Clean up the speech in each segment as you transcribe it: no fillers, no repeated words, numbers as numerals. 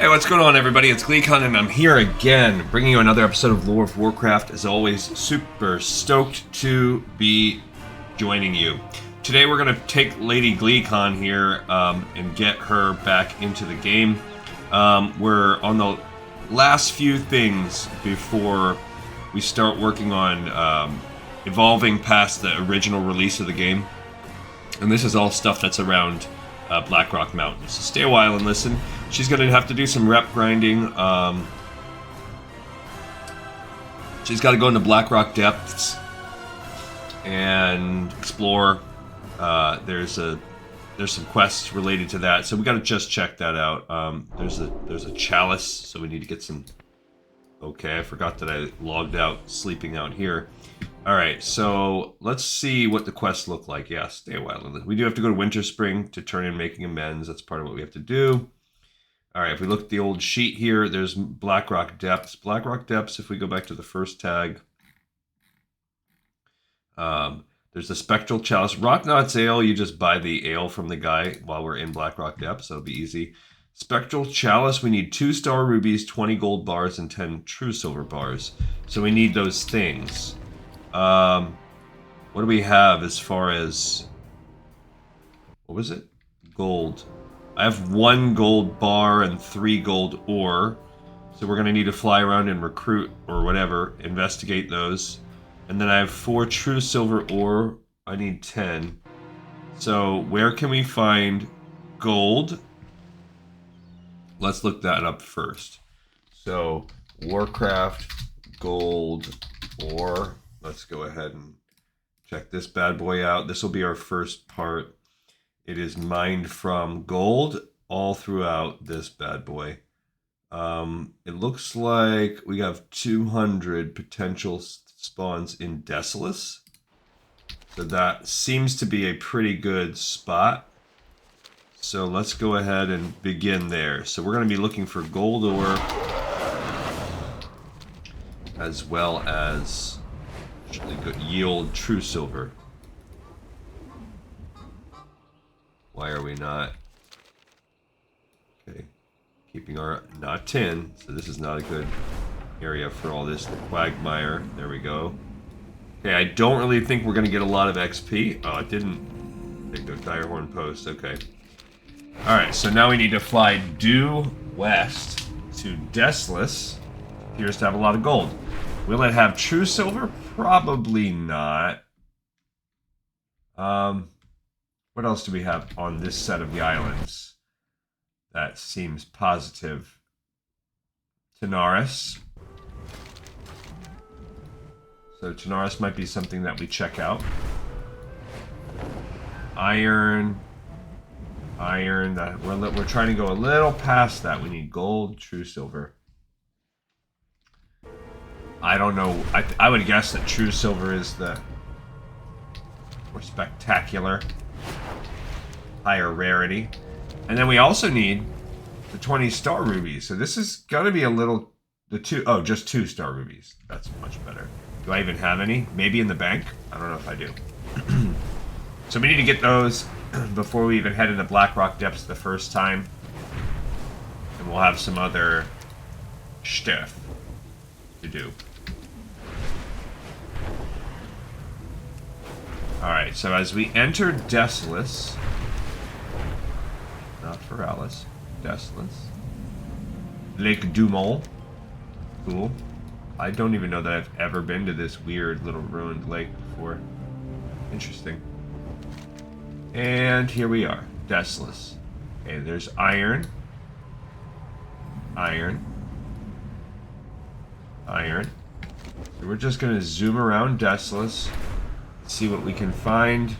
Hey, what's going on, everybody? It's GleeCon, and I'm here again, bringing you another episode of Lore of Warcraft. As always, super stoked to be joining you. Today, we're going to take Lady GleeCon here and get her back into the game. We're on the last few things before we start working on evolving past the original release of the game. And this is all stuff that's around Blackrock Mountain. So stay a while and listen. She's going to have to do some rep grinding. She's got to go into Blackrock depths and explore. There's some quests related to that, so we got to just check that out. There's a chalice, so we need to get some. Okay, I forgot that I logged out, sleeping out here. All right, so let's see what the quests look like. Yeah, stay a while. We do have to go to Winter Spring to turn in making amends. That's part of what we have to do. All right, if we look at the old sheet here, there's Blackrock Depths. Blackrock Depths, if we go back to the first tag, there's the Spectral Chalice. Rocknot's ale, you just buy the ale from the guy while we're in Blackrock Depths, so it'll be easy. Spectral Chalice, we need 2 star rubies, 20 gold bars, and 10 true silver bars. So we need those things. What do we have as far as... What was it? Gold. I have 1 gold bar and 3 gold ore. So we're going to need to fly around and recruit or whatever, investigate those. And then I have 4 true silver ore. I need 10. So where can we find gold? Let's look that up first. So Warcraft gold ore. Let's go ahead and check this bad boy out. This will be our first part. It is mined from gold all throughout this bad boy. It looks like we have 200 potential spawns in Desolace. So that seems to be a pretty good spot. So let's go ahead and begin there. So we're going to be looking for gold ore as well as yield true silver. Why are we not? Okay. Keeping our... Not 10. So this is not a good area for all this. The quagmire. There we go. Okay, I don't really think we're going to get a lot of XP. Oh, it didn't. There you go. Direhorn Post. Okay. Alright, so now we need to fly due west to Desolace. Appears to have a lot of gold. Will it have true silver? Probably not. What else do we have on this set of the islands that seems positive? Tanaris. So Tanaris might be something that we check out. Iron. That we're trying to go a little past that. We need gold, true silver. I don't know. I would guess that true silver is the more spectacular, higher rarity. And then we also need the 20 star rubies. So this is gonna be a little just 2 star rubies. That's much better. Do I even have any? Maybe in the bank? I don't know if I do. So we need to get those before we even head into Blackrock Depths the first time. And we'll have some other stuff to do. Alright, so as we enter Desolace, not Feralis, Desolace, Lake Dumont, cool. I don't even know that I've ever been to this weird little ruined lake before. Interesting. And here we are, Desolace. Okay, there's iron. Iron. Iron. So we're just going to zoom around Desolace, see what we can find.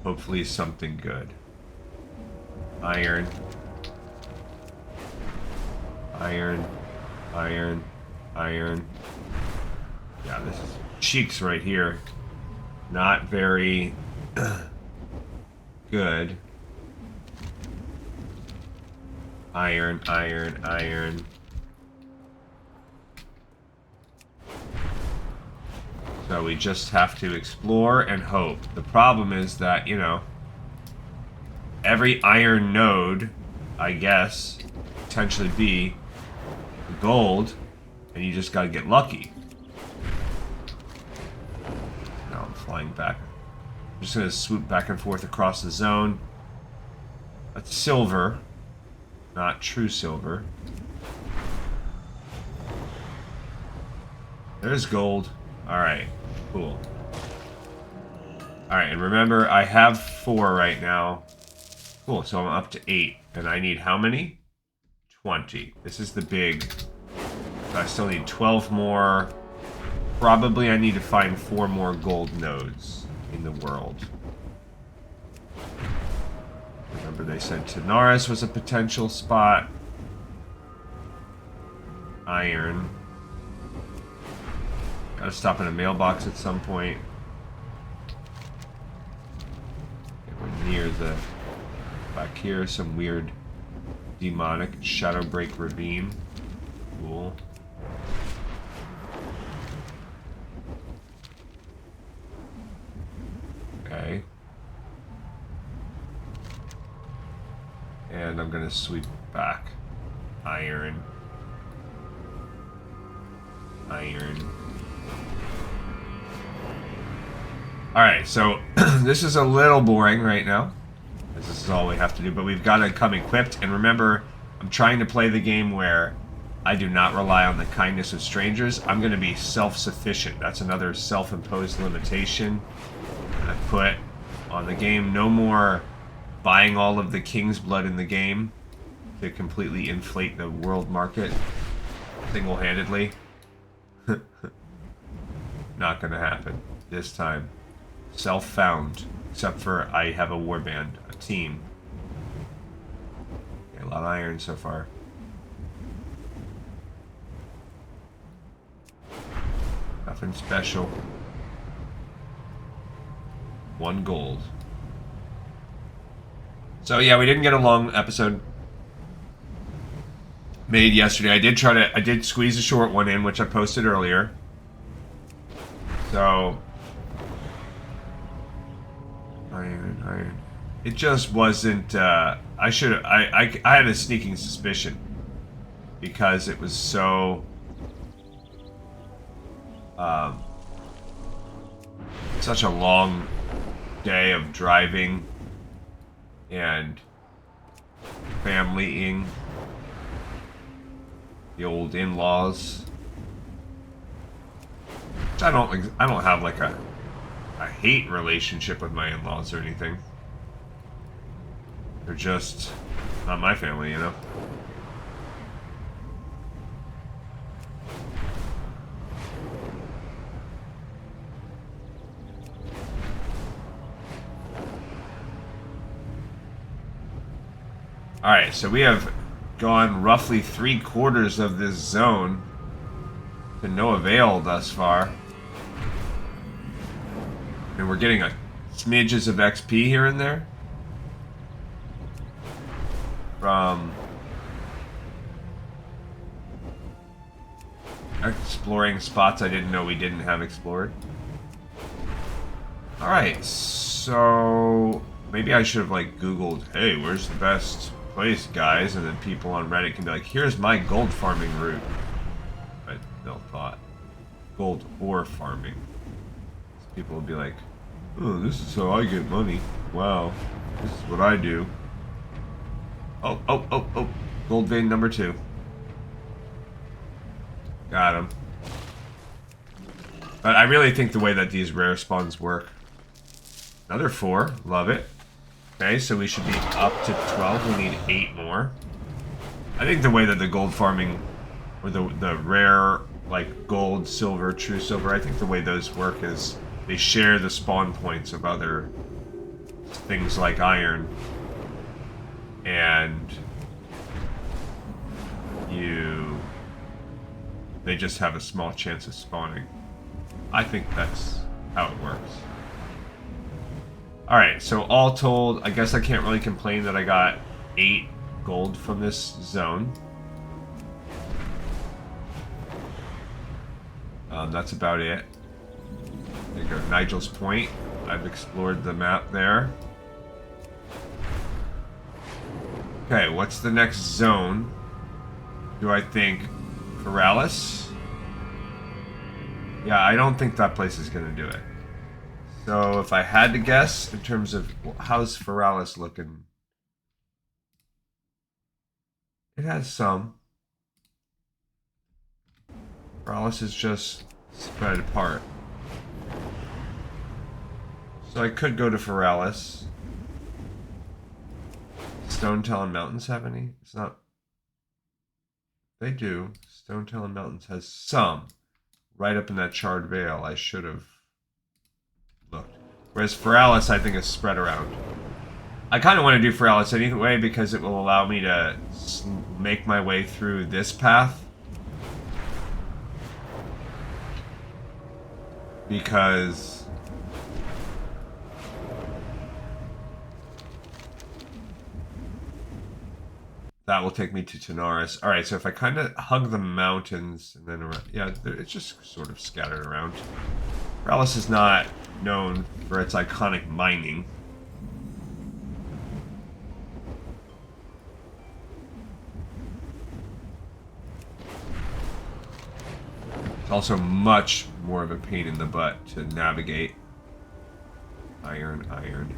Hopefully something good. Iron. Iron. Iron. Iron. Yeah, this is cheeks right here. Not very good. Iron, iron, iron. So we just have to explore and hope. The problem is that, you know, every iron node I guess, potentially be the gold, and you just gotta get lucky. Now I'm flying back. I'm just gonna swoop back and forth across the zone. That's silver, not true silver. There's gold. Alright, cool. Alright, and remember, I have 4 right now. Cool, so I'm up to 8. And I need how many? 20. This is the big... I still need 12 more. Probably I need to find 4 more gold nodes in the world. Remember they said Tanaris was a potential spot. Iron. Gotta stop in a mailbox at some point. Okay, we're near the... Back here, some weird demonic shadow break ravine. Cool. Okay. And I'm gonna sweep back. Iron. Iron. Alright, so this is a little boring right now. This is all we have to do, but we've got to come equipped. And remember, I'm trying to play the game where I do not rely on the kindness of strangers. I'm going to be self-sufficient. That's another self-imposed limitation I put on the game. No more buying all of the king's blood in the game to completely inflate the world market single-handedly. Not going to happen this time. Self-found, except for I have a warband. Team. Okay, a lot of iron so far. Nothing special. 1 gold. So yeah, we didn't get a long episode made yesterday. I did squeeze a short one in, which I posted earlier. So iron. It just wasn't, I had a sneaking suspicion because it was so, such a long day of driving and familying, the old in-laws. I don't have like a hate relationship with my in-laws or anything. They're just not my family, you know? Alright, so we have gone roughly 3/4 of this zone to no avail thus far. And we're getting a smidges of XP here and there. From exploring spots I didn't know we didn't have explored. Alright, so maybe I should have like Googled, hey, where's the best place, guys? And then people on Reddit can be like, here's my gold farming route. But they'll thought gold ore farming. So people will be like, oh, this is how I get money. Wow, this is what I do. Oh. Gold vein number 2. Got him. But I really think the way that these rare spawns work. Another 4. Love it. Okay, so we should be up to 12. We need 8 more. I think the way that the gold farming, or the rare, like, gold, silver, true silver, I think the way those work is they share the spawn points of other things like iron. And they just have a small chance of spawning. I think that's how it works. Alright, so all told, I guess I can't really complain that I got 8 gold from this zone. That's about it. There you go, Nigel's Point. I've explored the map there. Okay, what's the next zone? Do I think Feralis? Yeah, I don't think that place is going to do it. So if I had to guess in terms of how's Feralis looking, it has some. Feralis is just spread apart. So I could go to Feralis. Stone Talon Mountains have any? It's not. They do. Stone Talon Mountains has some. Right up in that charred veil. I should have looked. Whereas Feralis, I think, is spread around. I kind of want to do Feralis anyway because it will allow me to make my way through this path. Because that will take me to Tanaris. Alright, so if I kind of hug the mountains and then around, yeah, it's just sort of scattered around. Feralis is not known for its iconic mining. It's also much more of a pain in the butt to navigate. Iron, iron.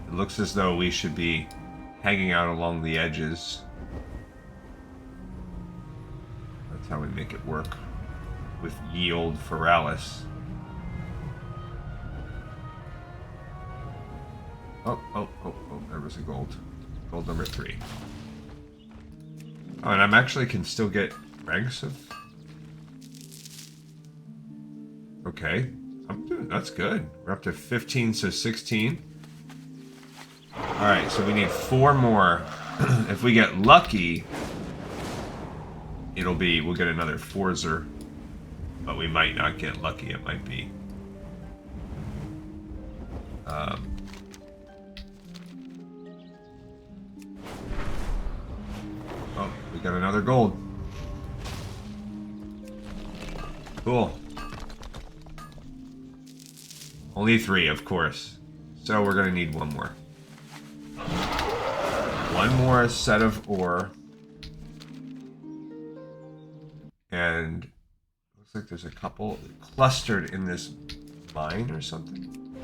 It looks as though we should be hanging out along the edges. That's how we make it work with ye old Feralis. Oh, there was a gold. Gold number 3. Oh, and I'm actually can still get ranks of... Okay. That's good. We're up to 15, so 16. Alright, so we need 4 more. If we get lucky, we'll get another Forzer. But we might not get lucky, it might be. Oh, we got another gold. Cool. Only 3, of course. So we're gonna need 1 more. 1 more set of ore. And looks like there's a couple clustered in this mine or something.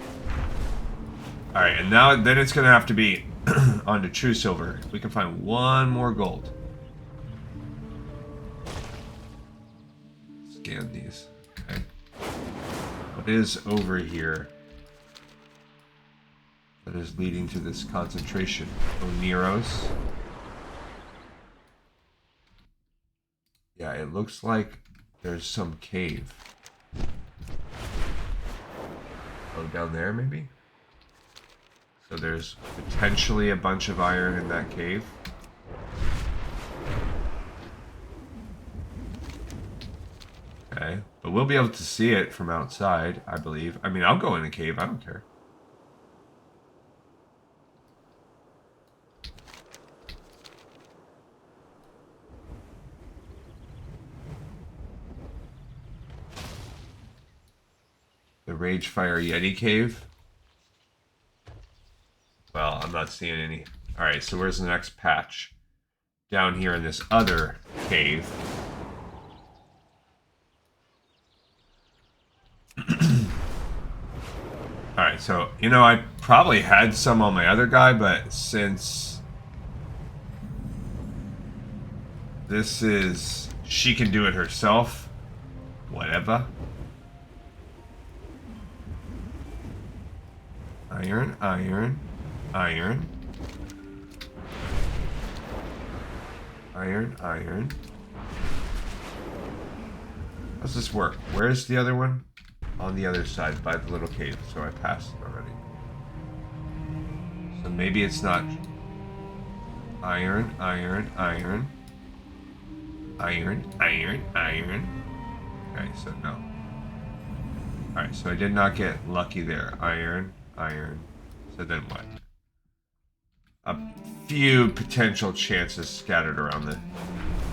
Alright, and then it's gonna have to be onto true silver. We can find 1 more gold. Scan these. Okay. What is over here that is leading to this concentration? Oneros. Yeah, it looks like there's some cave. Oh, down there maybe? So there's potentially a bunch of iron in that cave. Okay, but we'll be able to see it from outside, I believe. I mean, I'll go in a cave, I don't care. The Ragefire Yeti cave. Well, I'm not seeing any. Alright, so where's the next patch? Down here in this other cave. Alright, so, you know, I probably had some on my other guy, but since this is... she can do it herself. Whatever. Iron, iron, iron. Iron, iron. How's this work? Where's the other one? On the other side, by the little cave, so I passed it already. So maybe it's not... Iron, iron, iron. Iron, iron, iron. Okay, so no. Alright, so I did not get lucky there. Iron, iron. So then what? A few potential chances scattered around the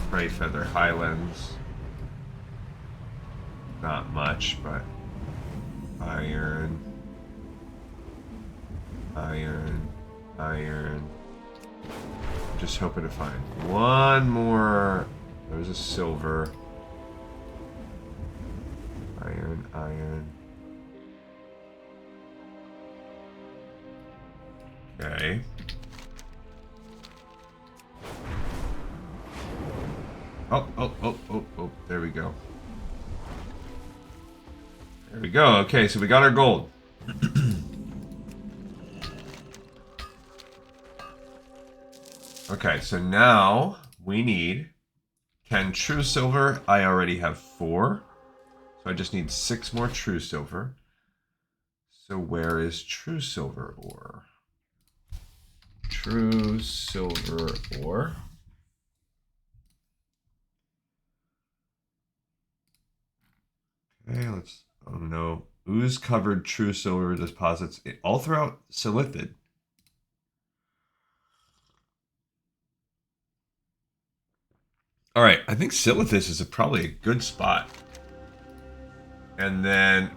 Grey Feather Highlands. Not much, but... Iron. Iron. Iron. Just hoping to find one more. There's a silver. Iron, iron. Okay. Oh, there we go. There we go. Okay, so we got our gold. Okay, so now we need 10 true silver. I already have 4. So I just need 6 more true silver. So where is true silver ore? True silver ore. Okay, let's... Oh no. Ooze-covered true silver deposits all throughout Silithid. Alright, I think Silithus is probably a good spot. And then...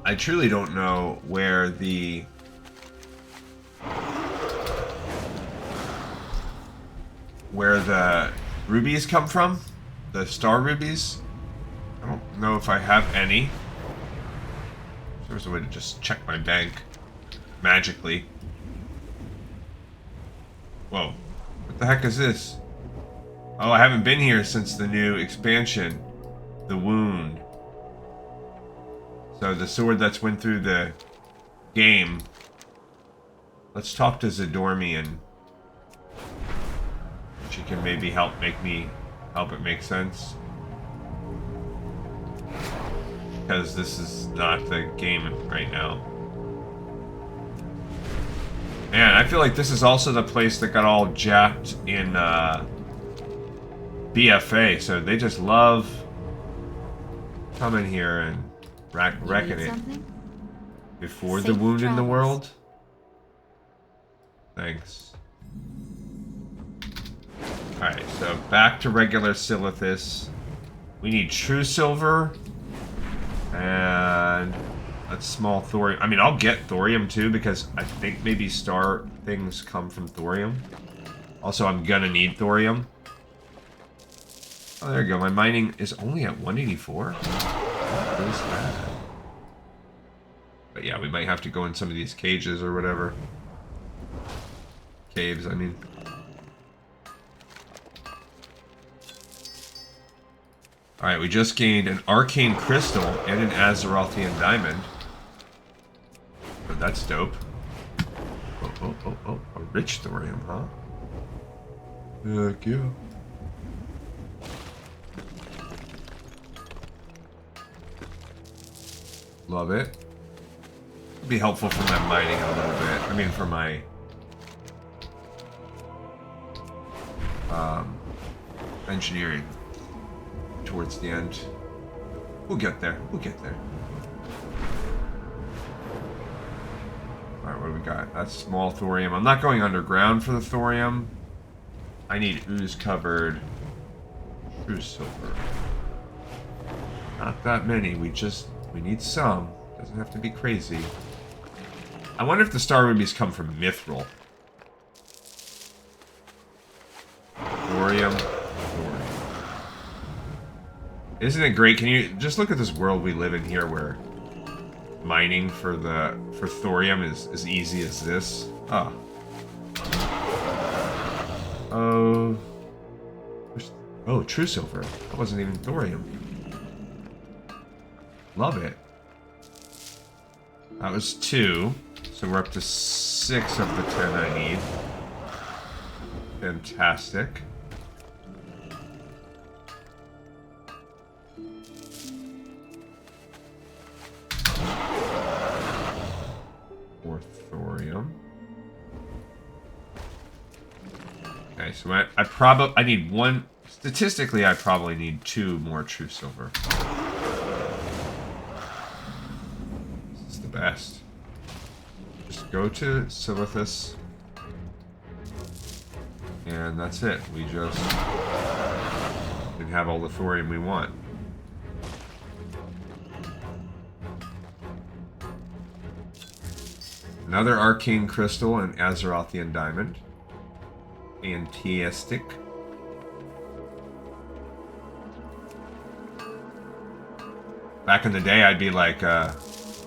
I truly don't know where the... rubies come from. The star rubies. I don't know if I have any. There's a way to just check my bank. Magically. Whoa. What the heck is this? Oh, I haven't been here since the new expansion. The Wound. So the sword that's went through the game. Let's talk to Zadormian. She can maybe help it make sense. Because this is not the game right now. Man, I feel like this is also the place that got all jacked in BFA, so they just love coming here and wrecking it. Before the wound in the world? Thanks. Alright, so back to regular Silithus. We need true silver. And that's small thorium. I mean, I'll get thorium too, because I think maybe star things come from thorium. Also, I'm gonna need thorium. Oh, there you go. My mining is only at 184. What is that? But yeah, we might have to go in some of these cages or whatever. Caves, I mean. Alright, we just gained an arcane crystal and an Azerothian diamond. Oh, that's dope. Oh, a rich thorium, huh? Heck yeah. Love it. It'd be helpful for my mining a little bit. I mean, for my... engineering. Towards the end. We'll get there. We'll get there. Alright, what do we got? That's small thorium. I'm not going underground for the thorium. I need ooze-covered true silver. Not that many. We need some. Doesn't have to be crazy. I wonder if the star rubies come from Mithril. Thorium. Isn't it great? Can you just look at this world we live in here where mining for thorium is as easy as this? Ah. Oh, true silver. That wasn't even thorium. Love it. That was 2. So we're up to 6 of the 10 I need. Fantastic. More thorium. Okay, so I need 1. Statistically, I probably need 2 more true silver. This is the best. Just go to Silithus. And that's it. We just can have all the thorium we want. Another arcane crystal and Azerothian diamond. Fantastic. Back in the day, I'd be like a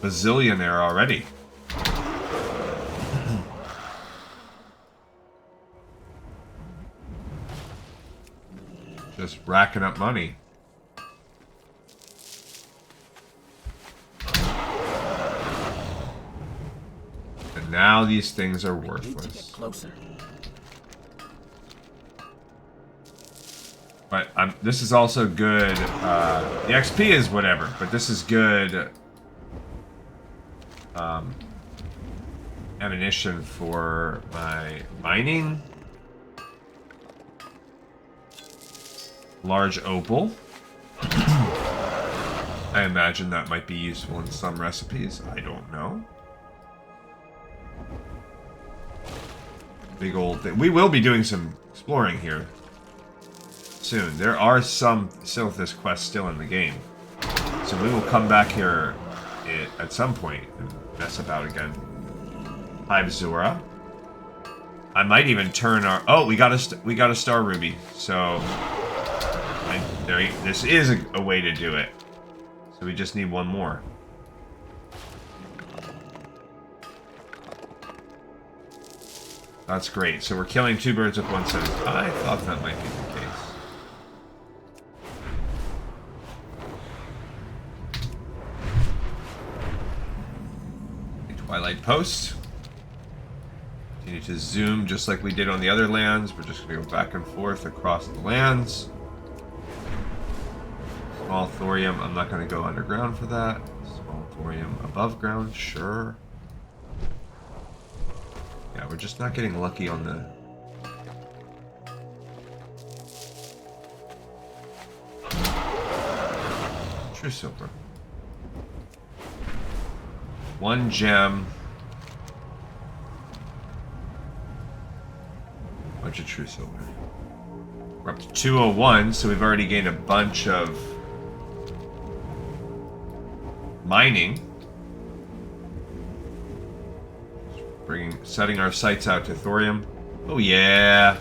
bazillionaire already. Just racking up money. And now these things are worthless. Closer. But this is also good. The XP is whatever, but this is good ammunition for my mining. Large opal. I imagine that might be useful in some recipes. I don't know. Big old thing. We will be doing some exploring here soon. There are some Silithus quests still in the game. So we will come back here at some point and mess about again. Hive Zora. I might even turn our... Oh, we got a star ruby. So this is a way to do it. So we just need one more. That's great. So we're killing two birds with one stone. I thought that might be the case. Twilight Post. Continue to zoom just like we did on the other lands. We're just going to go back and forth across the lands. Small thorium. I'm not going to go underground for that. Small thorium above ground. Sure. Yeah, we're just not getting lucky on the... True silver. One gem. Bunch of true silver. We're up to 201, so we've already gained a bunch of mining. Setting our sights out to thorium. Oh yeah.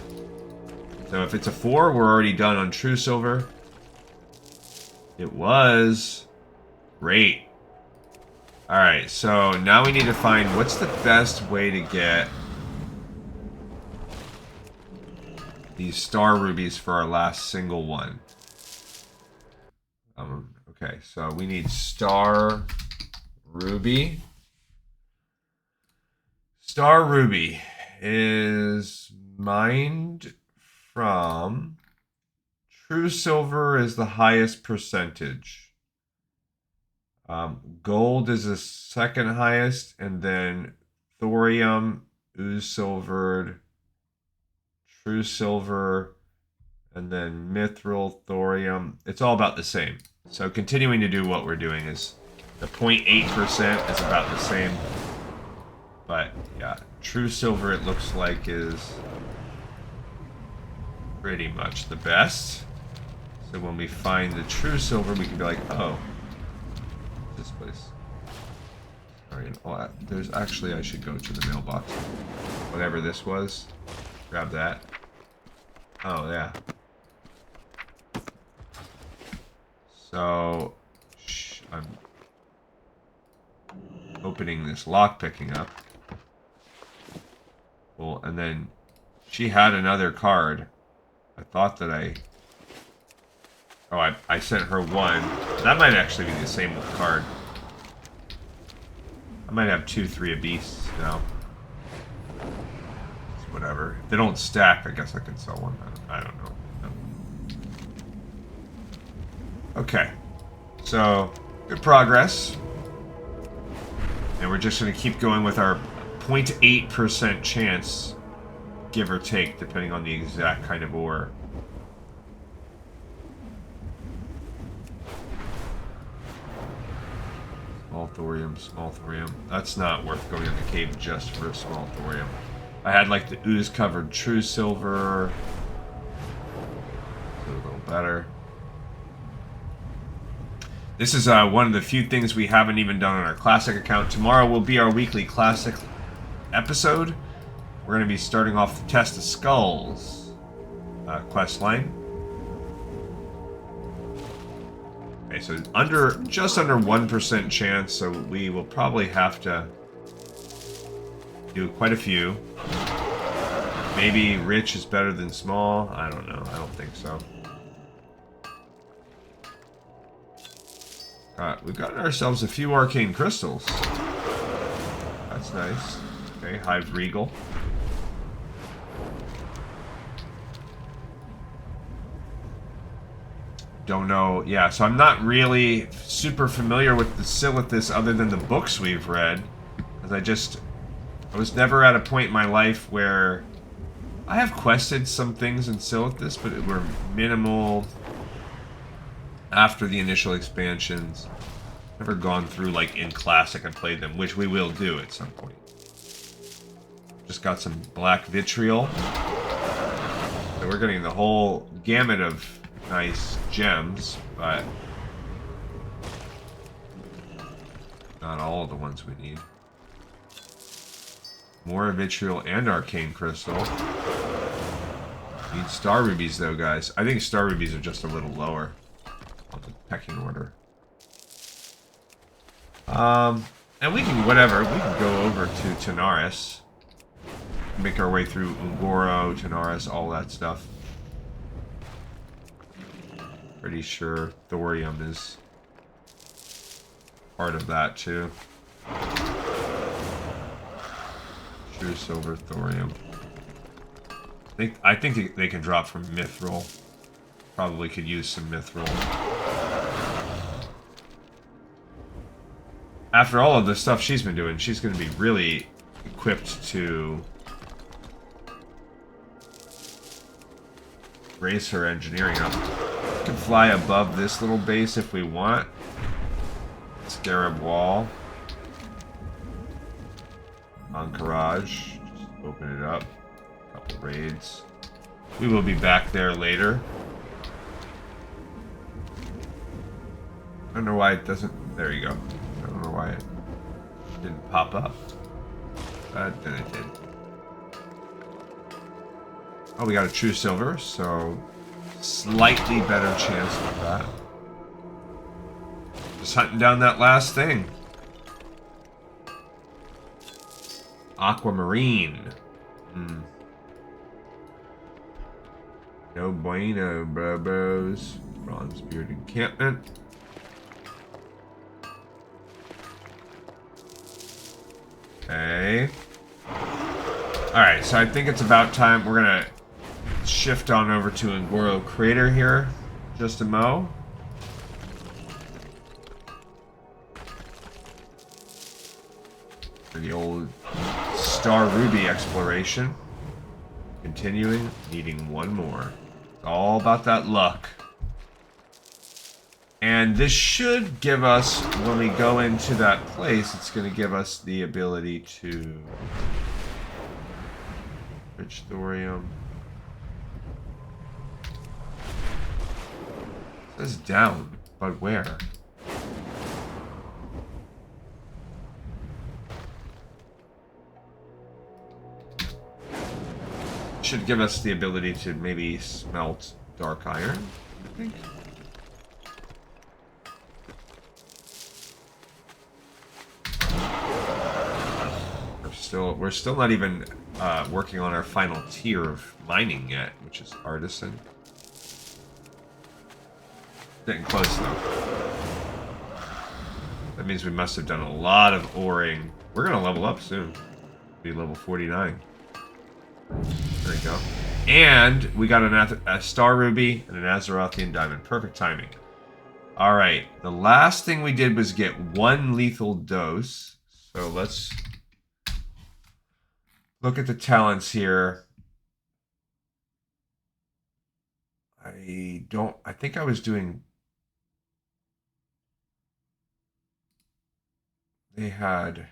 So if it's a 4, we're already done on true silver. It was. Great. Alright, so now we need to find what's the best way to get these star rubies for our last single one. Okay, so we need star ruby. Star ruby is mined from true silver is the highest percentage. Gold is the second highest, and then thorium, ooze silvered, true silver, and then mithril, thorium. It's all about the same. So continuing to do what we're doing is the 0.8% is about the same. But yeah, true silver it looks like is pretty much the best. So when we find the true silver, we can be like, oh, this place. Sorry, oh, there's actually, I should go to the mailbox. Whatever this was, grab that. Oh yeah. So I'm opening this lock picking up. Cool, and then she had another card. I thought that I sent her one. That might actually be the same card. I might have 2, 3 of beasts now. It's whatever. If they don't stack, I guess I can sell one. I don't know. No. Okay. So, good progress. And we're just going to keep going with our 0.8% chance, give or take, depending on the exact kind of ore. Small thorium, small thorium. That's not worth going in the cave just for a small thorium. I had like the ooze covered true silver. A little better. This is one of the few things we haven't even done on our classic account. Tomorrow will be our weekly classic episode. we're going to be starting off the Test of Skulls quest line. Okay, so just under 1% chance, so we will probably have to do quite a few. Maybe rich is better than small. I don't know. I don't think so. We've gotten ourselves a few arcane crystals. That's nice. Okay, Hive Regal. Don't know. Yeah, so I'm not really super familiar with the Silithus other than the books we've read. Because I was never at a point in my life where I have quested some things in Silithus, but it were minimal after the initial expansions. Never gone through, like, in Classic and played them, which we will do at some point. Just got some black vitriol. So we're getting the whole gamut of nice gems, but not all of the ones we need. More vitriol and arcane crystal. Need star rubies though, guys. I think star rubies are just a little lower on the pecking order. And we can, whatever, we can go over to Tanaris. Make our way through Ungoro, Tanaris, all that stuff. Pretty sure thorium is part of that too. True silver, thorium. I think they can drop from mithril. Probably could use some mithril. After all of the stuff she's been doing, she's going to be really equipped to raise her engineering up. We can fly above this little base if we want. Scarab Wall. Encourage. Just open it up. Couple raids. We will be back there later. I don't know why it doesn't... There you go. I don't know why it didn't pop up. But then it did. Oh, we got a true silver, so slightly better chance with that. Just hunting down that last thing. Aquamarine. No bueno, bros. Bronzebeard encampment. Okay. Alright, so I think it's about time. We're gonna shift on over to Ungoro Crater here. Just a mo. For the old Star Ruby exploration. Continuing, needing one more. It's all about that luck. And this should give us, when we go into that place, it's going to give us the ability to... Rich thorium. It says down, but where? Should give us the ability to maybe smelt dark iron, I think. We're still not even working on our final tier of mining yet, which is artisan. Getting close though. That means we must have done a lot of oring. We're gonna level up soon. Be level 49. There you go. And we got a Star Ruby and an Azerothian Diamond. Perfect timing. Alright, the last thing we did was get one lethal dose. So let's look at the talents here. I think I was doing... They had...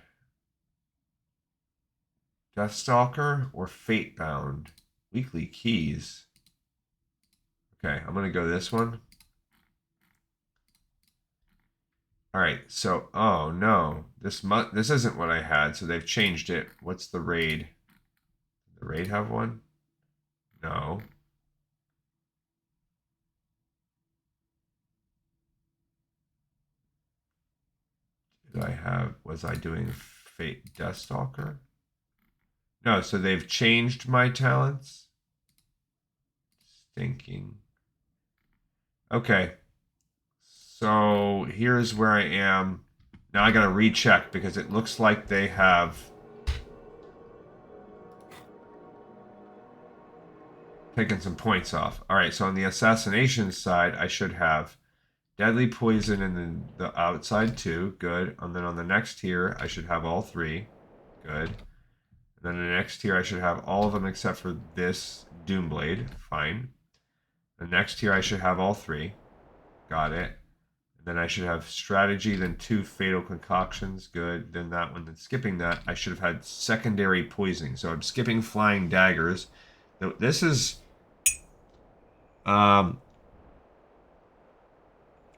Deathstalker or Fatebound. Weekly keys. Okay, I'm gonna go this one. Alright, so, oh no. This isn't what I had, so they've changed it. What's the raid? The raid have one? No. Did I have, was I doing Fate Deathstalker? No, so they've changed my talents. Thinking. Okay. So here's where I am. Now I gotta recheck because it looks like they have taken some points off. Alright, so on the assassination side, I should have deadly poison in the outside too. Good. And then on the next tier, I should have all three. Good. And then the next tier, I should have all of them except for this Doomblade. Fine. The next tier, I should have all three. Got it. And then I should have strategy, then 2 fatal concoctions. Good. Then that one. Then skipping that, I should have had secondary poisoning. So I'm skipping flying daggers. This is my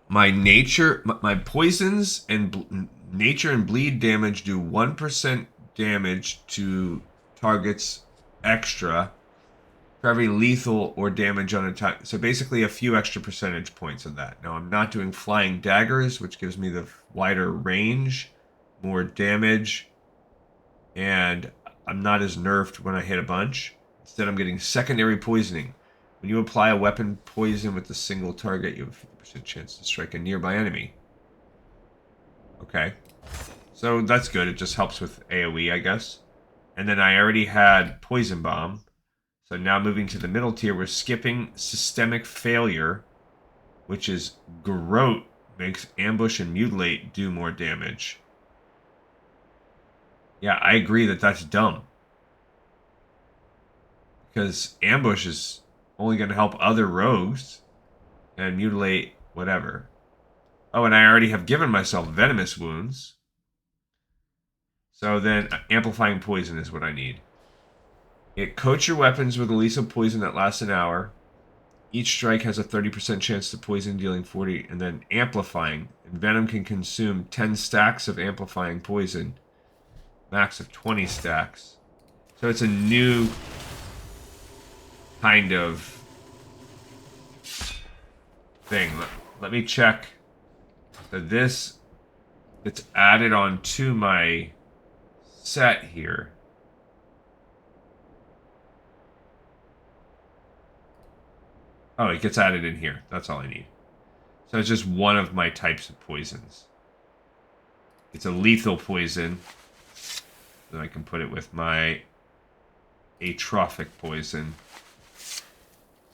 nature, my poisons and nature and bleed damage do 1% damage to targets extra for every lethal or damage on attack. So basically a few extra percentage points of that. Now I'm not doing flying daggers, which gives me the wider range, more damage, and I'm not as nerfed when I hit a bunch. Instead I'm getting secondary poisoning. When you apply a weapon poison with a single target, you have a 50% chance to strike a nearby enemy. Okay. So that's good. It just helps with AoE, I guess. And then I already had Poison Bomb. So now moving to the middle tier, we're skipping Systemic Failure, which is Garrote, makes Ambush and Mutilate do more damage. Yeah, I agree that that's dumb. Because Ambush is only going to help other rogues, and Mutilate, whatever. Oh, and I already have given myself Venomous Wounds. So then Amplifying Poison is what I need. Coat your weapons with a lethal poison that lasts an hour. Each strike has a 30% chance to poison, dealing 40, and then Amplifying. And Venom can consume 10 stacks of Amplifying Poison. Max of 20 stacks. So it's a new kind of thing. Let me check. So this, it's added on to my set here. Oh, it gets added in here. That's all I need. So it's just one of my types of poisons. It's a lethal poison. Then I can put it with my atrophic poison.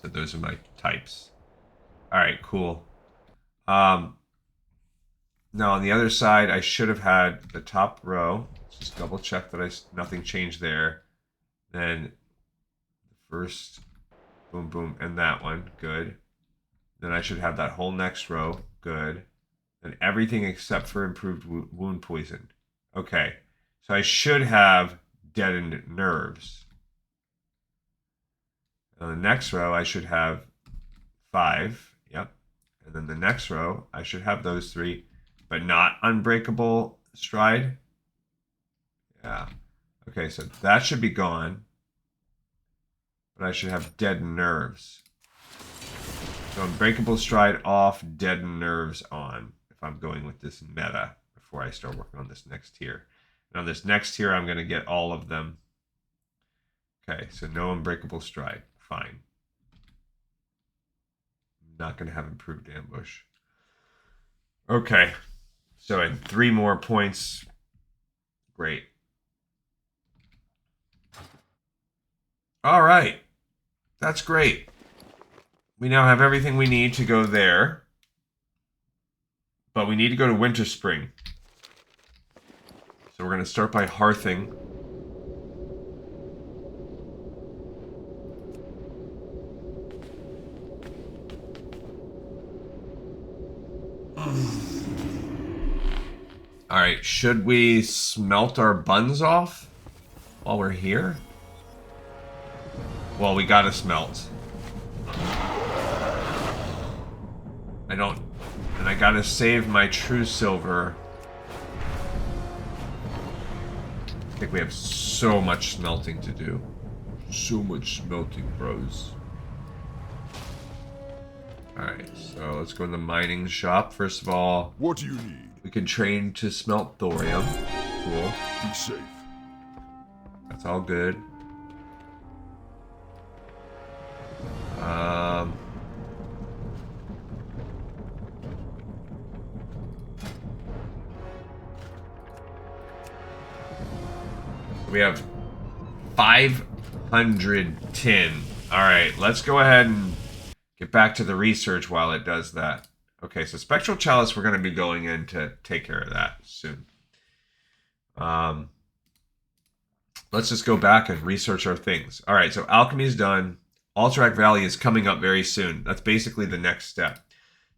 So those are my types. Alright, cool. Now on the other side, I should have had the top row. Let's just double check that nothing changed there. Then the first... Boom, boom, and that one. Good. Then I should have that whole next row. Good. And everything except for improved wound poison. Okay. So I should have deadened nerves. On the next row, I should have 5. Yep. And then the next row, I should have those 3. But not unbreakable stride. Yeah. Okay, so that should be gone. But I should have deadened nerves. So unbreakable stride off, deadened nerves on. If I'm going with this meta before I start working on this next tier. And on this next tier, I'm going to get all of them. Okay, so no unbreakable stride. Fine. I'm not going to have improved ambush. Okay. So I had 3 more points. Great. All right. That's great. We now have everything we need to go there. But we need to go to Winter Spring. So we're going to start by hearthing. Alright, should we smelt our buns off while we're here? Well, we gotta smelt. And I gotta save my true silver. I think we have so much smelting to do. So much smelting, bros. Alright, so let's go in the mining shop. First of all, What do you need? we can train to smelt thorium. Cool. Be safe. That's all good. We have 500 tin. Alright, let's go ahead and get back to the research while it does that. Okay, so Spectral Chalice, we're going to be going in to take care of that soon. Let's just go back and research our things. Alright, so Alchemy is done. Alterac Valley is coming up very soon. That's basically the next step.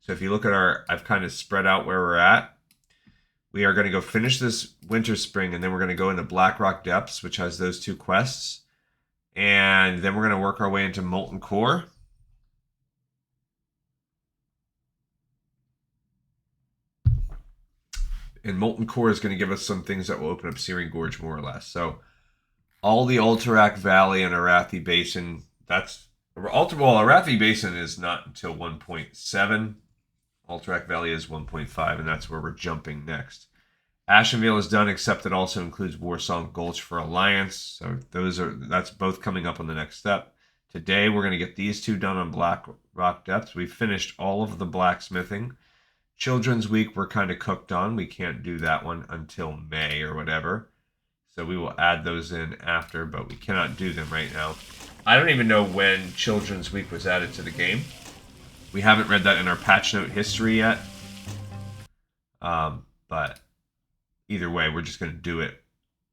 So if you look at I've kind of spread out where we're at. We are going to go finish this Winter Spring, and then we're going to go into Blackrock Depths, which has those 2 quests. And then we're going to work our way into Molten Core. And Molten Core is going to give us some things that will open up Searing Gorge, more or less. So all the Alterac Valley and Arathi Basin, Arathi Basin is not until 1.7. Alterac Valley is 1.5, and that's where we're jumping next. Ashenvale is done, except it also includes Warsong Gulch for Alliance. So that's both coming up on the next step. Today we're going to get these 2 done on Blackrock Depths. We finished all of the blacksmithing. Children's Week we're kind of cooked on. We can't do that one until May or whatever. So we will add those in after, but we cannot do them right now. I don't even know when Children's Week was added to the game. We haven't read that in our patch note history yet. But either way, we're just going to do it.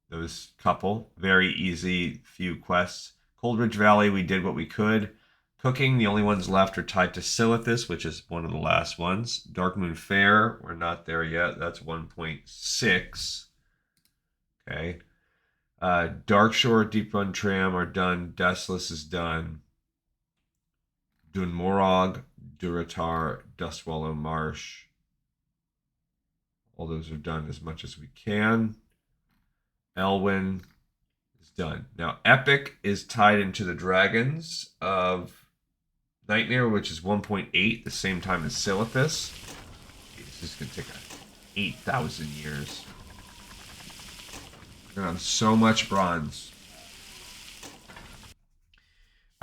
Those couple. Very easy few quests. Coldridge Valley, we did what we could. Cooking, the only ones left are tied to Silithus, which is one of the last ones. Darkmoon Fair, we're not there yet. That's 1.6. Okay. Darkshore, Deep Run Tram are done. Deathless is done. Dunmorog, Duratar, Dustwallow Marsh. All those are done as much as we can. Elwyn is done. Now, Epic is tied into the Dragons of Nightmare, which is 1.8, the same time as Silithus. This is going to take 8,000 years. We're going to have so much bronze.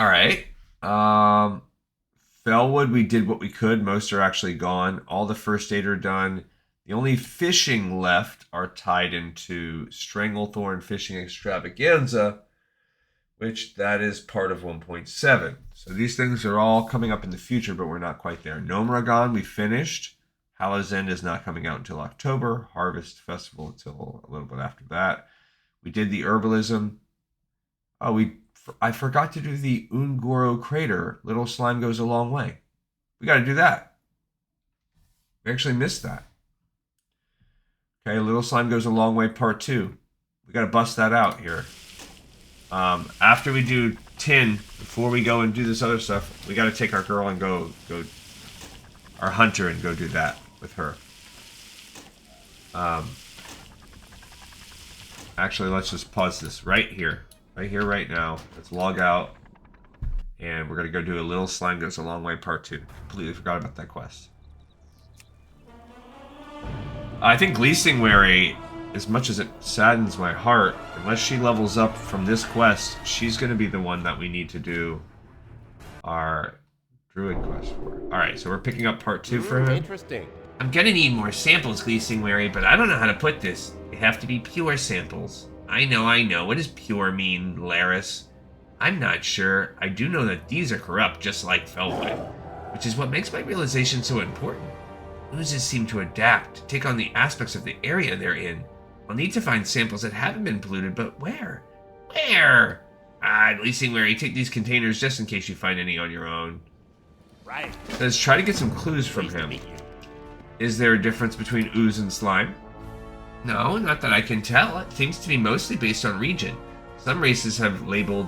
Alright. Fellwood, we did what we could. Most are actually gone. All the first aid are done. The only fishing left are tied into Stranglethorn Fishing Extravaganza, which that is part of 1.7. So these things are all coming up in the future, but we're not quite there. Gnomragon, we finished. Hallow's End is not coming out until October. Harvest Festival until a little bit after that. We did the Herbalism. I forgot to do the Ungoro Crater. Little Slime Goes a Long Way. We got to do that. We actually missed that. Okay, Little Slime Goes a Long Way Part 2. We got to bust that out here. After we do tin, before we go and do this other stuff, we got to take our girl and go our hunter and go do that with her. Actually, let's just pause this right here, right now. Let's log out, and we're gonna go do a Little Slime Goes a Long Way Part 2. Completely forgot about that quest. I think Gleasingwary, as much as it saddens my heart, unless she levels up from this quest, she's going to be the one that we need to do our Druid quest for. Alright, so we're picking up part 2 for him. Interesting. I'm going to need more samples, Gleasingwary, but I don't know how to put this. They have to be pure samples. I know. What does pure mean, Laris? I'm not sure. I do know that these are corrupt, just like Fellwood, which is what makes my realization so important. Oozes seem to adapt, to take on the aspects of the area they're in. I'll need to find samples that haven't been polluted, but where? Where? Gleasingwary, take these containers just in case you find any on your own. Right. Let's try to get some clues from him. Is there a difference between ooze and slime? No, not that I can tell. It seems to be mostly based on region. Some races have labeled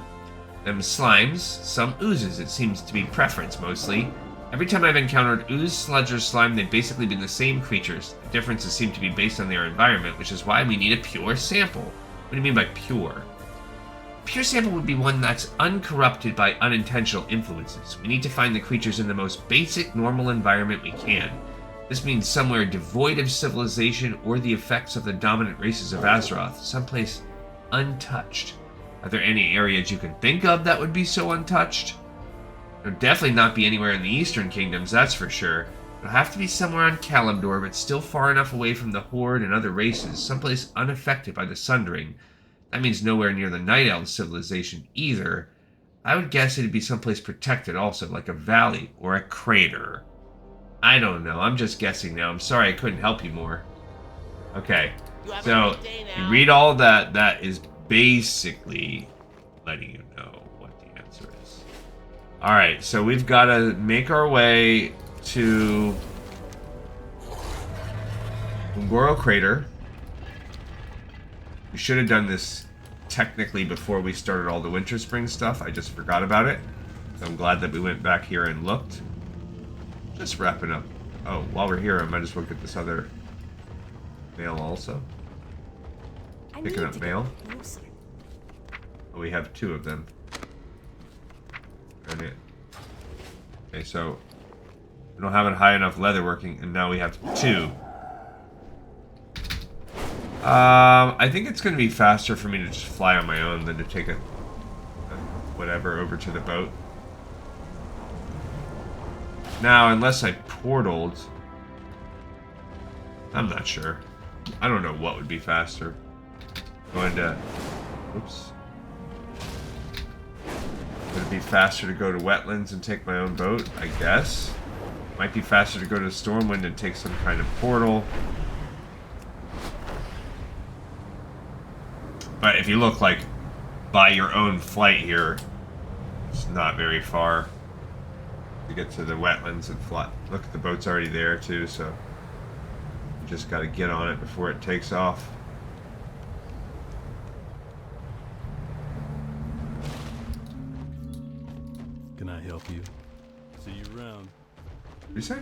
them slimes, some oozes. It seems to be preference mostly. Every time I've encountered ooze, sludge, or slime, they've basically been the same creatures. The differences seem to be based on their environment, which is why we need a pure sample. What do you mean by pure? pure sample would be one that's uncorrupted by unintentional influences. We need to find the creatures in the most basic, normal environment we can. This means somewhere devoid of civilization or the effects of the dominant races of Azeroth, someplace untouched. Are there any areas you can think of that would be so untouched? It'll definitely not be anywhere in the Eastern Kingdoms, that's for sure. It'll have to be somewhere on Kalimdor, but still far enough away from the Horde and other races, someplace unaffected by the Sundering. That means nowhere near the Night Elf civilization either. I would guess it'd be someplace protected also, like a valley or a crater. I don't know, I'm just guessing now. I'm sorry I couldn't help you more. Okay, so you read all of that. That is basically letting you know what the answer is. Alright, so we've got to make our way to Ungoro Crater. We should have done this technically before we started all the Winter Spring stuff. I just forgot about it. So I'm glad that we went back here and looked. Just wrapping up. Oh, while we're here, I might as well get this other mail also. Picking up mail. Oh, we have 2 of them. And okay, so we don't have it high enough leatherworking, and now we have 2. I think it's going to be faster for me to just fly on my own than to take a whatever over to the boat. Now, unless I portaled, I'm not sure. I don't know what would be faster. Going to, oops. Would it be faster to go to wetlands and take my own boat? I guess. Might be faster to go to Stormwind and take some kind of portal. But if you look like by your own flight here, it's not very far to get to the wetlands and fly. Look, the boat's already there too, so you just got to get on it before it takes off. Can I help you? See you around. What did you say?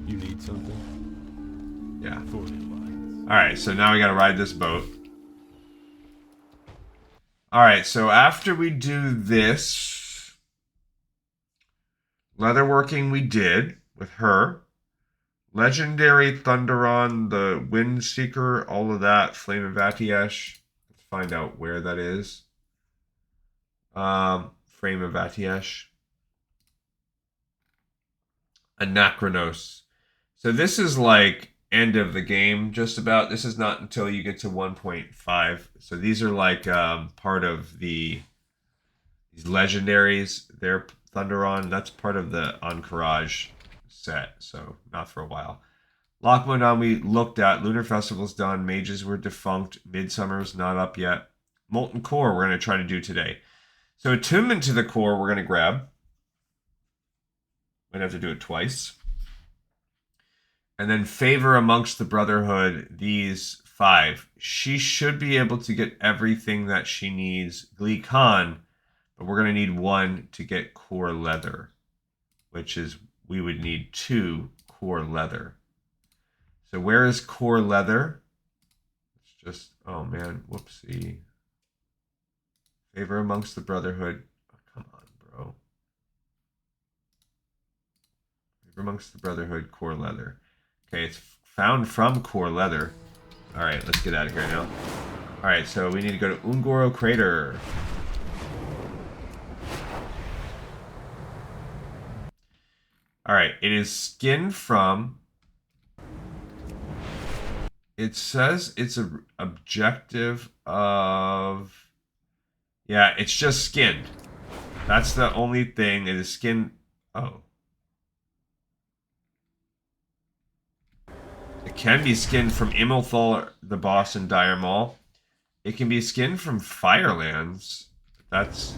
You need something? Yeah. For the alliance. Alright, so now we got to ride this boat. Alright, so after we do this, leatherworking we did with her. Legendary Thunderon, the Windseeker, all of that. Flame of Vatiesh. Let's find out where that is. Frame of Vatiesh. Anachronos. So this is like end of the game, just about. This is not until you get to 1.5. So these are like part of these legendaries. They're Thunderon. That's part of the Encourage set, so not for a while. Lockmodon we looked at. Lunar Festival's done. Mages were defunct. Midsummer's not up yet. Molten Core we're going to try to do today. So Attunement to the Core we're going to grab. We're going to have to do it twice. And then Favor Amongst the Brotherhood, these 5. She should be able to get everything that she needs. Glee Khan, but we're going to need 1 to get Core Leather, which is, we would need 2 Core Leather. So where is Core Leather? It's just, oh man, whoopsie. Favor Amongst the Brotherhood. Oh, come on, bro. Favor Amongst the Brotherhood, Core Leather. Okay, it's found from Core Leather. Alright, let's get out of here now. Alright, so we need to go to Ungoro Crater. Alright, it is skin from... It says it's an objective of... Yeah, it's just skinned. That's the only thing. It is skin... Oh. It can be skinned from Immelthal, the boss in Dire Maul. It can be skinned from Firelands. That's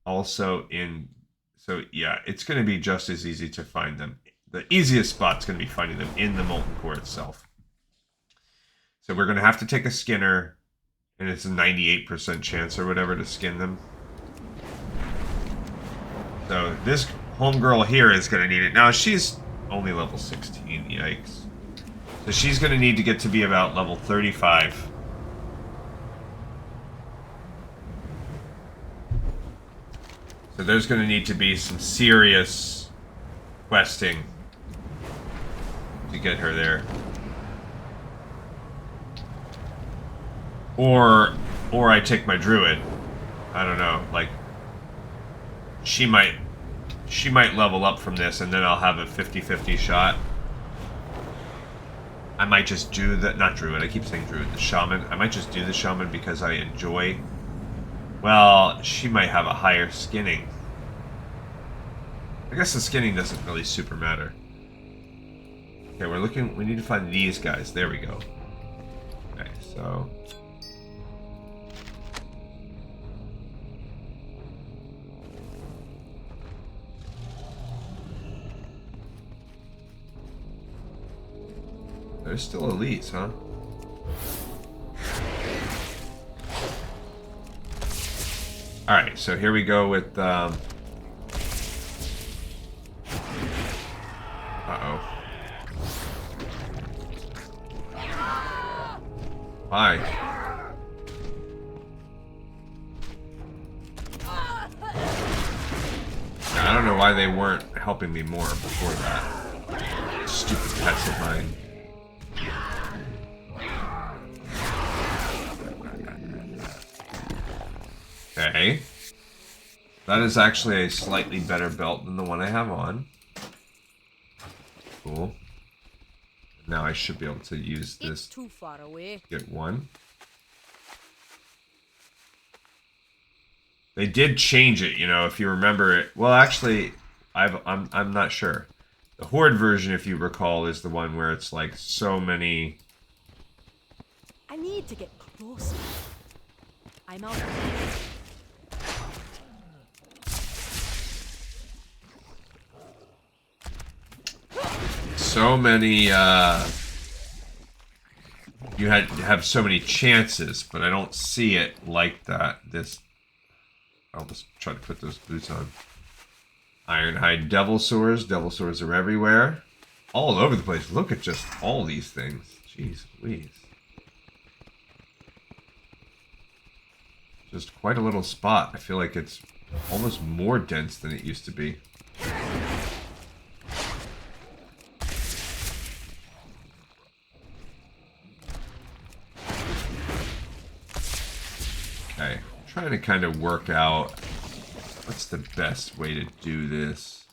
also in... So, yeah, it's going to be just as easy to find them. The easiest spot's going to be finding them in the Molten Core itself. So we're going to have to take a skinner, and it's a 98% chance or whatever to skin them. So this homegirl here is going to need it. Now, she's only level 16, yikes. So she's going to need to get to be about level 35. So there's going to need to be some serious questing to get her there. Or I take my druid. I don't know, like she might level up from this and then I'll have a 50-50 shot. I might just do the, not druid, I keep saying druid, the shaman. I might just do the shaman because I enjoy. Well, she might have a higher skinning. I guess the skinning doesn't really super matter. Okay, we're looking, we need to find these guys. There we go. Okay, so there's still elites, huh? Alright, so here we go with, uh-oh. Why? I don't know why they weren't helping me more before that. Stupid pets of mine. Okay. That is actually a slightly better belt than the one I have on. Cool. Now I should be able to use this. It's too far away. Get one. They did change it, you know, if you remember it. Well, actually, I'm not sure. The Horde version, if you recall, is the one where it's like so many. I need to get closer. I'm out. So many, you had to have so many chances, but I don't see it like that. I'll just try to put those boots on. Ironhide Devil Swords. Devil Swords are everywhere. All over the place. Look at just all these things. Jeez Louise. Just quite a little spot. I feel like it's almost more dense than it used to be. Okay, I'm trying to kind of work out what's the best way to do this.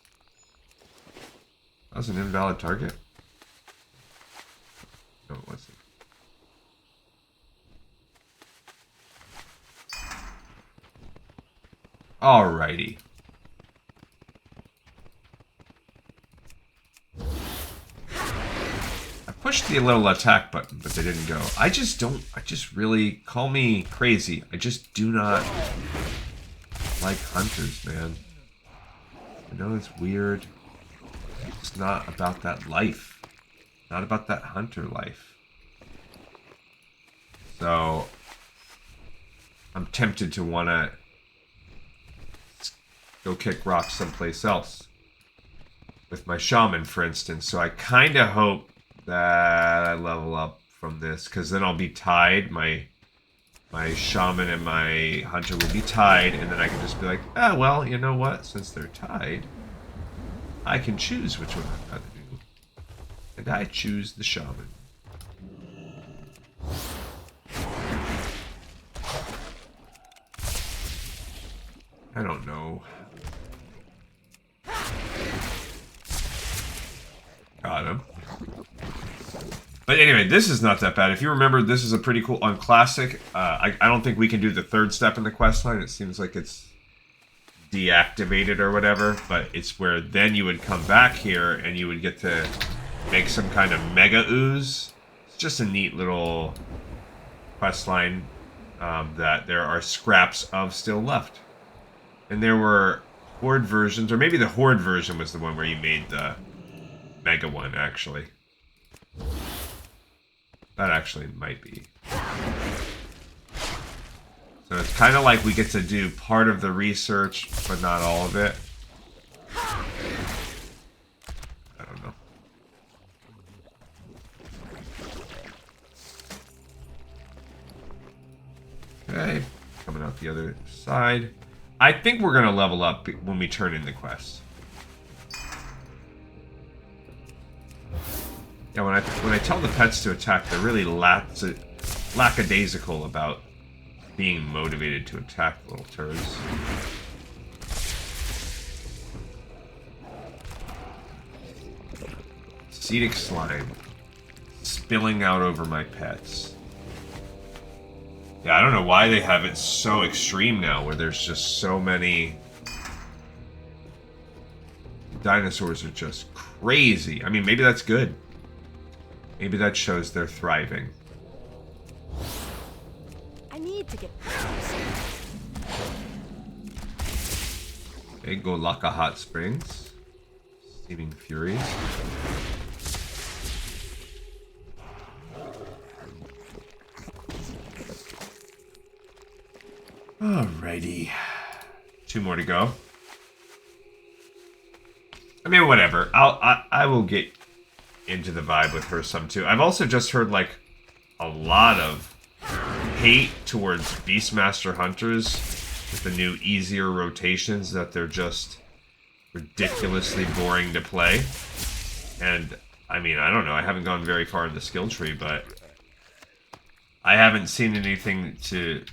That was an invalid target? No, it wasn't. Alrighty. I pushed the little attack button, but they didn't go. I just really, call me crazy. I just do not like hunters, man. I know it's weird. It's not about that life. Not about that hunter life. So, I'm tempted to want to go kick rocks someplace else. With my shaman, for instance. So I kind of hope that I level up from this, because then I'll be tied. My shaman and my hunter will be tied, and then I can just be like, ah, well, you know what? Since they're tied, I can choose which one I'd rather do. And I choose the shaman. I don't know. Got him. But anyway, this is not that bad. If you remember, this is a pretty cool on classic. I don't think we can do the third step in the quest line. It seems like it's deactivated or whatever. But it's where then you would come back here and you would get to make some kind of mega ooze. It's just a neat little quest line that there are scraps of still left. And there were Horde versions, or maybe the Horde version was the one where you made the mega one, actually. That actually might be. So it's kind of like we get to do part of the research, but not all of it. I don't know. Okay, coming out the other side. I think we're gonna level up when we turn in the quest. Yeah, when I tell the pets to attack, they're really lackadaisical about being motivated to attack little turds. Acetic slime spilling out over my pets. Yeah, I don't know why they have it so extreme now, where there's just so many dinosaurs are just crazy. I mean, maybe that's good. Maybe that shows they're thriving. I need to get. Okay, Golaka Hot Springs. Steaming Furies. Alrighty. 2 more to go. I mean, whatever. I will get into the vibe with her some too. I've also just heard like a lot of hate towards Beastmaster Hunters with the new easier rotations, that they're just ridiculously boring to play. And I mean, I don't know. I haven't gone very far in the skill tree, but I haven't seen anything to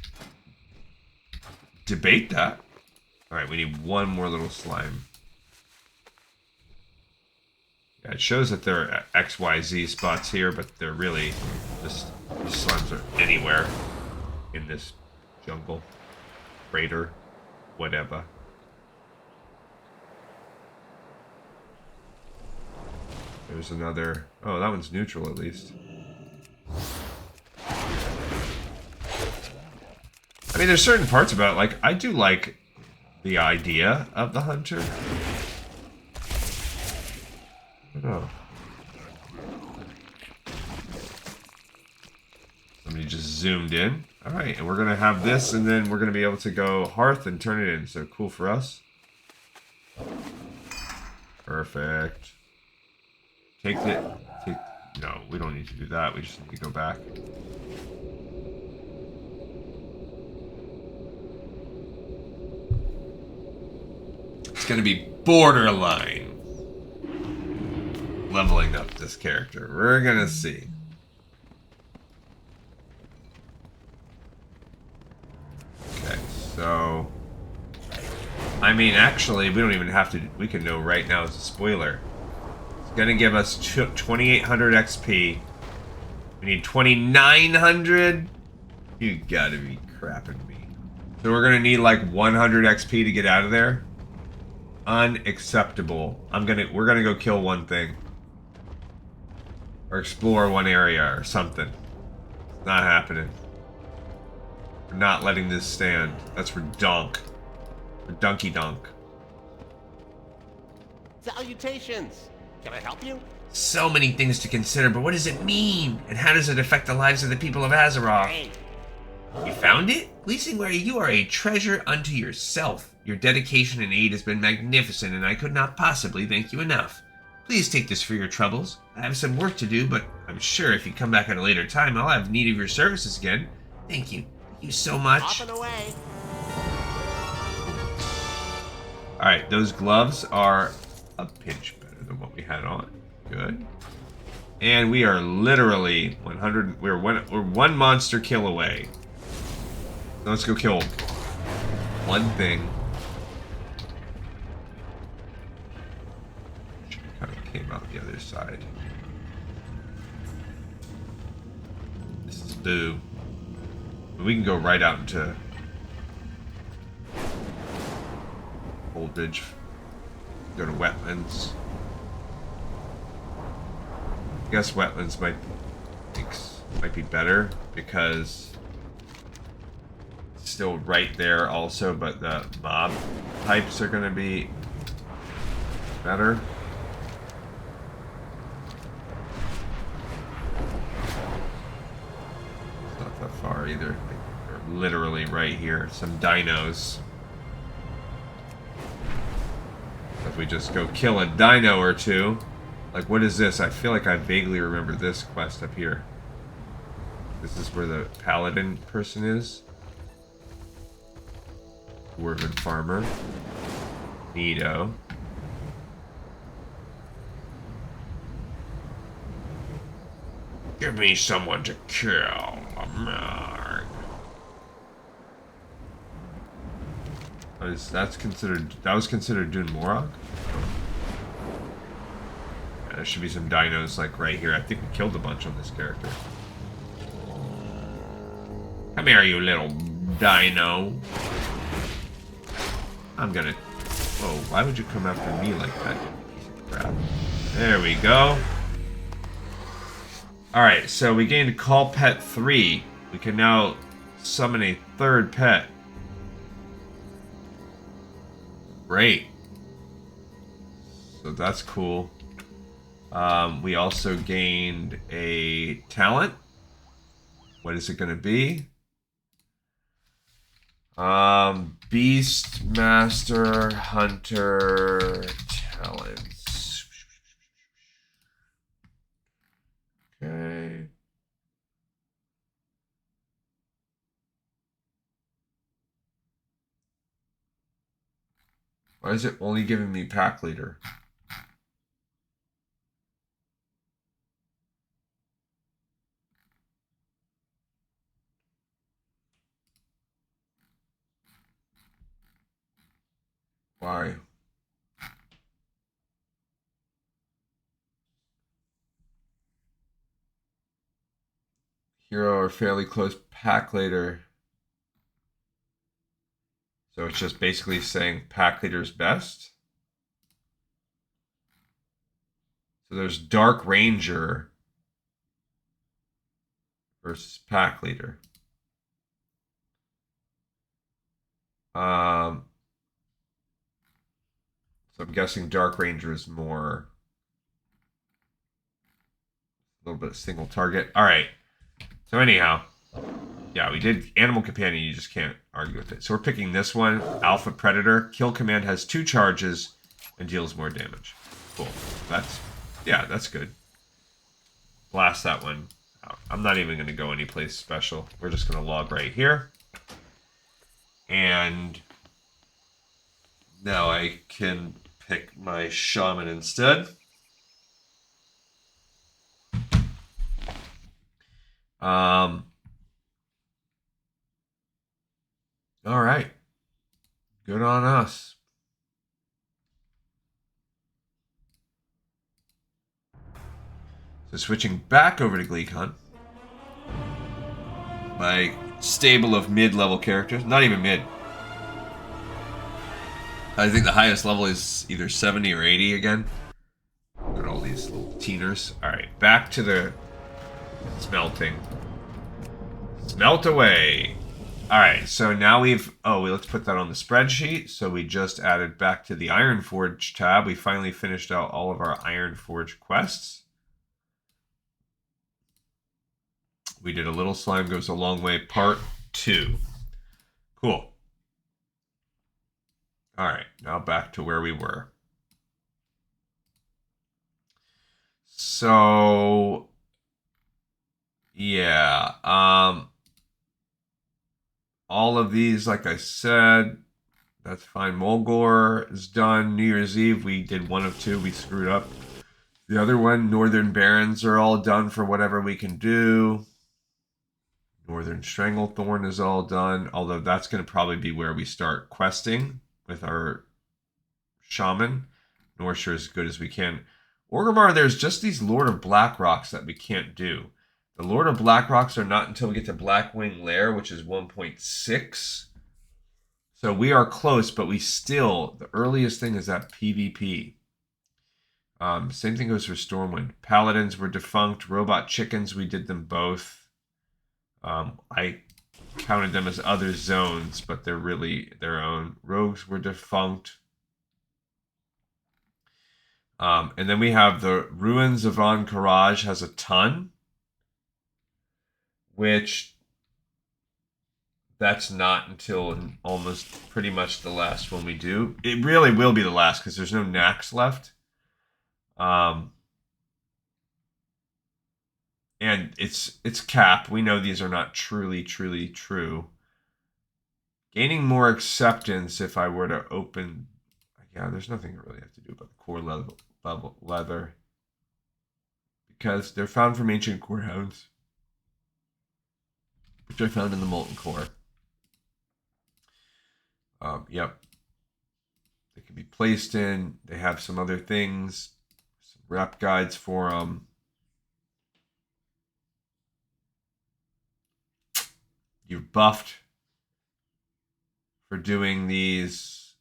debate that. Alright, we need one more little slime. Yeah, it shows that there are XYZ spots here, but they're really just, these slimes are anywhere in this jungle, crater, whatever. There's another. Oh, that one's neutral at least. I mean, there's certain parts about it, like, I do like the idea of the hunter. Oh. Somebody just zoomed in. Alright, and we're going to have this, and then we're going to be able to go hearth and turn it in. So cool for us. Perfect. No, we don't need to do that. We just need to go back. It's going to be borderline leveling up this character. We're going to see. Okay, so I mean, actually, we don't even have to. We can know right now as a spoiler. It's going to give us 2,800 XP. We need 2,900. You gotta be crapping me. So we're going to need like 100 XP to get out of there. Unacceptable. We're gonna go kill one thing. Or explore one area or something. It's not happening. We're not letting this stand. That's for donk. For donkey donk. Salutations! Can I help you? So many things to consider, but what does it mean? And how does it affect the lives of the people of Azeroth? Hey, You found it? Leasingware, you are a treasure unto yourself. Your dedication and aid has been magnificent, and I could not possibly thank you enough. Please take this for your troubles. I have some work to do, but I'm sure if you come back at a later time, I'll have need of your services again. Thank you. Thank you so much. off and away. Alright, those gloves are a pinch better than what we had on. Good. And we are literally 100... We're one monster kill away. So let's go kill one thing. Kind of came out the other side. This is Boo. We can go right out into Old Ridge. Go to wetlands. I guess wetlands might be better because it's still right there also, but the mob types are gonna be better. It's not that far either. They're literally right here. Some dinos. If we just go kill a dino or two. Like, what is this? I feel like I vaguely remember this quest up here. This is where the paladin person is. Dwarven farmer. Neato. Give me someone to kill. That was considered Dune Morag? Yeah, there should be some dinos like right here. I think we killed a bunch on this character. Come here, you little dino. I'm gonna... Whoa, why would you come after me like that, you piece of crap? There we go. Alright, so we gained Call Pet 3. We can now summon a third pet. Great. So that's cool. We also gained a talent. What is it going to be? Beast Master Hunter talents. Okay. Why is it only giving me pack leader? Why? Hero or fairly close pack leader. So it's just basically saying pack leader's best. So there's Dark Ranger versus pack leader. So I'm guessing Dark Ranger is more a little bit of single target. All right. So anyhow, yeah, we did Animal Companion. You just can't argue with it. So we're picking this one, Alpha Predator. Kill command has 2 charges and deals more damage. Cool. That's good. Blast that one out. I'm not even going to go anyplace special. We're just going to log right here. And now I can pick my Shaman instead. All right. Good on us. So switching back over to Gleek Hunt. My stable of mid-level characters. Not even mid. I think the highest level is either 70 or 80 again. Look at all these little teeners. Alright, back to the smelting. Smelt away. Alright, so now let's put that on the spreadsheet. So we just added back to the Ironforge tab. We finally finished out all of our Ironforge quests. We did A Little Slime Goes a Long Way, Part 2. Cool. Alright, now back to where we were. So, yeah, all of these, like I said, that's fine. Mulgore is done. New Year's Eve, we did 1 of 2. We screwed up. The other one, Northern Barons, are all done for whatever we can do. Northern Stranglethorn is all done, although that's going to probably be where we start questing with our Shaman. North Shore as good as we can. Orgrimmar, there's just these Lord of Blackrocks that we can't do. The Lord of Blackrocks are not until we get to Blackwing Lair, which is 1.6. So we are close, but the earliest thing is that PvP. Same thing goes for Stormwind. Paladins were defunct. Robot Chickens, we did them both. I counted them as other zones, but they're really their own. Rogues were defunct. And then we have the Ruins of Ahn'Qiraj has a ton, which that's not until almost pretty much the last one we do. It really will be the last because there's no Nax left. And it's cap. We know these are not truly true. Gaining more acceptance if I were to open... Yeah, there's nothing I really have to do about the core leather. Because they're found from ancient core hounds. Which I found in the molten core. Yep. They can be placed in. They have some other things. Some rep guides for them. You're buffed for doing these.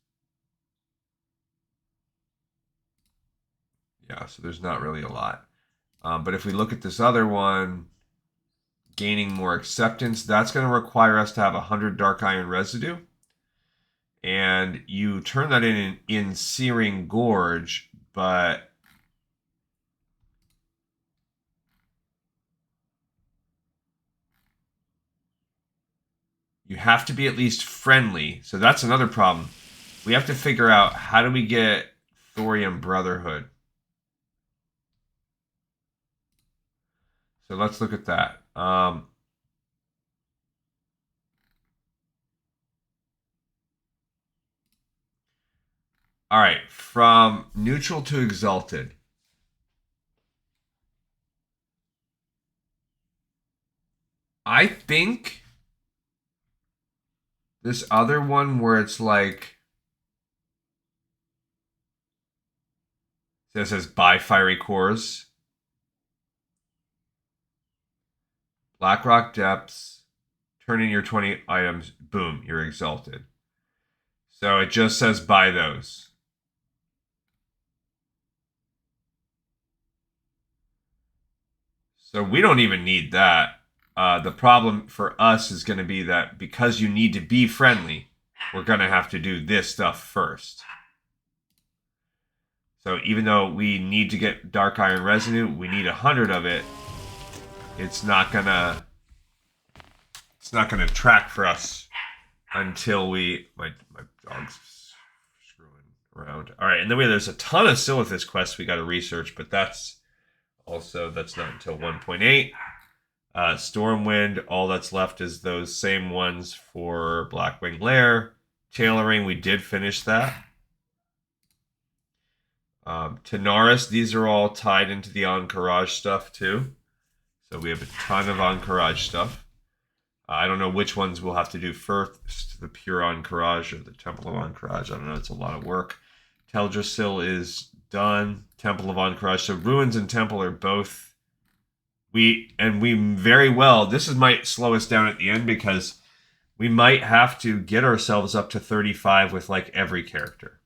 Yeah, so there's not really a lot. But if we look at this other one, gaining more acceptance, that's going to require us to have 100 dark iron residue. And you turn that in Searing Gorge, but you have to be at least friendly. So that's another problem. We have to figure out, how do we get Thorium Brotherhood? So let's look at that. All right, from neutral to exalted. I think this other one where it's like, it says buy fiery cores. Blackrock depths. Turn in your 20 items. Boom, you're exalted. So it just says buy those. So we don't even need that. The problem for us is going to be that because you need to be friendly, we're going to have to do this stuff first. So even though we need to get dark iron residue, we need 100 of it. It's not gonna track for us until we... My dog's screwing around. All right, and then there's a ton of Silithus quests we got to research, but that's not until 1.8. Stormwind, all that's left is those same ones for Blackwing Lair. Tailoring, we did finish that. Tanaris, these are all tied into the Encourage stuff too. So we have a ton of Encourage stuff. I don't know which ones we'll have to do first, the Pure Encourage or the Temple of Encourage. I don't know, it's a lot of work. Teldrassil is done. Temple of Encourage. So Ruins and Temple are both... We very well... This might slow us down at the end because we might have to get ourselves up to 35 with like every character.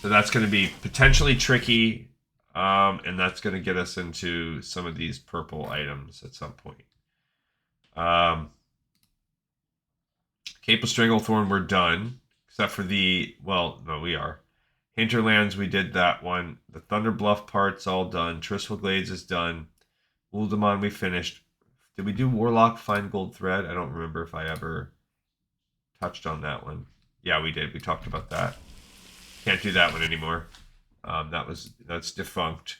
So that's going to be potentially tricky, and that's going to get us into some of these purple items at some point. Cape of Stranglethorn, we're done, except for the... Well, no, we are. Hinterlands, we did that one. The Thunder Bluff part's all done. Tristful Glades is done. Uldamon, we finished. Did we do Warlock Find Gold Thread? I don't remember if I ever touched on that one. Yeah, we did. We talked about that. Can't do that one anymore. That's defunct.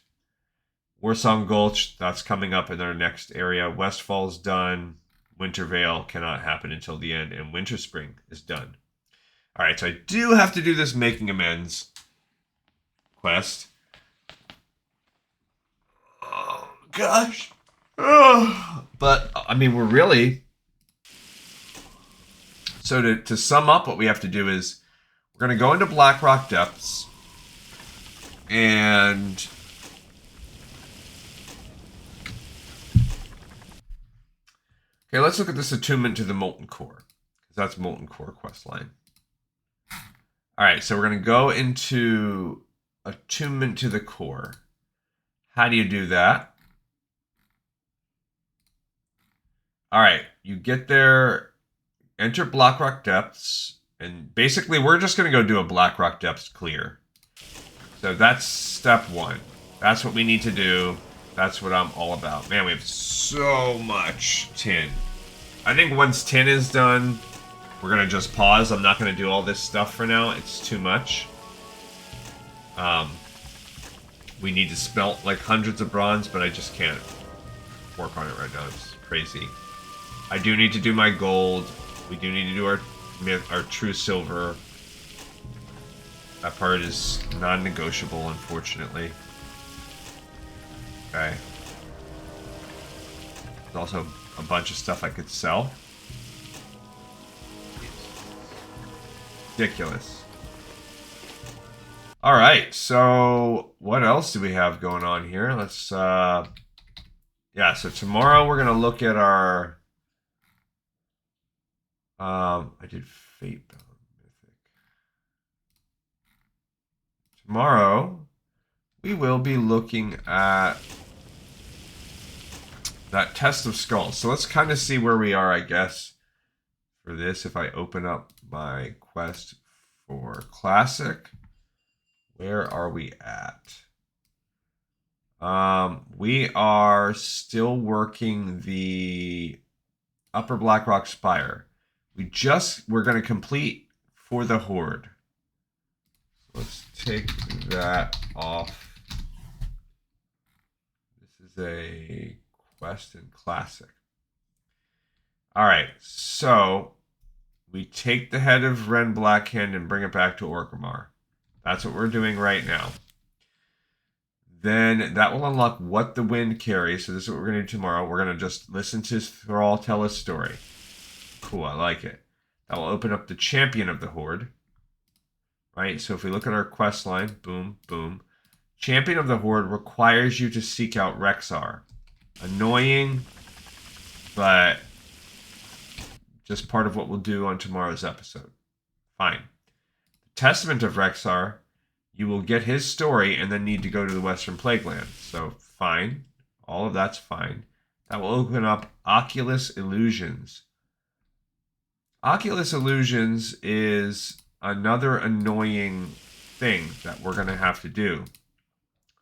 Warsong Gulch, that's coming up in our next area. Westfall's done. Wintervale cannot happen until the end, and Winterspring is done. All right, so I do have to do this Making Amends quest. Oh gosh. But I mean, we're really... So to sum up, what we have to do is we're going to go into Blackrock Depths, and okay, let's look at this attunement to the Molten Core, because that's Molten Core questline. All right, so we're going to go into attunement to the core. How do you do that? All right, you get there, enter Blackrock Depths. And basically, we're just going to go do a Blackrock Depths clear. So that's step one. That's what we need to do. That's what I'm all about. Man, we have so much tin. I think once tin is done, we're going to just pause. I'm not going to do all this stuff for now. It's too much. We need to smelt like hundreds of bronze, but I just can't work on it right now. It's crazy. I do need to do my gold. We do need to do our our true silver. That part is non-negotiable, unfortunately. Okay. There's also a bunch of stuff I could sell. Ridiculous. Alright, so what else do we have going on here? Let's, yeah, so tomorrow we're going to look at our, I did Fate Bound Mythic. Tomorrow, we will be looking at that Test of Skulls. So let's kind of see where we are, I guess, for this. If I open up my quest for Classic, where are we at? We are still working the Upper Blackrock Spire. We're going to complete for the Horde. Let's take that off. This is a quest in Classic. Alright, so we take the head of Ren Blackhand and bring it back to Orgrimmar. That's what we're doing right now. Then that will unlock What the Wind Carries. So this is what we're going to do tomorrow. We're going to just listen to Thrall tell a story. Cool, I like it. That will open up the Champion of the Horde. Right, so if we look at our quest line, boom, boom. Champion of the Horde requires you to seek out Rexxar. Annoying, but just part of what we'll do on tomorrow's episode. Fine. Testament of Rexxar, you will get his story and then need to go to the Western Plagueland. So, fine. All of that's fine. That will open up Oculus Illusions. Oculus Illusions is another annoying thing that we're going to have to do.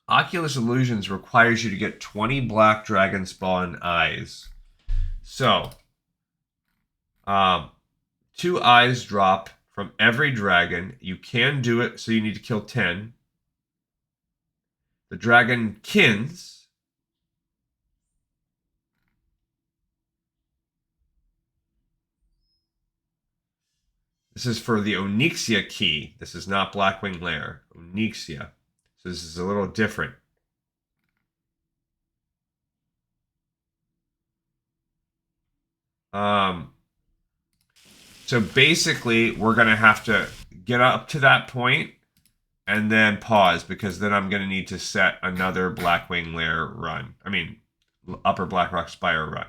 Oculus Illusions requires you to get 20 Black Dragon Spawn eyes. So, 2 eyes drop from every dragon. You can do it, so you need to kill 10. The dragon kins. This is for the Onyxia key. This is not Blackwing Lair. Onyxia. So this is a little different. So basically, we're going to have to get up to that point and then pause, because then I'm going to need to set another Blackwing Lair run. I mean, Upper Blackrock Spire run.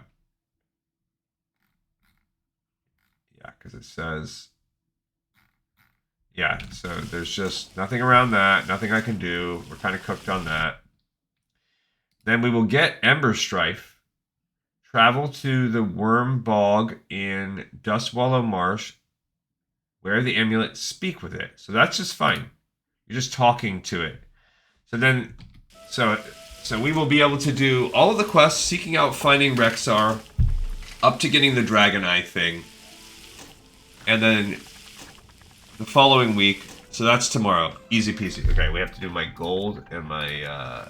Yeah, because it says... Yeah, so there's just nothing around that. Nothing I can do. We're kind of cooked on that. Then we will get Ember Strife. Travel to the Worm Bog in Dustwallow Marsh. Wear the amulet. Speak with it. So that's just fine. You're just talking to it. So then... So we will be able to do all of the quests, seeking out finding Rexxar, up to getting the Dragon Eye thing. And then... the following week, so that's tomorrow. Easy peasy. Okay, we have to do my gold and my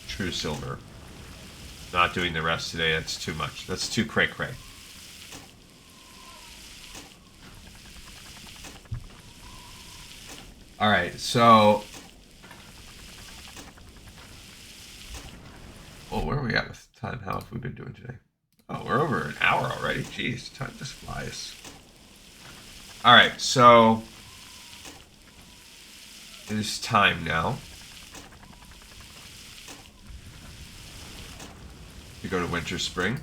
true silver. Not doing the rest today, that's too much. That's too cray-cray. Alright, so... Oh, where are we at with time? How have we been doing today? Oh, we're over an hour already. Jeez, time just flies. Alright, so it is time now to go to Winter Spring.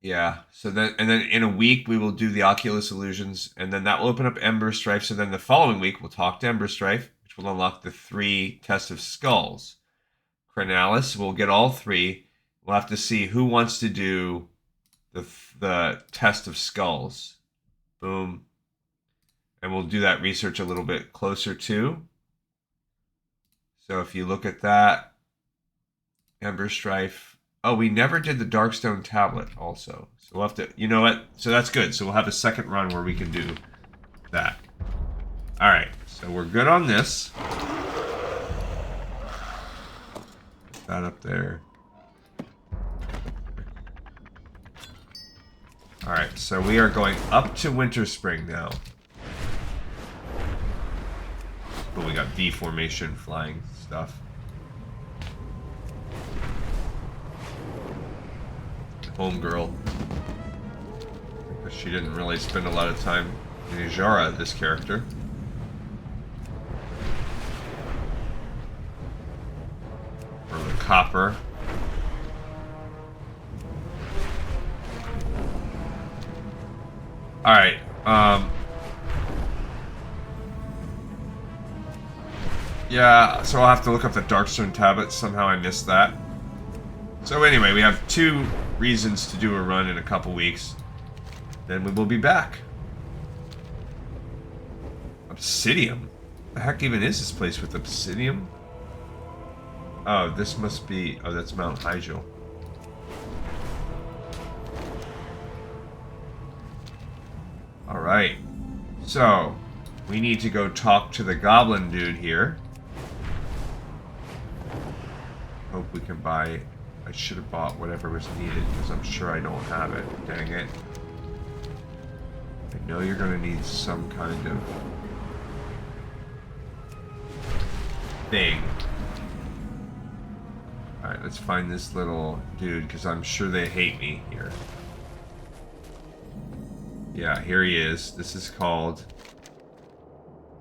Yeah, so then in a week we will do the Oculus Illusions, and then that will open up Ember Strife. So then the following week we'll talk to Ember Strife, which will unlock the 3 Test of Skulls. Chronalis, we'll get all 3. We'll have to see who wants to do the Test of Skulls. Boom. And we'll do that research a little bit closer too. So if you look at that, Ember Strife. Oh, we never did the Darkstone Tablet also. So we'll have to, you know what? So that's good. So we'll have a second run where we can do that. All right. So we're good on this. Put that up there. Alright, so we are going up to Winter Spring now. But we got V formation flying stuff. Homegirl. Because she didn't really spend a lot of time in Ijara, this character. Or the copper. Alright, yeah, so I'll have to look up the Darkstone tablets. Somehow I missed that. So anyway, we have 2 reasons to do a run in a couple weeks. Then we will be back. Obsidian? The heck even is this place with obsidian? Oh, this must be... Oh, that's Mount Hyjal. Alright. So, we need to go talk to the goblin dude here. Hope we can buy... I should have bought whatever was needed, because I'm sure I don't have it. Dang it. I know you're going to need some kind of... thing. Alright, let's find this little dude, because I'm sure they hate me here. Yeah, here he is. This is called...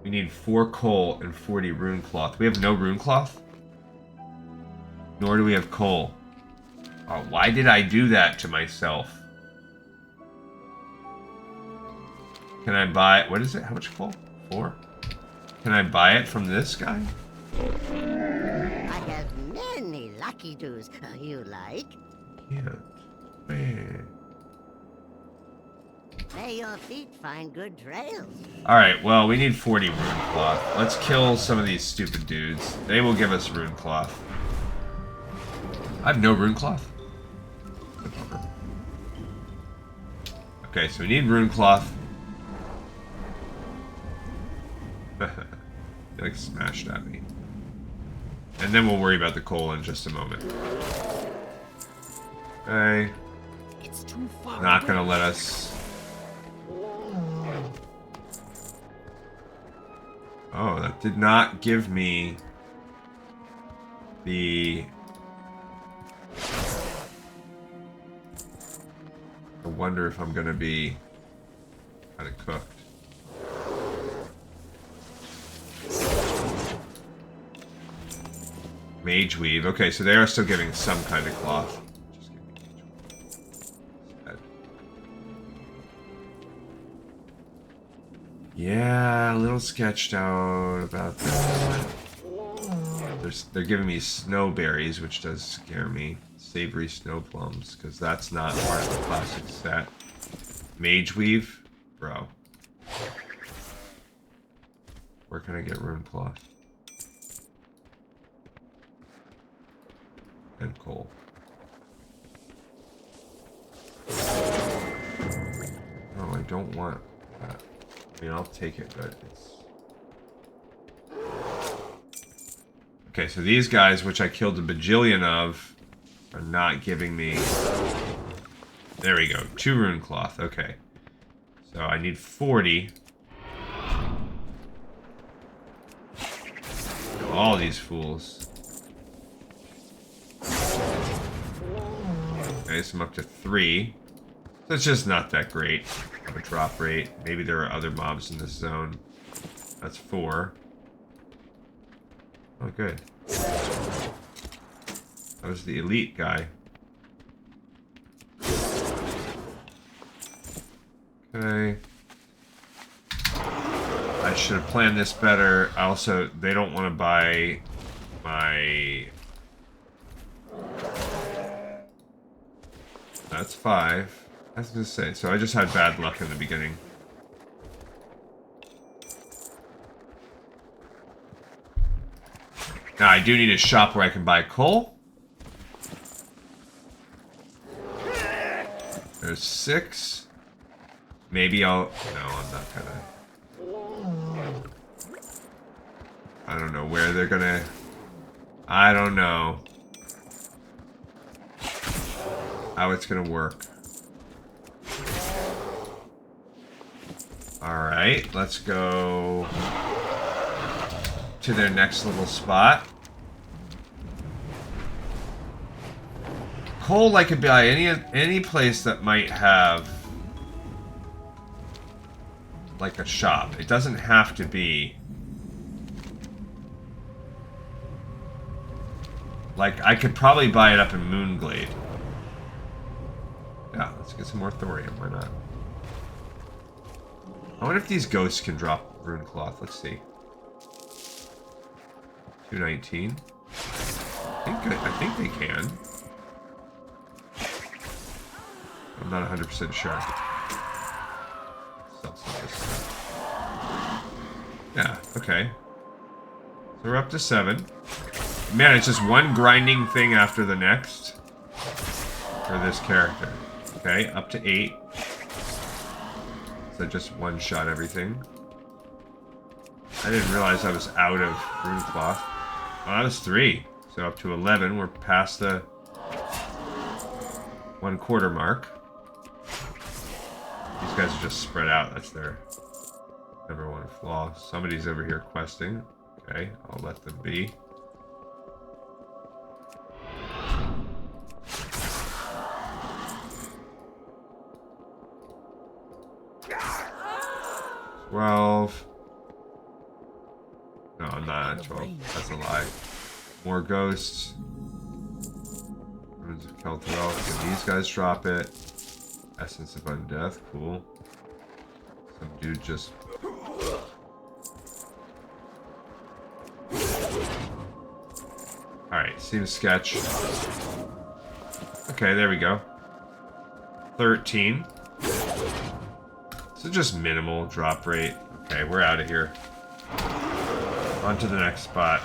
We need 4 coal and 40 rune cloth. We have no rune cloth? Nor do we have coal. Oh, why did I do that to myself? Can I buy it? What is it? How much coal? 4? Can I buy it from this guy? I have many lucky doos. You like? Can't. Man. May your feet find good trails. Alright, well, we need 40 rune cloth. Let's kill some of these stupid dudes. They will give us rune cloth. I have no rune cloth. Okay, so we need rune cloth. He like smashed at me. And then we'll worry about the coal in just a moment. Okay. It's too far. Not gonna let us... Oh, that did not give me the... I wonder if I'm gonna be kind of cooked. Mage weave. Okay, so they are still giving some kind of cloth. Just give me mage weave. Yeah, a little sketched out about that. They're giving me snowberries, which does scare me. Savory snow plums, because that's not part of the classic set. Mage weave? Bro. Where can I get rune cloth? And coal. No, I don't want that. I mean, I'll take it, but it's... Okay, so these guys, which I killed a bajillion of, are not giving me... There we go. 2 rune cloth. Okay. So I need 40. All these fools. Okay, so I'm up to 3. So it's just not that great of a drop rate. Maybe there are other mobs in this zone. That's 4. Oh, good. That was the elite guy. Okay. I should have planned this better. Also, they don't want to buy my... That's 5. I was going to say, so I just had bad luck in the beginning. Now, I do need a shop where I can buy coal. There's 6. Maybe I'll... No, I'm not gonna... I don't know where they're gonna... I don't know how it's gonna work. Alright, let's go to their next little spot. Coal I could buy any place that might have like a shop. It doesn't have to be like I could probably buy it up in Moonglade. Yeah, let's get some more thorium, why not? I wonder if these ghosts can drop rune cloth. Let's see. 219. I think they can. I'm not 100% sure. Yeah, okay. So we're up to 7. Man, it's just one grinding thing after the next for this character. Okay, up to 8. So just one shot everything. I didn't realize I was out of rune cloth. Oh, that was 3. So up to 11. We're past the 1/4 mark. These guys are just spread out. That's their number one flaw. Somebody's over here questing. Okay, I'll let them be. No, I'm not at 12. That's a lie. More ghosts. Runes of Kelthrell. Can these guys drop it? Essence of Undeath. Cool. Some dude just... Alright, seems sketch. Okay, there we go. 13. So just minimal drop rate. Okay, we're out of here. On to the next spot.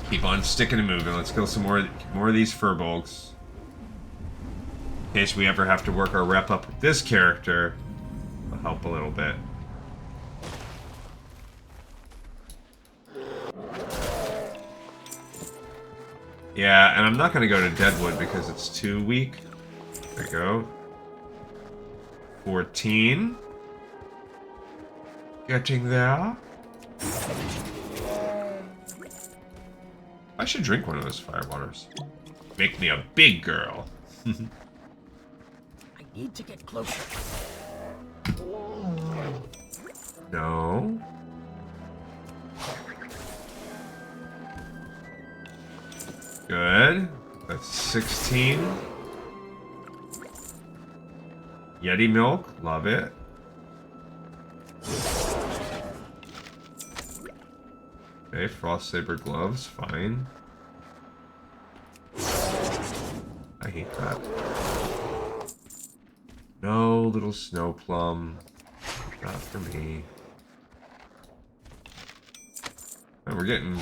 Keep on sticking and moving. Let's kill some more of these furbolgs. In case we ever have to work our rep up with this character, it'll help a little bit. Yeah, and I'm not going to go to Deadwood because it's too weak. There we go. 14. Getting there. I should drink one of those firewaters. Make me a big girl. I need to get closer. No. Good. That's 16. Yeti milk. Love it. Okay, Frost Saber gloves. Fine. I hate that. No, little snow plum. Not for me. And we're getting...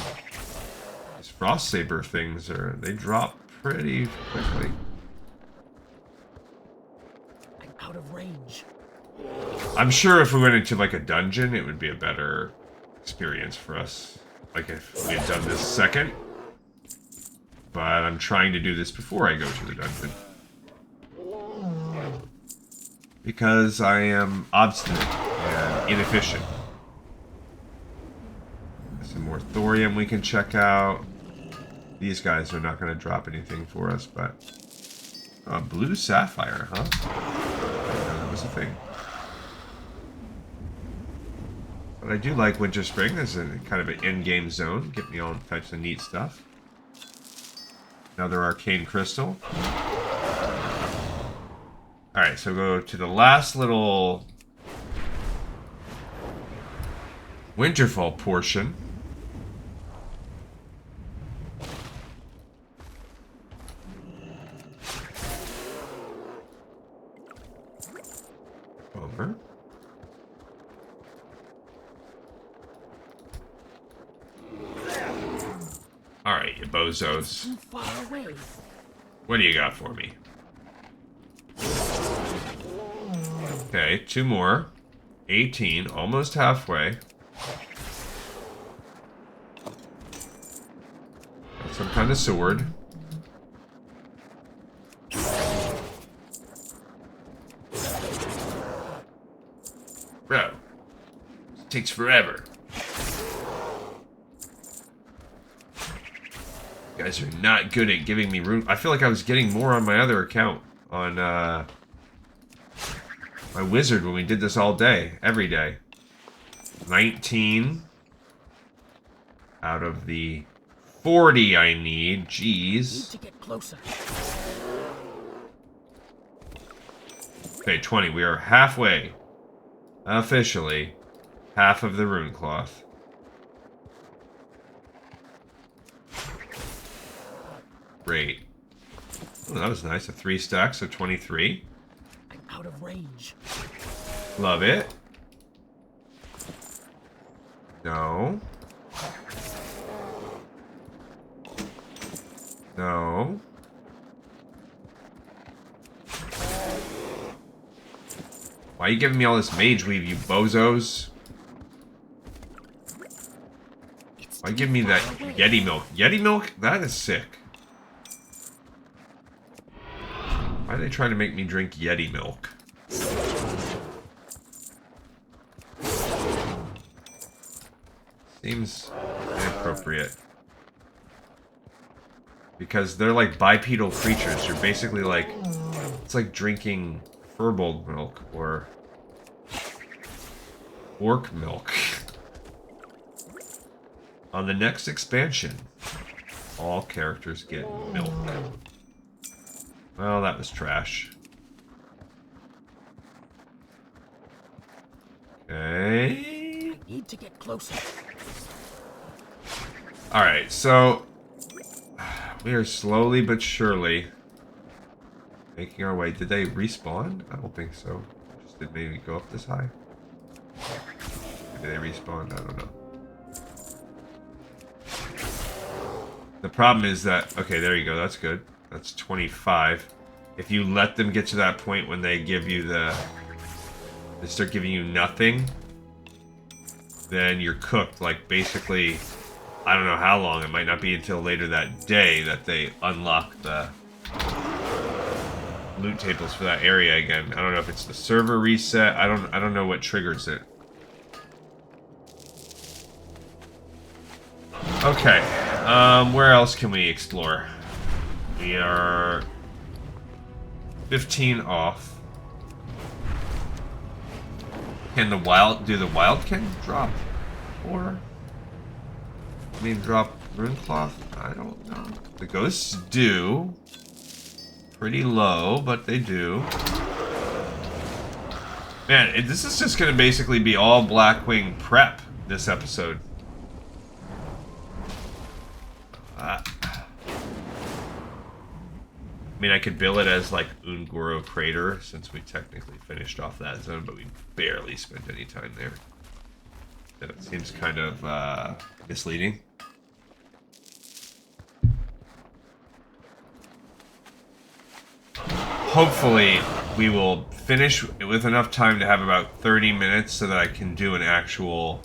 These Frost Saber things they drop pretty quickly. I'm out of range. I'm sure if we went into like a dungeon, it would be a better experience for us. Like if we had done this second. But I'm trying to do this before I go to the dungeon. Because I am obstinate and inefficient. Some more thorium we can check out. These guys are not going to drop anything for us, but... blue sapphire, huh? I didn't know that was a thing. But I do like Winter Spring as a kind of an in-game zone. Get me all types of neat stuff. Another arcane crystal. Alright, so go to the last little Winterfall portion. Over. Alright, you bozos. Too far away. What do you got for me? Okay, 2 more. 18, almost halfway. Got some kind of sword. Bro, Takes forever. You guys are not good at giving me room. I feel like I was getting more on my other account. On, my wizard when we did this all day. Every day. 19. Out of the 40 I need. Jeez. Need to get closer. Okay, 20. We are halfway. Officially. Half of the rune cloth. Great. Oh, that was nice. A 3 stack, so 23. I'm out of range. Love it. No. No. Why are you giving me all this mage weave, you bozos? Why give me that Yeti milk? Yeti milk? That is sick. Why are they trying to make me drink Yeti milk? Seems inappropriate. Because they're like bipedal creatures. You're basically like... It's like drinking Furbolg milk or... Orc milk. On the next expansion, all characters get milk. Well, that was trash. Okay. Need to get closer. Alright, so we are slowly but surely making our way. Did they respawn? I don't think so. Just did maybe go up this high? Maybe they respawned, I don't know. The problem is that, okay, there you go, that's good. That's 25. If you let them get to that point when they give you the... They start giving you nothing, then you're cooked. Like, basically, I don't know how long. It might not be until later that day that they unlock the loot tables for that area again. I don't know if it's the server reset. I don't know what triggers it. Okay. Where else can we explore? We are 15 off. Can the wildkin drop? Or drop rune cloth? I don't know. The ghosts do. Pretty low, but they do. Man, this is just gonna basically be all Blackwing prep this episode. I mean, I could bill it as like Ungoro Crater since we technically finished off that zone, but we barely spent any time there. That seems kind of misleading. Hopefully, we will finish with enough time to have about 30 minutes so that I can do an actual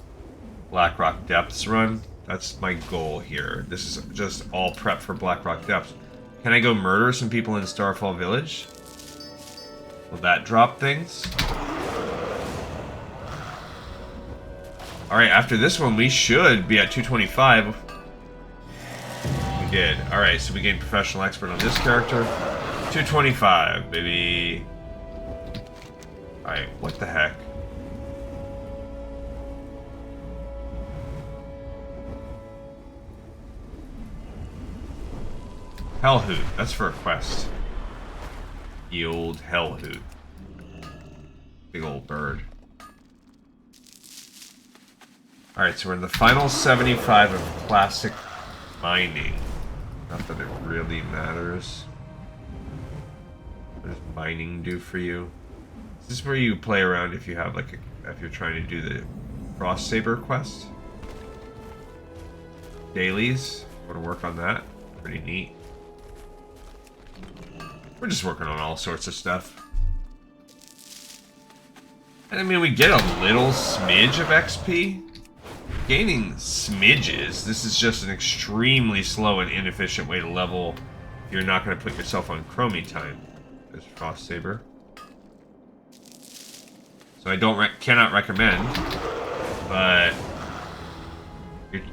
Blackrock Depths run. That's my goal here. This is just all prep for Blackrock Depths. Can I go murder some people in Starfall Village? Will that drop things? Alright, after this one, we should be at 225. We did. Alright, so we gained Professional Expert on this character. 225, baby. Alright, what the heck? Hellhoot, that's for a quest. Ye old Hellhoot. Big old bird. Alright, so we're in the final 75 of classic mining. Not that it really matters. What does mining do for you? Is this where you play around if you have like if you're trying to do the Frost Saber quest? Dailies. Want to work on that? Pretty neat. We're just working on all sorts of stuff. And I mean, we get a little smidge of XP. Gaining smidges. This is just an extremely slow and inefficient way to level if you're not going to put yourself on Chromie time. There's Frost Saber. So I cannot recommend. But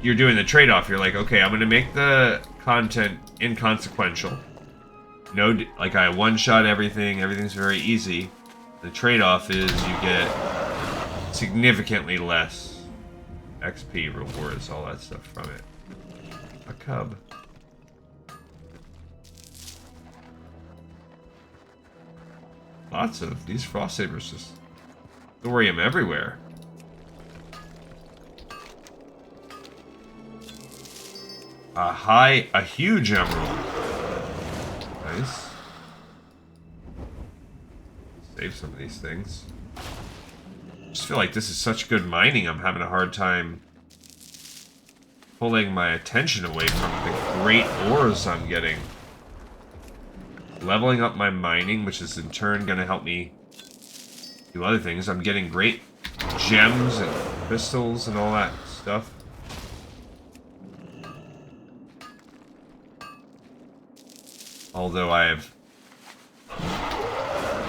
you're doing the trade-off. You're like, okay, I'm going to make the content inconsequential. No, like I one-shot everything. Everything's very easy. The trade-off is you get significantly less XP, rewards, all that stuff from it. A cub. Lots of these frost sabers, just thorium everywhere. A huge emerald. Nice. Save some of these things. I just feel like this is such good mining, I'm having a hard time pulling my attention away from the great ores I'm getting. Leveling up my mining, which is in turn going to help me do other things. I'm getting great gems and crystals and all that stuff. Although I have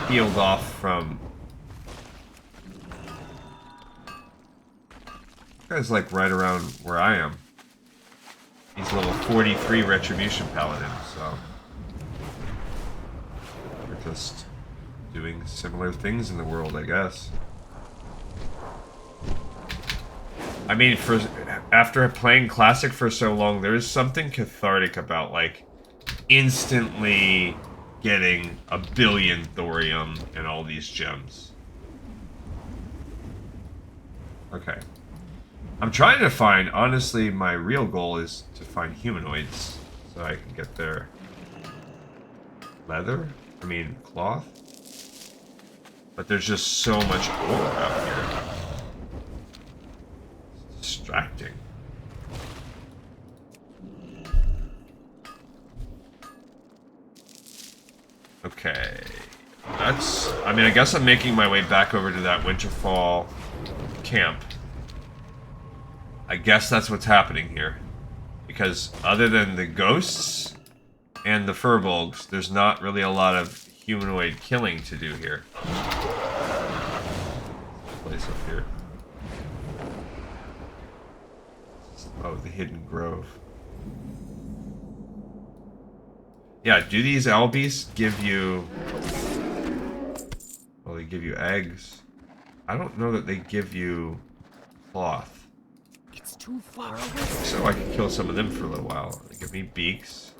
healed off from... Guy's like right around where I am. He's level 43 Retribution Paladin, so... We're just doing similar things in the world, I guess. I mean, after playing Classic for so long, there is something cathartic about, like, instantly getting 1 billion thorium and all these gems. Okay. I'm trying to find, honestly, my real goal is to find humanoids so I can get their leather, I mean cloth. But there's just so much ore out here. It's distracting. Okay. That's... I mean, I guess I'm making my way back over to that Winterfall camp. I guess that's what's happening here. Because other than the ghosts and the furbolgs, there's not really a lot of humanoid killing to do here. Place up here. Oh, the Hidden Grove. Yeah, do these Albies give you... Well, they give you eggs. I don't know that they give you cloth. It's too far away. So I can kill some of them for a little while. They give me beaks.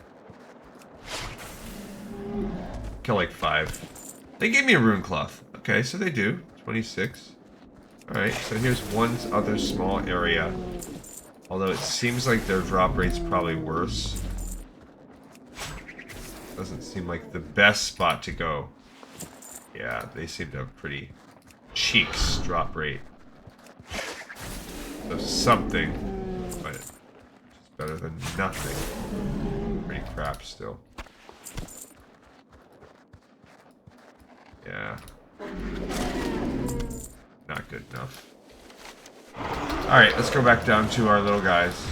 Kill like 5. They gave me a rune cloth. Okay, so they do. 26. Alright, so here's one other small area. Although it seems like their drop rate's probably worse. Doesn't seem like the best spot to go. Yeah, they seem to have pretty cheeks drop rate. So something, but it's better than nothing. Pretty crap still. Yeah. Not good enough. Alright, let's go back down to our little guys.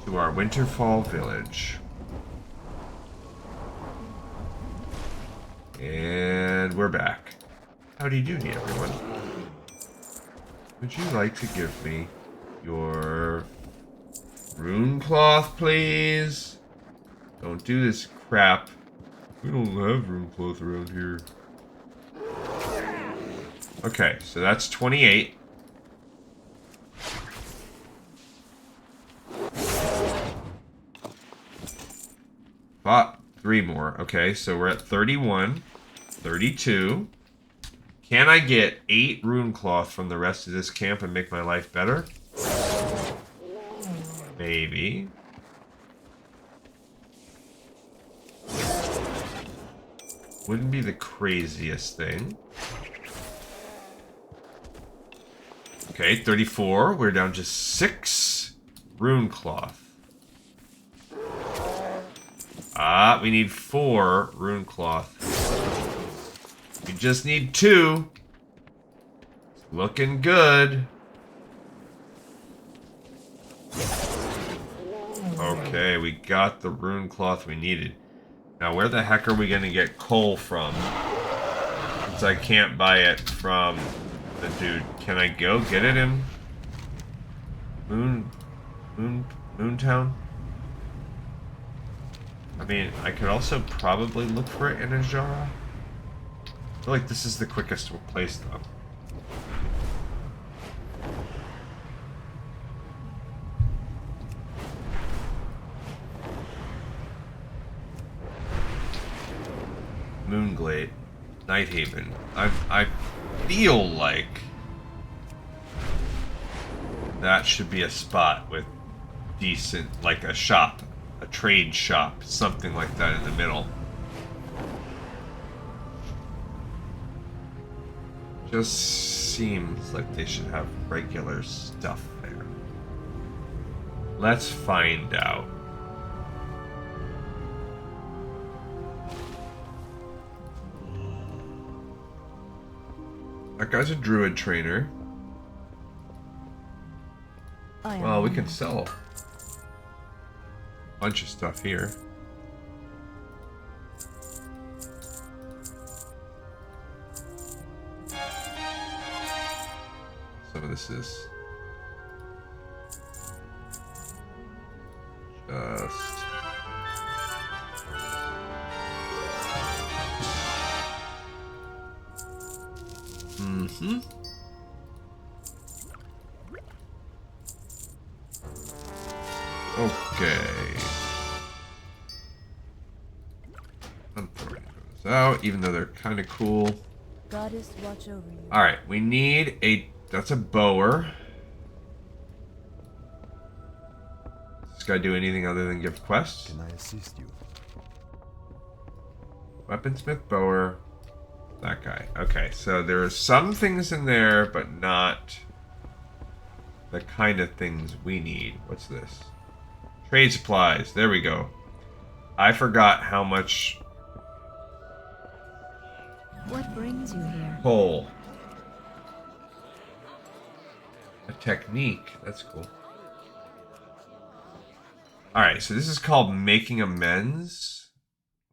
To our Winterfall village. And we're back. Howdy doody, everyone. Would you like to give me your rune cloth, please? Don't do this crap. We don't have rune cloth around here. Okay, so that's 28. But 3 more. Okay, so we're at 31. 32. Can I get 8 rune cloth from the rest of this camp and make my life better? Maybe. Wouldn't be the craziest thing. Okay, 34. We're down to 6 rune cloth. Ah, we need 4 rune cloth. We just need 2. It's looking good. Okay, we got the rune cloth we needed. Now, where the heck are we going to get coal from? Since I can't buy it from the dude. Can I go get it in Moontown? I mean, I could also probably look for it in Ajara. I feel like this is the quickest place, though. Moonglade, Nighthaven. I feel like that should be a spot with decent, like a shop, a trade shop, something like that in the middle. Just seems like they should have regular stuff there. Let's find out. That guy's a druid trainer. Well, we can sell a bunch of stuff here. Some of this is just... Mm-hmm. Okay. I'm throwing those out, even though they're kind of cool. Goddess watch over you. Alright, we need a... That's a bower. Does this guy do anything other than give quests? Can I assist you? Weaponsmith, bower. That guy. Okay, so there are some things in there, but not the kind of things we need. What's this? Trade supplies. There we go. I forgot how much... What brings you here? Coal. A technique. That's cool. Alright, so this is called Making Amends.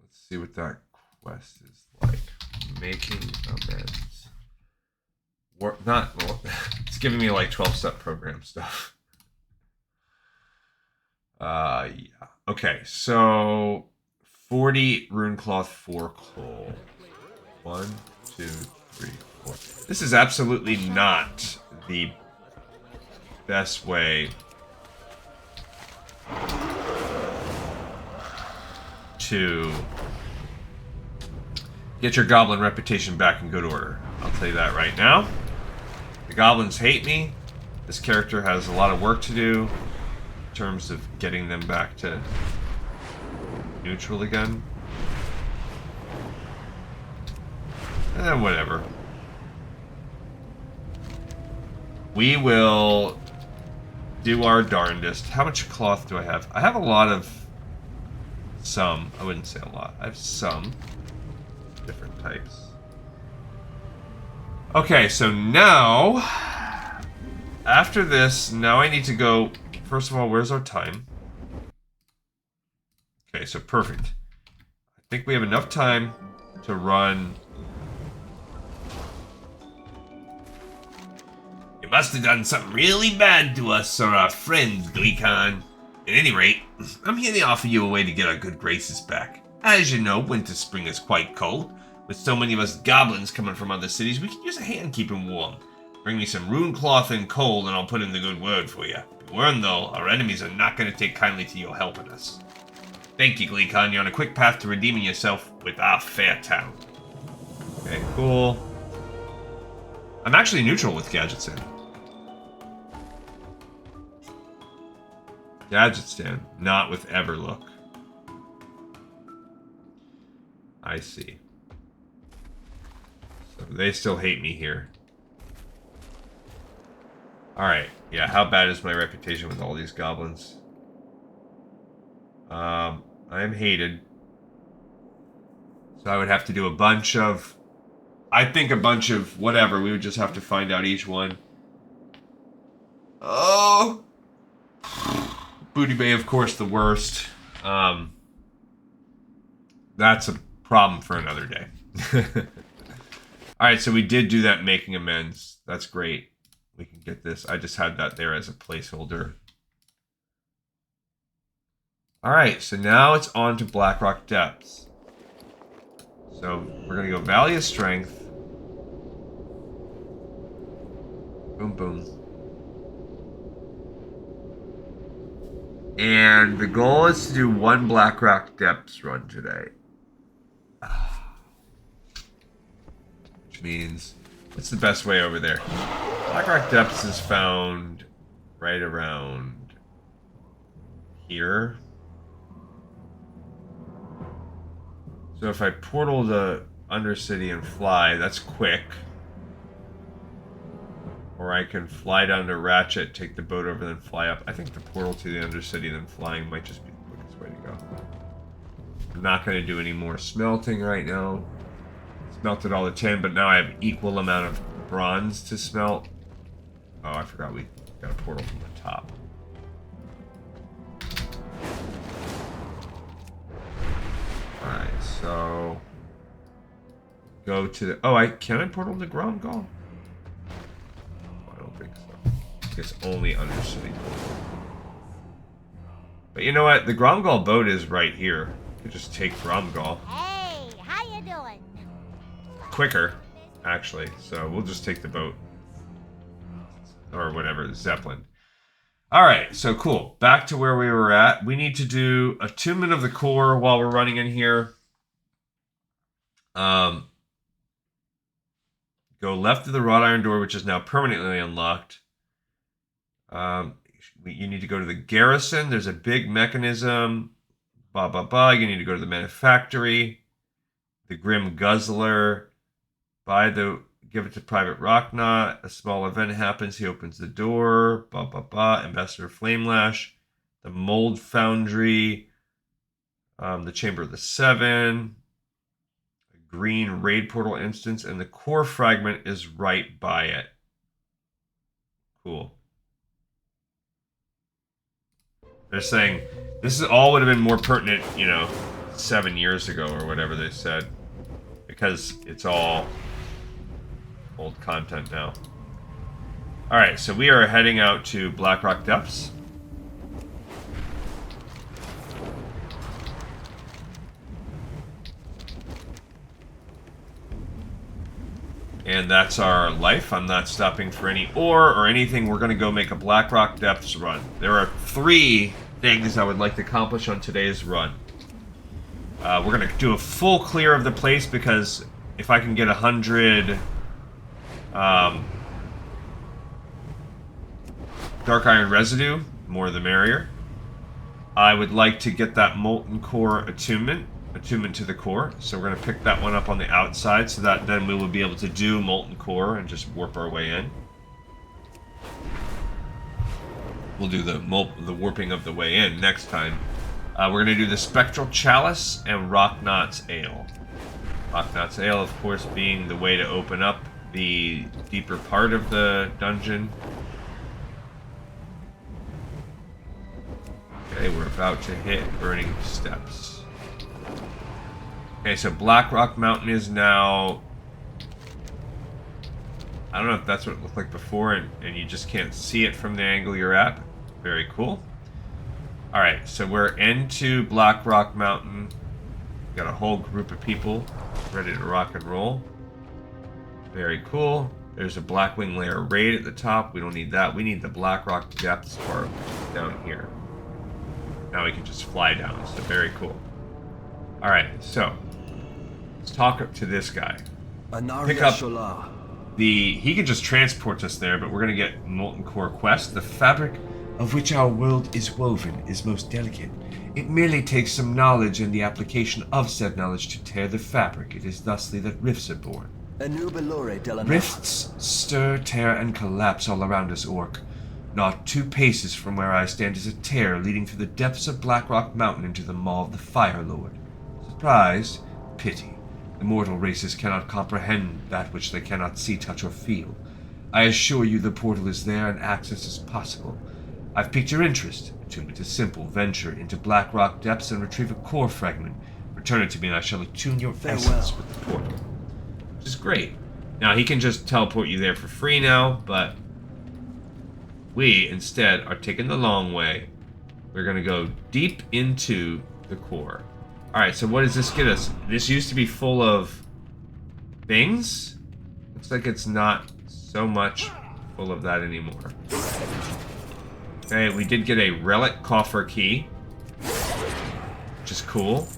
Let's see what that quest is like. Making Amends. It's giving me like 12-step program stuff. Yeah. Okay, so 40 rune cloth, 4 coal. 1, 2, 3, 4. This is absolutely not the best way to get your goblin reputation back in good order. I'll tell you that right now. The goblins hate me. This character has a lot of work to do in terms of getting them back to neutral again. Whatever. We will do our darndest. How much cloth do I have? I have a lot of... Some. I wouldn't say a lot. I have some. Different types. Okay, so now... After this, now I need to go... First of all, where's our time? Okay, so perfect. I think we have enough time to run... You must have done something really bad to us or our friends, Gleekon. At any rate, I'm here to offer you a way to get our good graces back. As you know, winter spring is quite cold. With so many of us goblins coming from other cities, we can use a hand keeping warm. Bring me some rune cloth and coal, and I'll put in the good word for you. Be warned, though, our enemies are not going to take kindly to your helping us. Thank you, Gleekon. You're on a quick path to redeeming yourself with our fair town. Okay, cool. I'm actually neutral with Gadgetzan. Gadgetzan, not with Everlook. I see. So they still hate me here. Alright, yeah, how bad is my reputation with all these goblins? I am hated. So I would have to do a bunch of... I think a bunch of whatever. We would just have to find out each one. Oh! Booty Bay, of course, the worst. that's a problem for another day. Alright, so we did do that making amends. That's great. We can get this. I just had that there as a placeholder. Alright, so now it's on to Blackrock Depths. So we're going to go Valley of Strength. Boom, boom. And the goal is to do one Blackrock Depths run today. Which means, what's the best way over there? Blackrock Depths is found right around here. So if I portal the Undercity and fly, that's quick. Or I can fly down to Ratchet, take the boat over, then fly up. I think the portal to the Undercity, then flying might just be the quickest way to go. I'm not going to do any more smelting right now. Smelted all the tin, but now I have equal amount of bronze to smelt. Oh, I forgot we got a portal from the top. Alright, so... Go to the... Oh, can I portal the Gromgal? I don't think so. I guess only Undercity portal. But you know what? The Gromgal boat is right here. You could just take Gromgal. Hey, how you doing? Quicker, actually. So we'll just take the boat. Or whatever, Zeppelin. Alright, so cool. Back to where we were at. We need to do attunement of the core while we're running in here. Go left of the wrought iron door, which is now permanently unlocked. You need to go to the garrison. There's a big mechanism. Blah, blah, blah. You need to go to the manufactory. The Grim Guzzler. Give it to Private Rocknot. A small event happens. He opens the door. Blah, blah, blah. Ambassador Flamelash. The Mold Foundry. The Chamber of the Seven. A green raid portal instance. And the core fragment is right by it. Cool. They're saying this is all would have been more pertinent, 7 years ago or whatever they said. Because it's all old content now. Alright, so we are heading out to Blackrock Depths. And that's our life. I'm not stopping for any ore or anything. We're going to go make a Blackrock Depths run. There are 3 things I would like to accomplish on today's run. We're going to do a full clear of the place because if I can get 100 Dark Iron Residue, more the merrier. I would like to get that Molten Core attunement to the core. So we're going to pick that one up on the outside so that then we will be able to do Molten Core and just warp our way in. We'll do the warping of the way in next time. We're going to do the Spectral Chalice and Rocknot's Ale. Rocknot's Ale, of course, being the way to open up the deeper part of the dungeon. Okay, we're about to hit Burning Steps. Okay, so Blackrock Mountain is now... I don't know if that's what it looked like before, and you just can't see it from the angle you're at. Very cool. Alright, so we're into Blackrock Mountain. Got a whole group of people ready to rock and roll. Very cool. There's a Blackwing Lair raid at the top. We don't need that. We need the Blackrock Depths part down here. Now we can just fly down. So very cool. Alright, so let's talk up to this guy. Pick up he can just transport us there, but we're gonna get Molten Core Quest. The fabric of which our world is woven is most delicate. It merely takes some knowledge and the application of said knowledge to tear the fabric. It is thusly that rifts are born. Rifts stir, tear, and collapse all around us, Orc. Not 2 paces from where I stand is a tear leading through the depths of Blackrock Mountain into the maw of the Fire Lord. Surprised? Pity. The mortal races cannot comprehend that which they cannot see, touch, or feel. I assure you the portal is there and access is possible. I've piqued your interest. Attunement is simple. Venture into Blackrock Depths and retrieve a core fragment. Return it to me and I shall attune your essence with the portal. Which is great. Now, he can just teleport you there for free now, but we, instead, are taking the long way. We're going to go deep into the core. Alright, so what does this get us? This used to be full of things. Looks like it's not so much full of that anymore. Okay, we did get a relic coffer key, which is cool.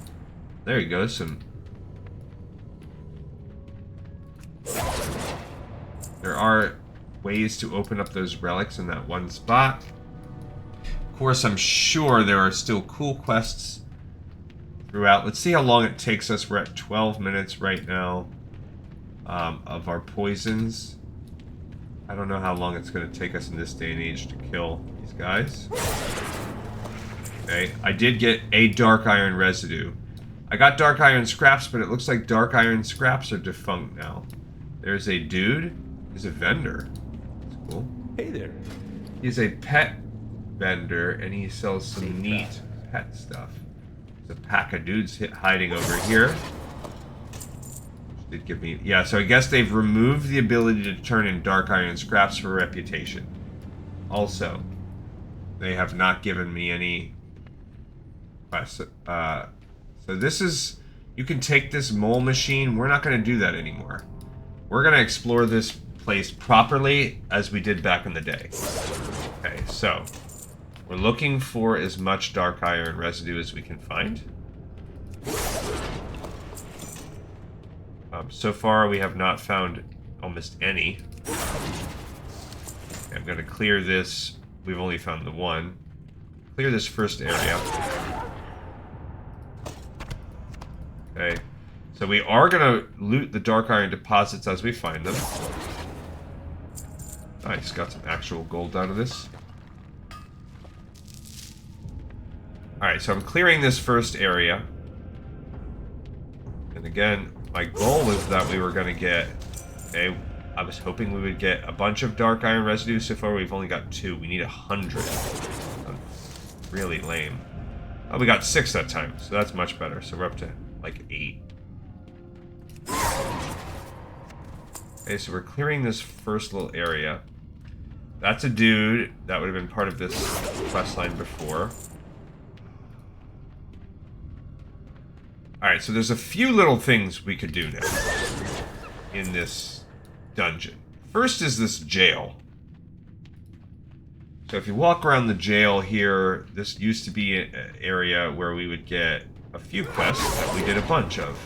There you go, There are ways to open up those relics in that one spot. Of course, I'm sure there are still cool quests throughout. Let's see how long it takes us. We're at 12 minutes right now of our poisons. I don't know how long it's going to take us in this day and age to kill these guys. Okay, I did get a dark iron residue. I got dark iron scraps, but it looks like dark iron scraps are defunct now. There's a dude. He's a vendor. That's cool. Hey there. He's a pet vendor, and he sells some neat pet stuff. There's a pack of dudes hiding over here. Which did give me... Yeah, so I guess they've removed the ability to turn in dark iron scraps for reputation. Also, they have not given me any quests. So this is... You can take this mole machine. We're not going to do that anymore. We're going to explore this place properly as we did back in the day. Okay, so we're looking for as much dark iron residue as we can find. So far, we have not found almost any. Okay, I'm going to clear this. We've only found the one. Clear this first area. Okay. So we are going to loot the dark iron deposits as we find them. Nice, got some actual gold out of this. Alright, so I'm clearing this first area. And again, my goal was that we were going to get... I was hoping we would get a bunch of dark iron residue. So far we've only got 2. We need 100. Really lame. Oh, we got 6 that time, so that's much better. So we're up to like 8. Okay, so we're clearing this first little area. That's a dude. That would have been part of this quest line before. Alright, so there's a few little things we could do now in this dungeon. First is this jail. So if you walk around the jail here, this used to be an area where we would get a few quests that we did a bunch of.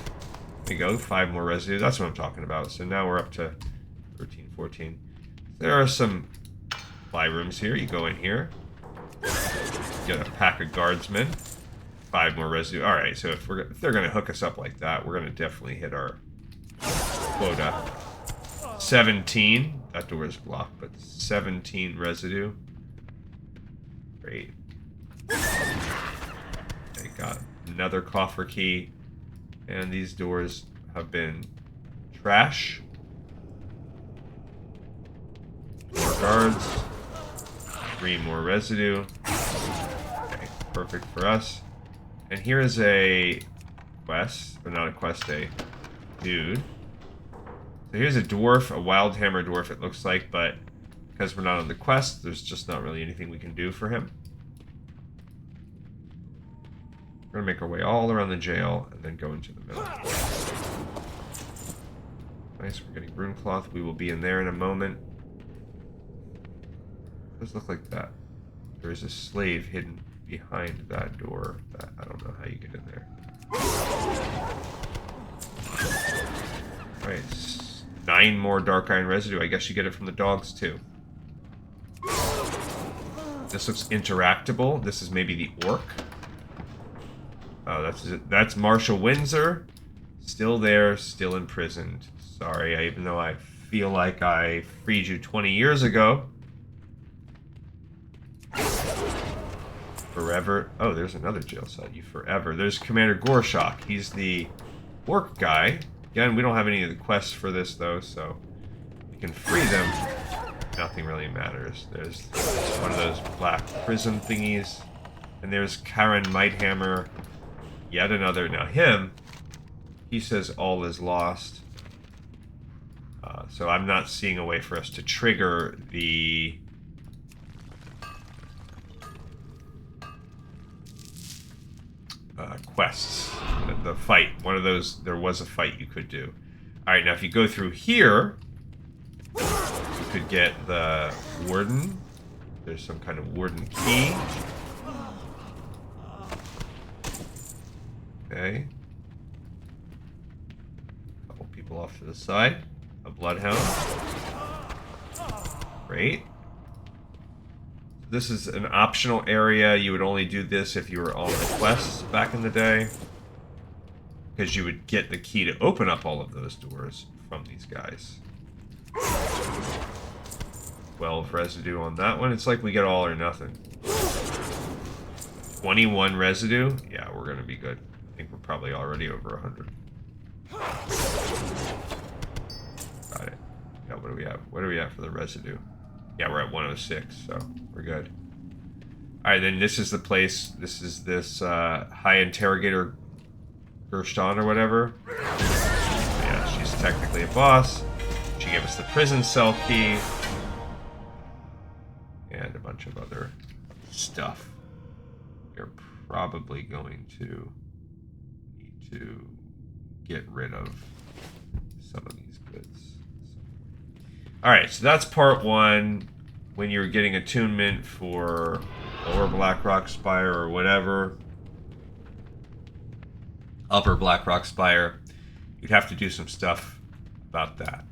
There you go, 5 more residue. That's what I'm talking about. So now we're up to 13, 14. There are some fly rooms here. You go in here. Get a pack of guardsmen. 5 more residue. Alright, so if they're going to hook us up like that, we're going to definitely hit our quota. 17. That door is blocked, but 17 residue. Great. Okay, got another coffer key. And these doors have been trash. More guards. 3 more residue. Okay, perfect for us. And here is a quest, but not a quest, a dude. So here's a dwarf, a wild hammer dwarf it looks like, but because we're not on the quest, there's just not really anything we can do for him. We're gonna make our way all around the jail and then go into the middle. Nice, we're getting rune cloth. We will be in there in a moment. It does look like that. There is a slave hidden behind that door. That I don't know how you get in there. Alright, 9 more dark iron residue. I guess you get it from the dogs too. This looks interactable. This is maybe the orc. Oh, that's Marshall Windsor. Still there, still imprisoned. Sorry, even though I feel like I freed you 20 years ago. Forever. Oh, there's another jail cell. You forever. There's Commander Gorshok. He's the orc guy. Again, we don't have any of the quests for this, though, so we can free them. Nothing really matters. There's one of those black prison thingies. And there's Karen Mighthammer. yet another. Now him, he says all is lost. So I'm not seeing a way for us to trigger the quests. The fight. One of those, there was a fight you could do. Alright, now if you go through here, you could get the warden. There's some kind of warden key. Okay. Couple people off to the side. A bloodhound. Great. This is an optional area. You would only do this if you were on the quests back in the day. Because you would get the key to open up all of those doors from these guys. 12 residue on that one. It's like we get all or nothing. 21 residue. Yeah, we're going to be good. I think we're probably already over 100. Got it. Yeah, what do we have? What do we have for the residue? Yeah, we're at 106, so we're good. Alright, then this is the place. This is this High Interrogator Gershon or whatever. Yeah, she's technically a boss. She gave us the prison cell key. And a bunch of other stuff. You're probably going to need to get rid of some of these goods. Alright, so that's part one. When you're getting attunement for Lower Blackrock Spire or whatever. Upper Blackrock Spire. You'd have to do some stuff about that.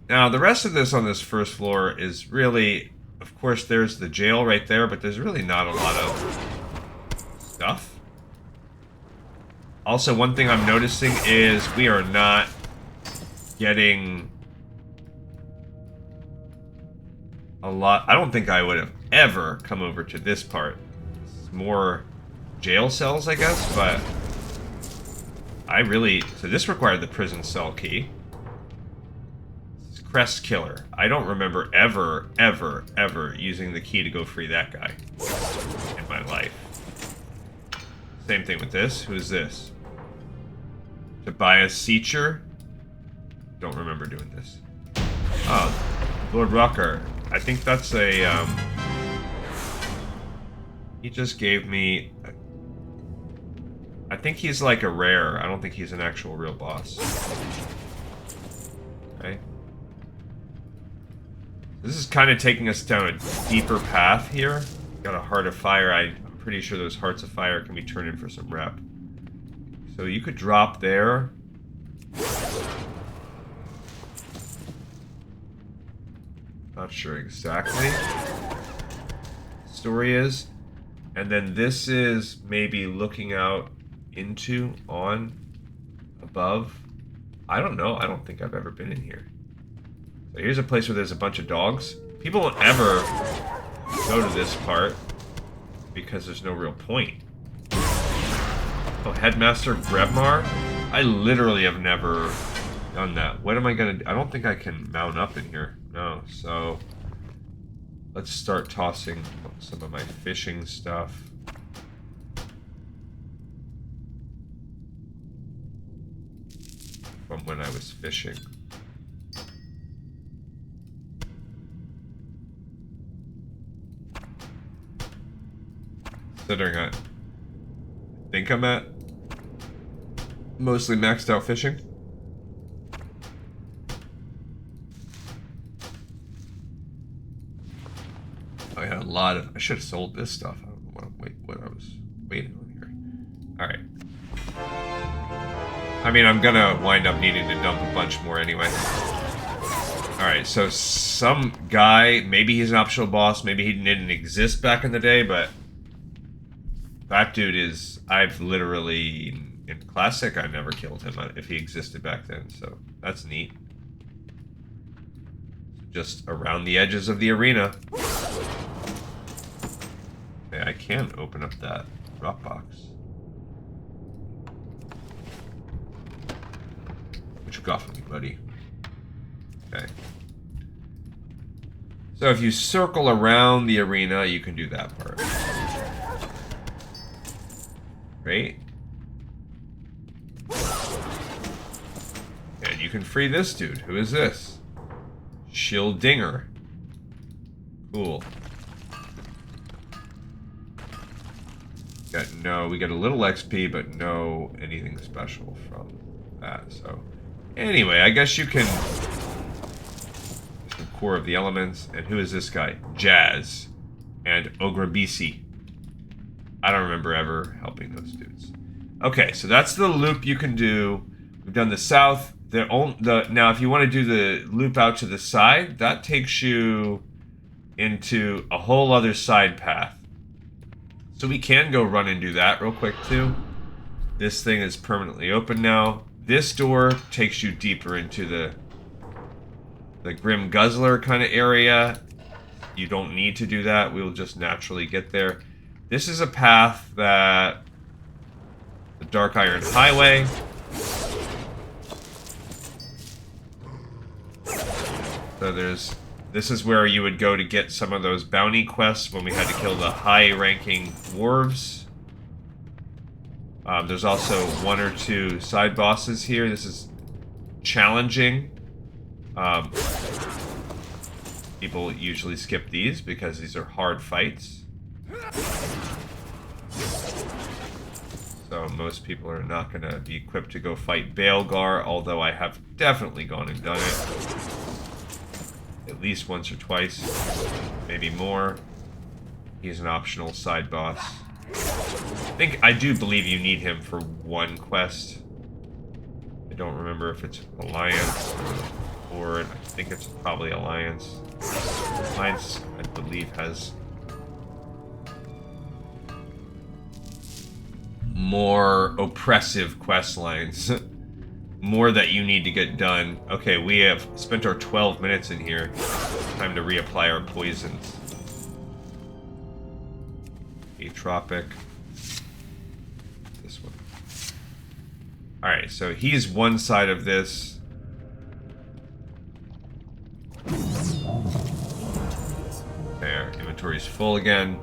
Now, the rest of this on this first floor is really... Of course, there's the jail right there, but there's really not a lot of stuff. Also, one thing I'm noticing is we are not getting a lot. I don't think I would have ever come over to this part. It's more jail cells, I guess, but I really... So this required the prison cell key. Crest Killer. I don't remember ever using the key to go free that guy in my life. Same thing with this. Who is this? Tobias Seacher? Don't remember doing this. Oh, Lord Rocker. I think that's a, he just gave me... I think he's like a rare. I don't think he's an actual real boss. Okay. This is kind of taking us down a deeper path here. Got a Heart of Fire. I'm pretty sure those Hearts of Fire can be turned in for some rep. So you could drop there. Not sure exactly what the story is. And then this is maybe looking out into, on, above. I don't know. I don't think I've ever been in here. So here's a place where there's a bunch of dogs. People don't ever go to this part because there's no real point. Oh, Headmaster Grebmar? I literally have never done that. What am I gonna do? I don't think I can mount up in here. No, so let's start tossing some of my fishing stuff. From when I was fishing. Considering I think I'm at mostly maxed out fishing. I had a lot of... I should have sold this stuff. I don't know what I was waiting on here. Alright. I mean, I'm gonna wind up needing to dump a bunch more anyway. Alright, so some guy, maybe he's an optional boss, maybe he didn't exist back in the day, but that dude is... I've literally... In Classic, I never killed him if he existed back then, so that's neat. Just around the edges of the arena. Okay, I can open up that drop box. What you got for me, buddy? Okay. So if you circle around the arena, you can do that part. Right? you can free this dude. Who is this? Shildinger. Cool. We got a little XP, but no anything special from that. So, anyway, I guess you can... Some core of the elements. And who is this guy? Jazz. And Ograbisi. I don't remember ever helping those dudes. Okay, so that's the loop you can do. We've done the south. Now, if you want to do the loop out to the side, that takes you into a whole other side path. So we can go run and do that real quick too. This thing is permanently open now. This door takes you deeper into the Grim Guzzler kind of area. You don't need to do that. We'll just naturally get there. This is a path that... The Dark Iron Highway. So this is where you would go to get some of those bounty quests when we had to kill the high-ranking dwarves. There's also 1 or 2 side bosses here. This is challenging. People usually skip these because these are hard fights. So most people are not going to be equipped to go fight Baelgar, although I have definitely gone and done it. At least once or twice, maybe more. He's an optional side boss. I do believe you need him for 1 quest. I don't remember if it's Alliance or Horde. I think it's probably Alliance. Alliance, I believe, has more oppressive quest lines. More that you need to get done. Okay, we have spent our 12 minutes in here. Time to reapply our poisons. Atropic. This one. Alright, so he's one side of this. There, inventory's full again.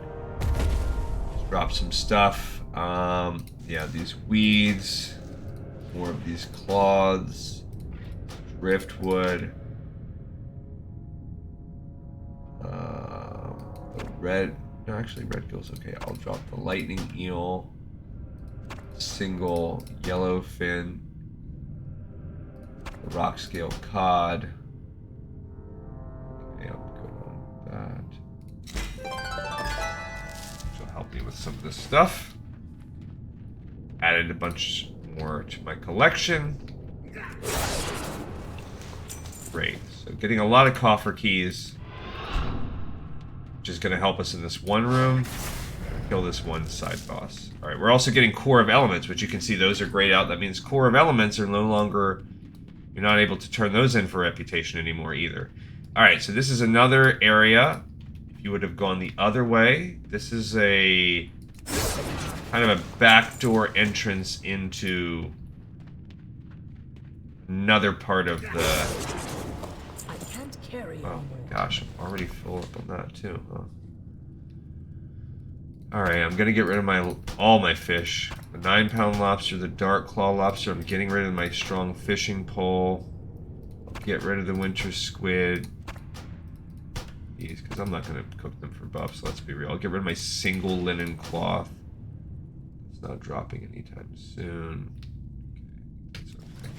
Just drop some stuff. Yeah, these weeds. More of these cloths, driftwood, the red. No, actually, red gill's okay. I'll drop the lightning eel, single yellowfin, the rock scale cod. Okay, I'm good on that. Which will help me with some of this stuff. Added a bunch more to my collection. Great. So getting a lot of coffer keys, which is going to help us in this one room. Kill this one side boss. All right, we're also getting Core of Elements, which you can see those are grayed out. That means Core of Elements are no longer... You're not able to turn those in for reputation anymore either. All right, so this is another area. If you would have gone the other way, this is a... kind of a backdoor entrance into another part of the... I can't carry Oh my gosh, I'm already full up on that too, huh? Alright, I'm gonna get rid of all my fish. The 9-pound lobster, the dark claw lobster. I'm getting rid of my strong fishing pole. I'll get rid of the winter squid. These, because I'm not gonna cook them for buffs, let's be real. I'll get rid of my single linen cloth. It's not dropping anytime soon. Okay, that's okay.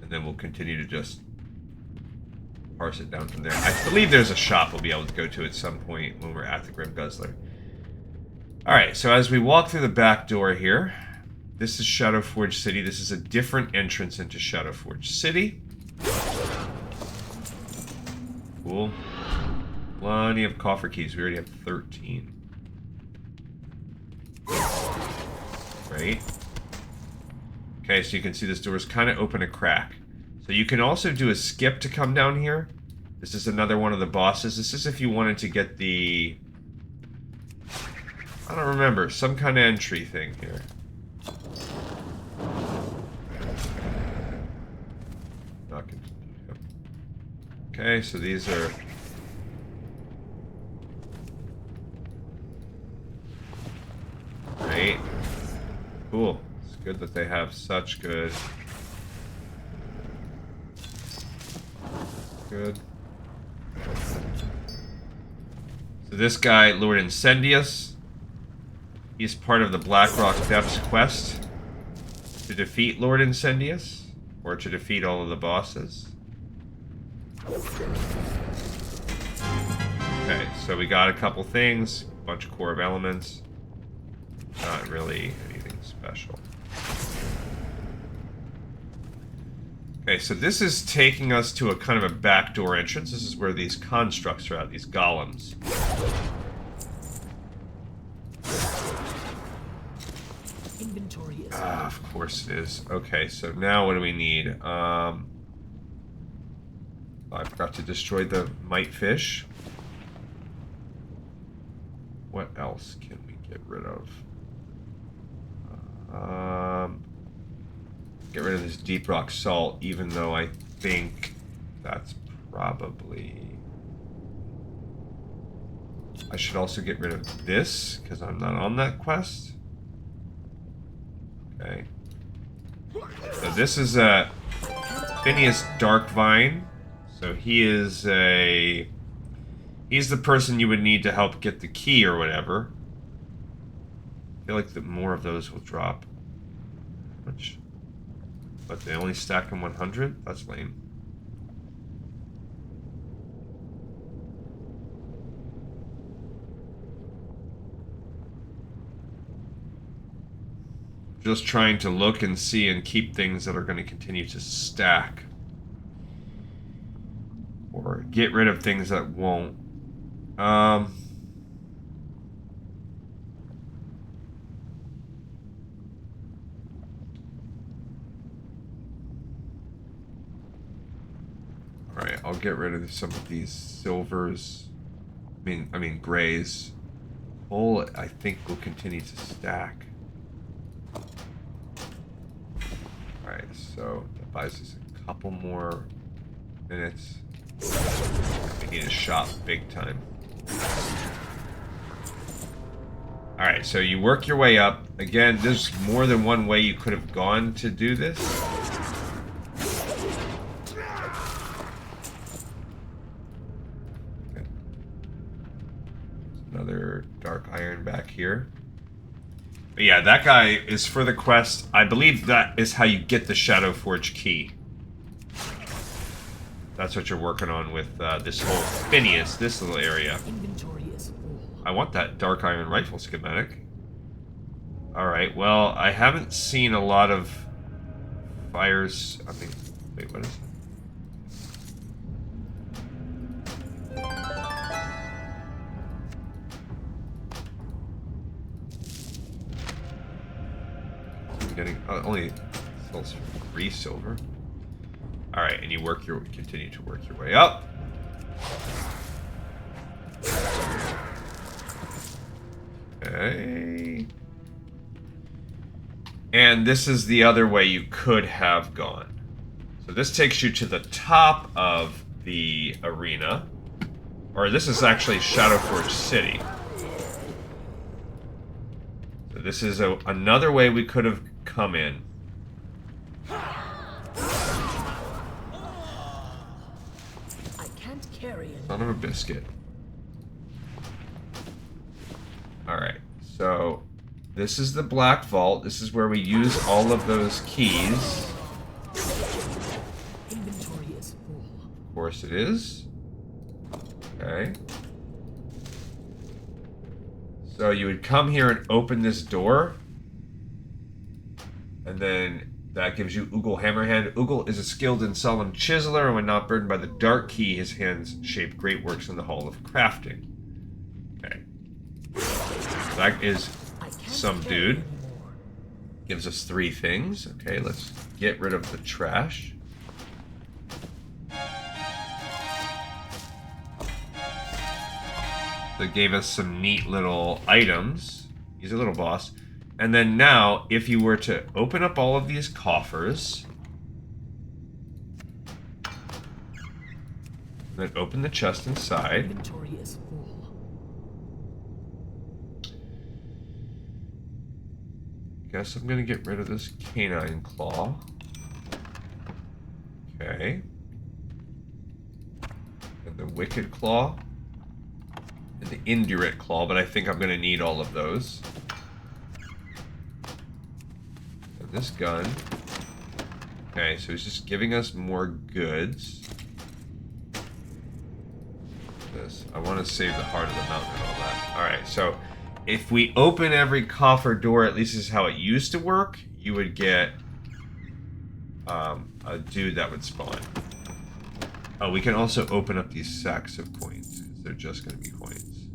And then we'll continue to just parse it down from there. I believe there's a shop we'll be able to go to at some point when we're at the Grim Guzzler. Alright, so as we walk through the back door here, this is Shadowforge City. This is a different entrance into Shadowforge City. Cool. Plenty of coffer keys. We already have 13. Great. Okay, so you can see this door is kind of open a crack. So you can also do a skip to come down here. This is another one of the bosses. This is if you wanted to get the... I don't remember. Some kind of entry thing here. Not continue. Okay, so these are Cool. It's good that they have such good. Good. So this guy, Lord Incendius, he's part of the Blackrock Depths quest to defeat Lord Incendius, or to defeat all of the bosses. Okay, so we got a couple things, a bunch of core of elements. Not really anything special. Okay, so this is taking us to a kind of a backdoor entrance. This is where these constructs are at, these golems. Inventory is Of course it is. Okay, so now what do we need? I forgot to destroy the mite fish. What else can we get rid of? Get rid of this deep rock salt, even though I think that's probably... I should also get rid of this, because I'm not on that quest. Okay. So this is a Phineas Darkvine. So he is a... He's the person you would need to help get the key or whatever. I feel like the more of those will drop. Which... But they only stack in 100? That's lame. Just trying to look and see and keep things that are going to continue to stack. Or get rid of things that won't. Alright, I'll get rid of some of these silvers. I mean grays. Coal, I think, will continue to stack. Alright, so that buys us a couple more minutes. We need a shop big time. Alright, so you work your way up. Again, there's more than one way you could have gone to do this. Okay. Another dark iron back here. But yeah, that guy is for the quest. I believe that is how you get the Shadow Forge key. That's what you're working on with this whole Phineas, this little area. inventory is full. I want that dark iron rifle schematic. Alright, well, I haven't seen a lot of fires. I mean, wait, what is it? I'm getting only sells 3 silver. Alright, and you continue to work your way up. Okay. And this is the other way you could have gone. So this takes you to the top of the arena. Or this is actually Shadowforge City. So this is another way we could have come in. Son of a biscuit. Alright, so this is the Black Vault. This is where we use all of those keys. Inventory is full. Of course it is. Okay. So you would come here and open this door. And then that gives you Oogle Hammerhand. Oogle is a skilled and solemn chiseler, and when not burdened by the dark key, his hands shape great works in the Hall of Crafting. Okay. That is some dude. Gives us 3 things. Okay, let's get rid of the trash. That gave us some neat little items. He's a little boss. And then now, if you were to open up all of these coffers, then open the chest inside. Inventory is full. Guess I'm gonna get rid of this canine claw. Okay. And the wicked claw. And the indurate claw, but I think I'm gonna need all of those. And this gun. Okay, so he's just giving us more goods. This. I want to save the heart of the mountain and all that. Alright, so if we open every coffer door, at least this is how it used to work, you would get a dude that would spawn. Oh, we can also open up these sacks of coins. They're just going to be coins.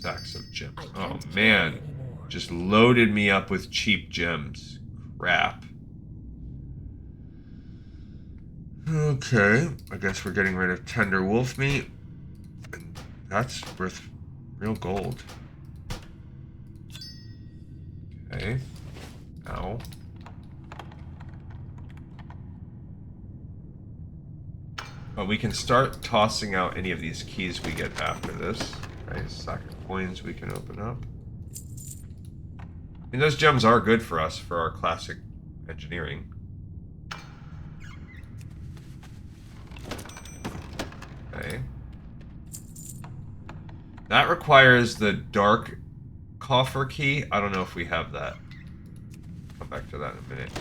Sacks of gems. Oh, man. Just loaded me up with cheap gems. Crap. Okay. I guess we're getting rid of tender wolf meat. And that's worth real gold. Okay. Ow. But we can start tossing out any of these keys we get after this. Right? Sack of coins we can open up. I mean, those gems are good for us for our classic engineering. Okay. That requires the dark coffer key. I don't know if we have that. Come back to that in a minute.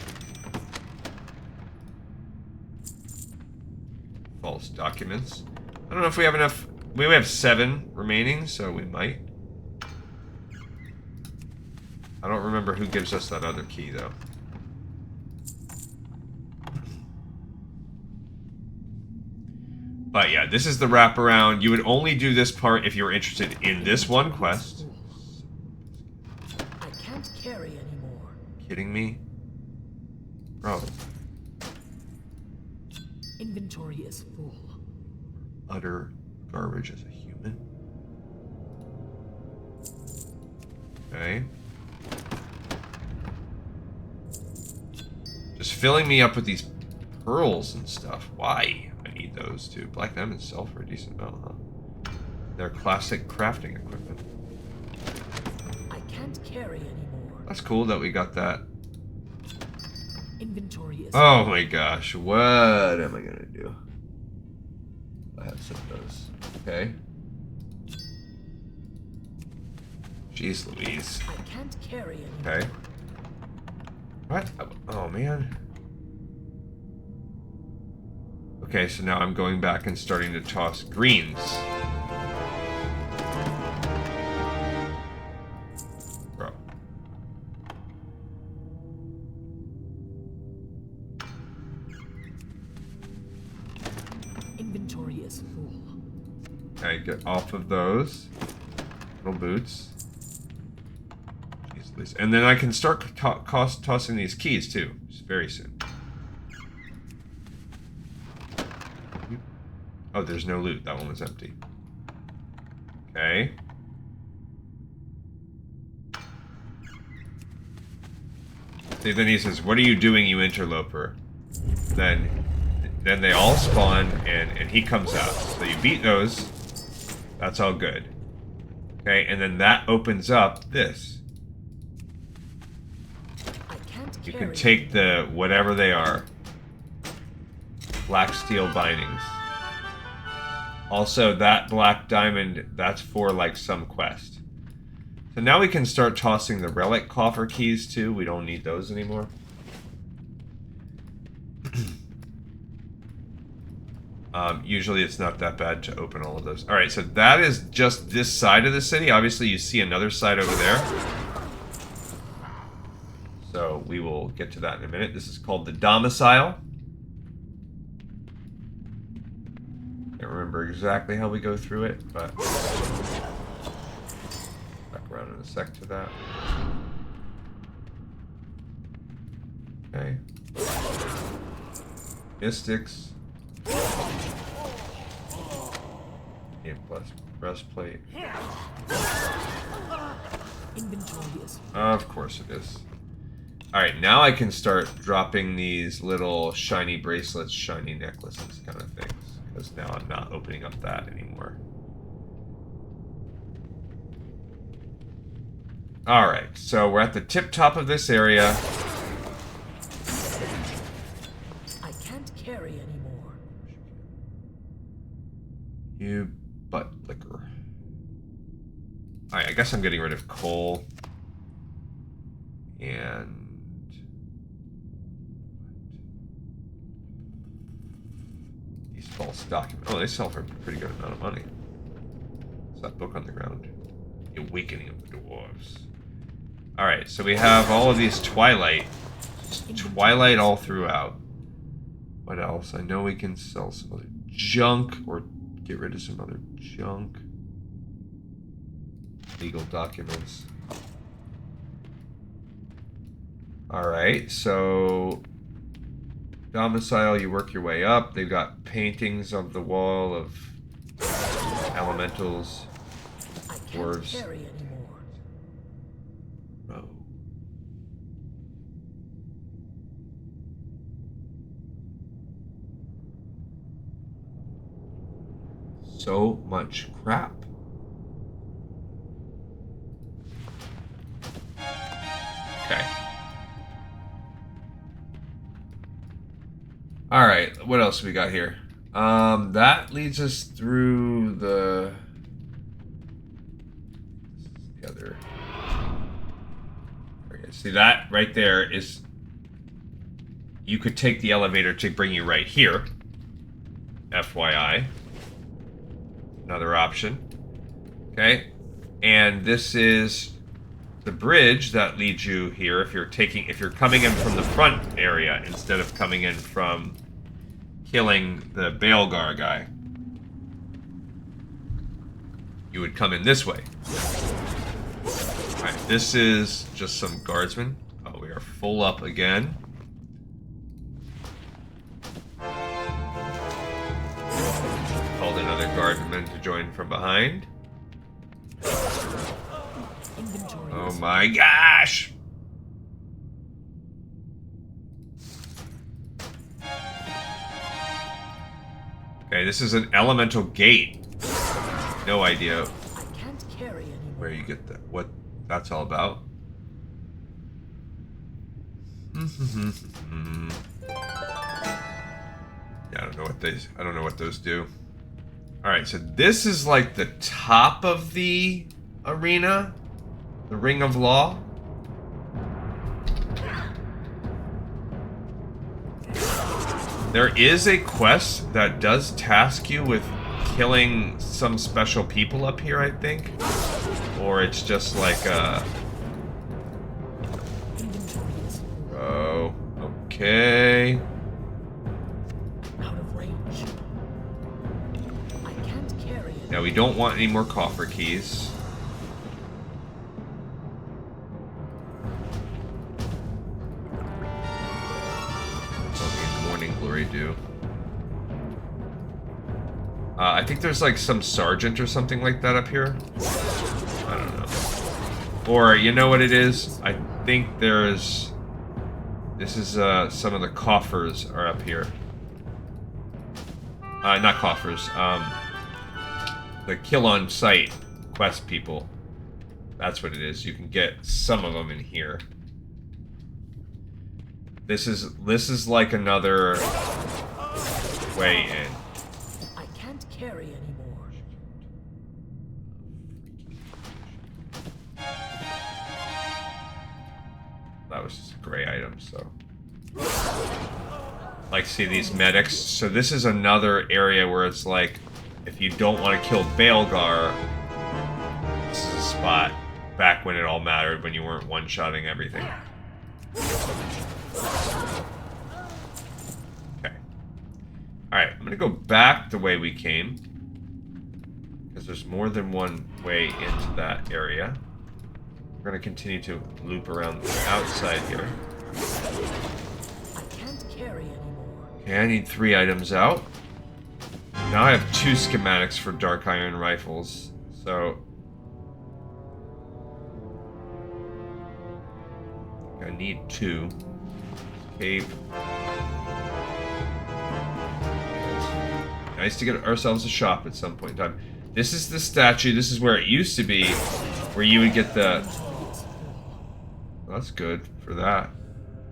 False documents. I don't know if we have enough. We have 7 remaining, so we might. I don't remember who gives us that other key, though. But yeah, this is the wraparound. You would only do this part if you were interested in this one quest. I can't carry anymore. Kidding me? Bro. Inventory is full. Utter garbage as a human. Okay. Just filling me up with these pearls and stuff. Why? I need those too. Black diamonds sell for a decent amount, huh? They're classic crafting equipment. I can't carry anymore. That's cool that we got that. Inventory is Oh my gosh, what am I gonna do? I have some of those. Okay. Jeez Louise. I can't carry anymore. Okay. What? Oh man. Okay, so now I'm going back and starting to toss greens. Bro. Inventory is full. Okay, get off of those. Little boots. Jeez Louise. And then I can start tossing these keys too. Just very soon. Oh, there's no loot. That one was empty. Okay. See, then he says, "What are you doing, you interloper?" Then they all spawn, and he comes out. So you beat those. That's all good. Okay, and then that opens up this. I can't You carry can take the whatever they are. Black steel bindings. Also, that black diamond, that's for like some quest. So now we can start tossing the relic coffer keys too. We don't need those anymore. Usually it's not that bad to open all of those. Alright, so that is just this side of the city. Obviously you see another side over there. So we will get to that in a minute. This is called the domicile. Can't remember exactly how we go through it, but back around in a sec to that. Okay. Mystics. Yeah, plus breastplate. Inventory is full. Of course it is. Alright, now I can start dropping these little shiny bracelets, shiny necklaces kind of things. Because now I'm not opening up that anymore. Alright, so we're at the tip top of this area. I can't carry anymore. You butt liquor. Alright, I guess I'm getting rid of coal. And... these false documents. Oh, they sell for a pretty good amount of money. What's that book on the ground? The Awakening of the Dwarves. Alright, so we have all of these Twilight. Just Twilight all throughout. What else? I know we can sell some other junk or get rid of some other junk. Legal documents. Alright, so domicile, you work your way up. They've got paintings of the wall of elementals, dwarves. Carry anymore. Oh. So much crap. Okay. Alright, what else we got here? That leads us through the other. Okay, see that right there is, you could take the elevator to bring you right here. FYI. Another option. Okay. And this is the bridge that leads you here if you're coming in from the front area instead of coming in from killing the Baelgar guy. You would come in this way. Alright, this is just some guardsmen. Oh, we are full up again. Called another guardsman to join from behind. Oh my gosh! Okay, this is an elemental gate. No idea I can't carry anymore. where you get that. What that's all about. Yeah, I don't know what those do. Alright, so this is like the top of the arena. The Ring of Law. There is a quest that does task you with killing some special people up here, I think. Or it's just like oh, okay. Out of range. I can't carry it. Now we don't want any more coffer keys. Do. I think there's like some sergeant or something like that up here. I don't know. Or you know what it is? I think there's... This is some of the coffers are up here. Not coffers. The kill on sight quest people. That's what it is. You can get some of them in here. This is like another way in. I can't carry anymore. That was just a gray item, so. Like, see these medics? So this is another area where it's like, if you don't want to kill Baelgar, this is a spot back when it all mattered, when you weren't one-shotting everything. Okay. Alright, I'm gonna go back the way we came. Because there's more than one way into that area. We're gonna continue to loop around the outside here. I can't carry anymore. Okay, I need 3 items out. Now I have 2 schematics for dark iron rifles. So... I need 2. Cape. Nice to get ourselves a shop at some point in time. This is the statue. This is where it used to be, where you would get the That's good for that.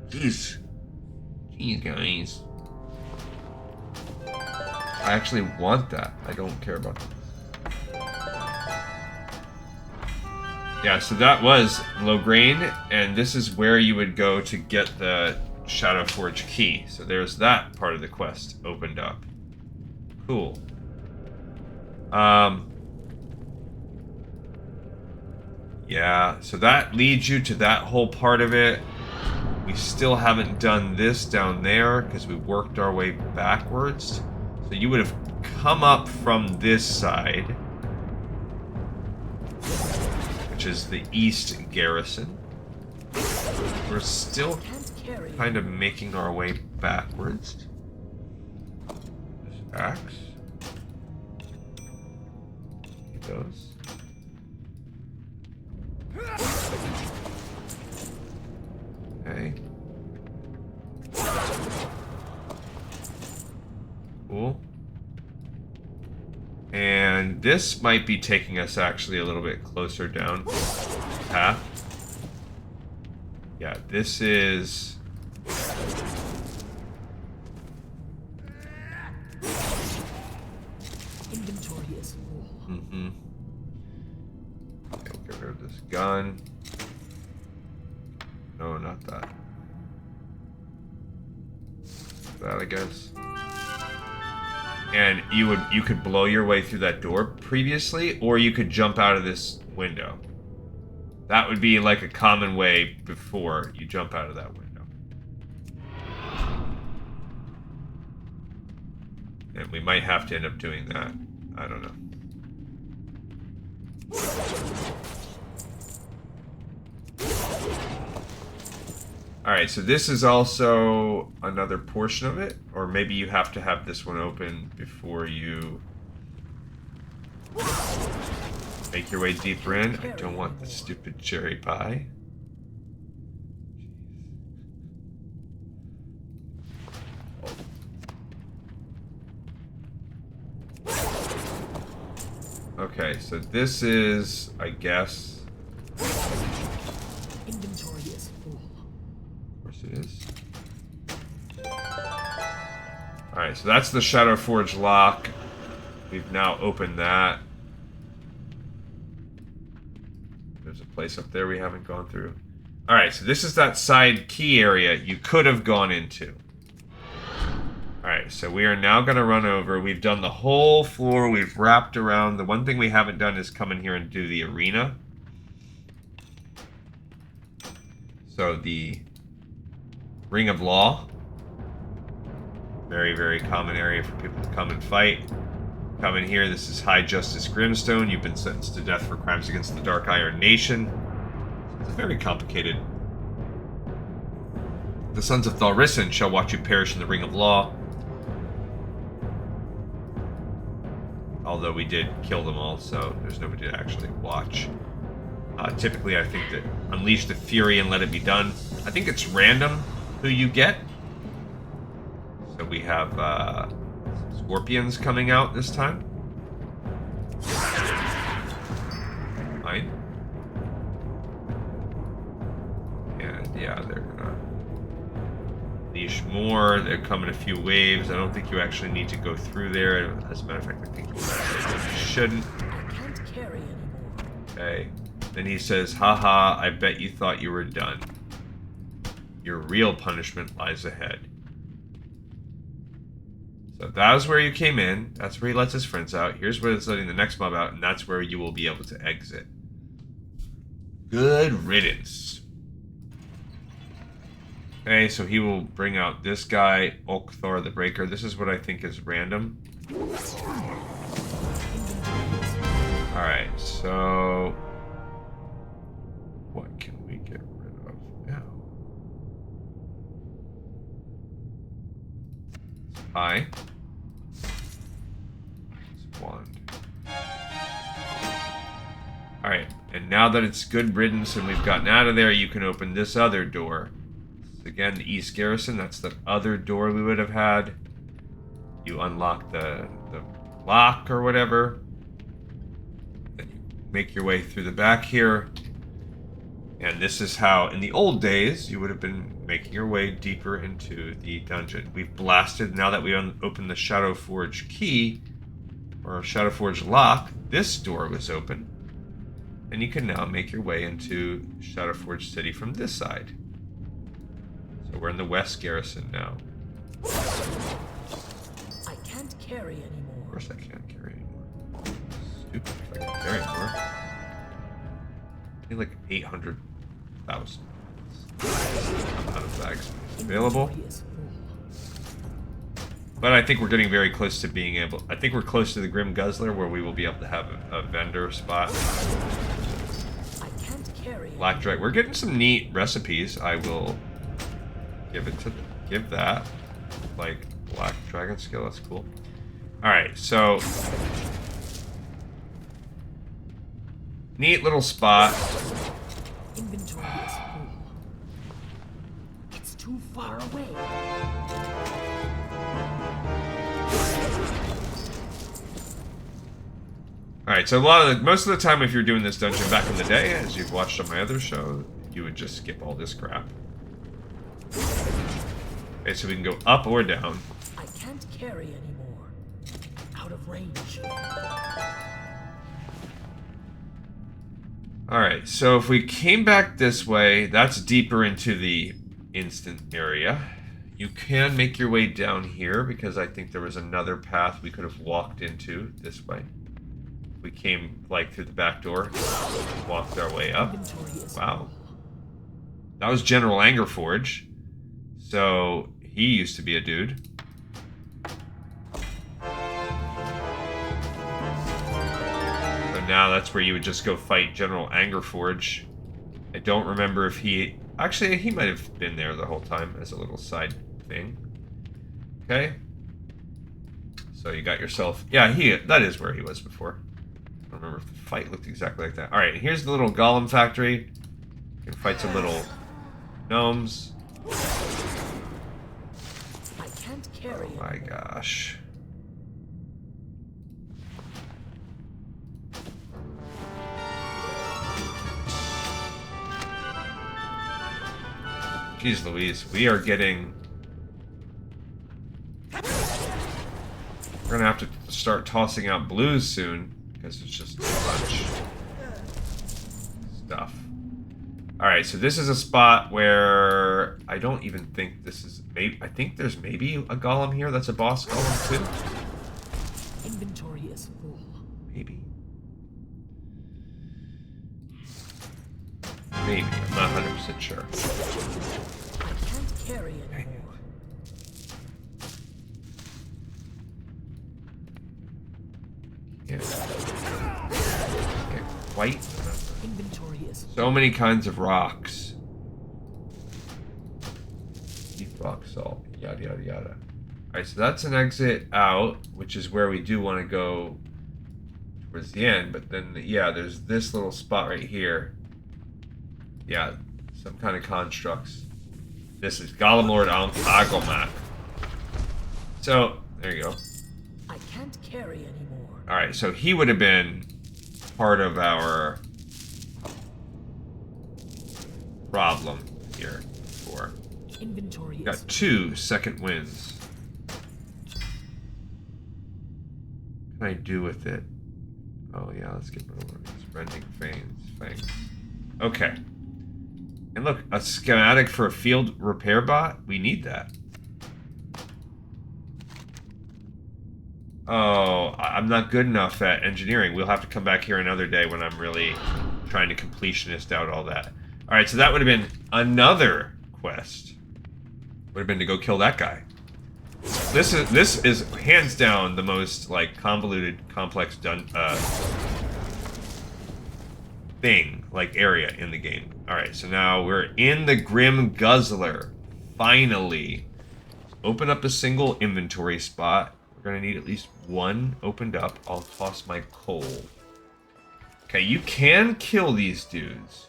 Jeez. Jeez, guys. I actually want that. I don't care about that. Yeah, so that was Logrange, and this is where you would go to get the Shadowforge key. So there's that part of the quest opened up. Cool. Yeah, so that leads you to that whole part of it. We still haven't done this down there because we worked our way backwards. So you would have come up from this side, which is the East Garrison. We're still kind of making our way backwards. This axe. He goes. Okay. Cool. And this might be taking us actually a little bit closer down the path. Yeah, this is... Inventory is full. Mm-hmm. Okay, we'll get rid of this gun. No, not that. That, I guess. And you could blow your way through that door previously, or you could jump out of this window. That would be like a common way before you jump out of that window. And we might have to end up doing that. I don't know. Alright, so this is also another portion of it, or maybe you have to have this one open before you make your way deeper in. I don't want the stupid cherry pie. Okay, so this is, I guess... Inventory is full. Of course it is. Alright, so that's the Shadowforge lock. We've now opened that. There's a place up there we haven't gone through. Alright, so this is that side key area you could have gone into. Alright, so we are now going to run over. We've done the whole floor. We've wrapped around. The one thing we haven't done is come in here and do the arena. So the Ring of Law. Very, very common area for people to come and fight. Come in here. This is High Justice Grimstone. You've been sentenced to death for crimes against the Dark Iron Nation. It's very complicated. The Sons of Thaurissan shall watch you perish in the Ring of Law. Although we did kill them all, so there's nobody to actually watch. Typically, I think that unleash the fury and let it be done. I think it's random who you get. So we have scorpions coming out this time. Fine. And yeah, they're gonna unleash more. They're coming a few waves. I don't think you actually need to go through there. As a matter of fact, I think you shouldn't. I can't carry anymore. Okay. Then he says, haha, I bet you thought you were done. Your real punishment lies ahead. So that was where you came in. That's where he lets his friends out. Here's where he's letting the next mob out, and that's where you will be able to exit. Good riddance. Okay, so he will bring out this guy, Okthar the Breaker. This is what I think is random. Alright, so... what can we get rid of now? Hi. Wand. Alright, and now that it's good riddance and we've gotten out of there, you can open this other door. This is again the East Garrison. That's the other door we would have had. You unlock the lock or whatever. Then you make your way through the back here. And this is how, in the old days, you would have been making your way deeper into the dungeon. We've blasted, now that we opened the Shadowforge key, or Shadowforge lock, this door was open. And you can now make your way into Shadowforge City from this side. So we're in the West Garrison now. I can't carry anymore. Of course I can't carry anymore. Stupid if I can carry more. I need like 800,000. I'm out of bags available. But I think we're getting very close to being able... I think we're close to the Grim Guzzler where we will be able to have a vendor spot. I can't carry Black Drag. We're getting some neat recipes. I will give that. Like Black Dragon skill. That's cool. Alright, so... neat little spot. Inventory is full. It's too far away. Alright, so most of the time if you're doing this dungeon back in the day, as you've watched on my other show, you would just skip all this crap. Okay, so we can go up or down. I can't carry anymore. Out of range. Alright, so if we came back this way, that's deeper into the instant area. You can make your way down here, because I think there was another path we could have walked into this way. We came, like, through the back door, walked our way up. Wow. That was General Angerforge. So, he used to be a dude. Now that's where you would just go fight General Angerforge. I don't remember if he... actually, he might have been there the whole time as a little side thing. Okay. So you got yourself... yeah, that is where he was before. I don't remember if the fight looked exactly like that. Alright, here's the little golem factory. You can fight some little gnomes. I can't carry Oh my gosh. Jeez Louise, we are getting... we're gonna have to start tossing out blues soon, because it's just too much stuff. Alright, so this is a spot where I don't even think this is... I think there's maybe a golem here that's a boss golem too. Inventory is full. Maybe. Maybe, I'm not 100% sure. I can't carry anymore. Yeah. Okay, quite. Inventory is So many kinds of rocks. Deep rock salt, yada yada yada. Alright, so that's an exit out, which is where we do want to go towards the end, but then, yeah, there's this little spot right here. Yeah, some kind of constructs. This is Golem Lord Agomak. So, there you go. I can't carry anymore. Alright, so he would have been part of our problem here before. Inventory Got is 2 second wins. What can I do with it? Oh yeah, let's get rid of one of these rending fangs. Okay. And look, a schematic for a field repair bot? We need that. Oh, I'm not good enough at engineering. We'll have to come back here another day when I'm really trying to completionist out all that. Alright, so that would have been another quest. Would have been to go kill that guy. This is hands down the most, like, convoluted, complex area in the game. Alright, so now we're in the Grim Guzzler. Finally. Open up a single inventory spot. We're gonna need at least one opened up. I'll toss my coal. Okay, you can kill these dudes,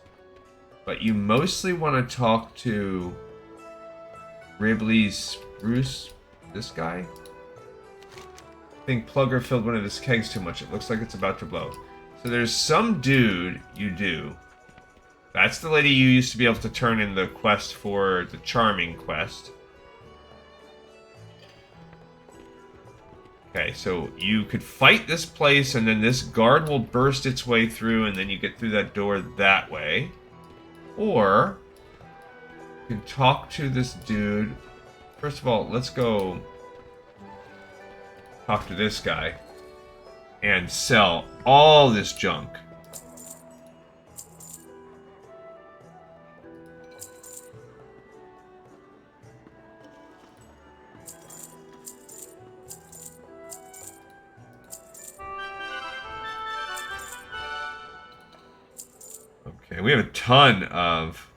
but you mostly want to talk to Ribley Spruce, this guy. I think Plugger filled one of his kegs too much. It looks like it's about to blow. So there's some dude you do That's the lady you used to be able to turn in the quest for the Charming quest. Okay, so you could fight this place, and then this guard will burst its way through, and then you get through that door that way. Or you can talk to this dude. First of all, let's go talk to this guy and sell all this junk. Okay, we have a ton of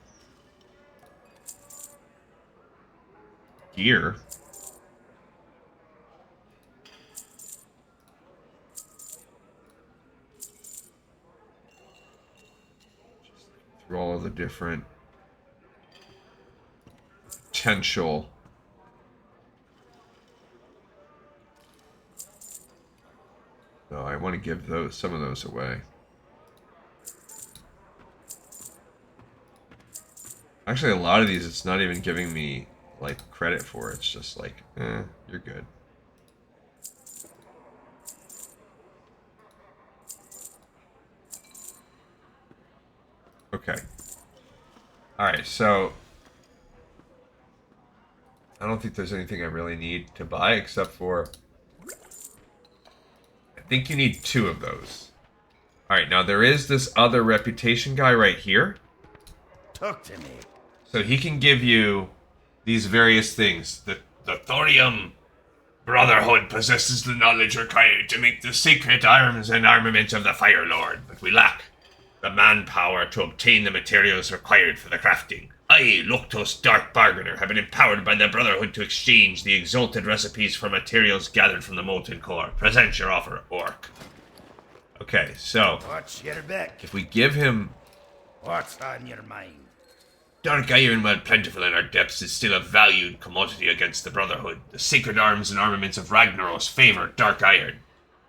gear. Through all of the different potential so I want to give some of those away. Actually, a lot of these, it's not even giving me, like, credit for. It's just like, you're good. Okay. Alright, so I don't think there's anything I really need to buy except for I think you need 2 of those. Alright, now there is this other reputation guy right here. Talk to me. So he can give you these various things. The Thorium Brotherhood possesses the knowledge required to make the secret arms and armament of the Fire Lord, but we lack the manpower to obtain the materials required for the crafting. I, Luctos Dark Bargainer, have been empowered by the Brotherhood to exchange the exalted recipes for materials gathered from the Molten Core. Present your offer, Orc. Okay, so Watch your back. if we give him What's on your mind? Dark iron, while plentiful in our depths, is still a valued commodity against the Brotherhood. The sacred arms and armaments of Ragnaros favor dark iron.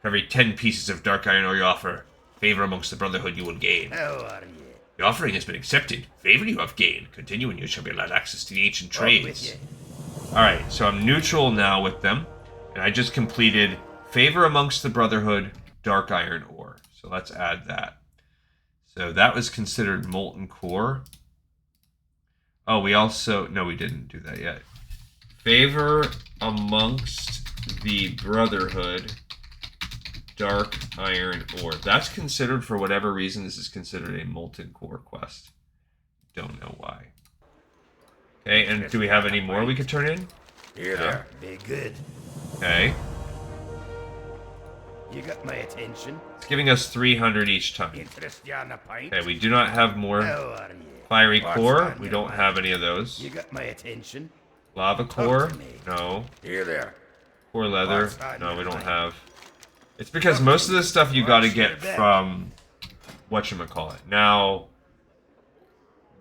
For every 10 pieces of dark iron or you offer, favor amongst the Brotherhood you will gain. How are you? The offering has been accepted. Favor you have gained. Continue and you shall be allowed access to the ancient trades. Alright, so I'm neutral now with them. And I just completed favor amongst the Brotherhood, dark iron ore. So let's add that. So that was considered molten core. Oh, we also... No, we didn't do that yet. Favor amongst the Brotherhood, dark iron ore. That's considered, for whatever reason, this is considered a molten core quest. Don't know why. Okay, and do we have any more we could turn in? Here there. Be good. Okay. You got my attention. It's giving us 300 each time. Interest you on a pint? Okay, we do not have more How are you? fiery What's core. on We your don't mind? have any of those. You got my attention. Lava core? to me. No. Here there. Core leather? What's on No, your we don't mind? have. It's because Talk most to of me. this stuff you gotta What's your get bet? from whatchamacallit. Now,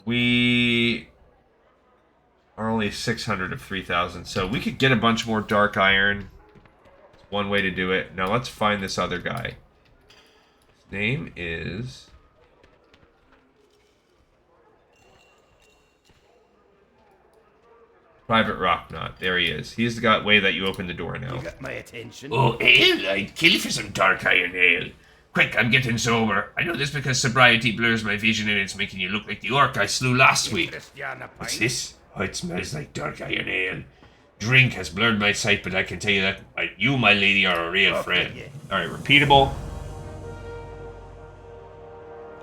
we are only 600 of 3,000, so we could get a bunch more dark iron. It's one way to do it. Now let's find this other guy. His name is... Private Rocknot. There he is. He's the way that you open the door now. You got my attention. Oh, ale? I'd kill for some dark iron ale. Quick, I'm getting sober. I know this because sobriety blurs my vision and it's making you look like the orc I slew last week. Interest you on a What's pint? this? Oh, it smells like dark iron ale. Drink has blurred my sight, but I can tell you that you, my lady, are a real Okay, friend. yeah. Alright, repeatable.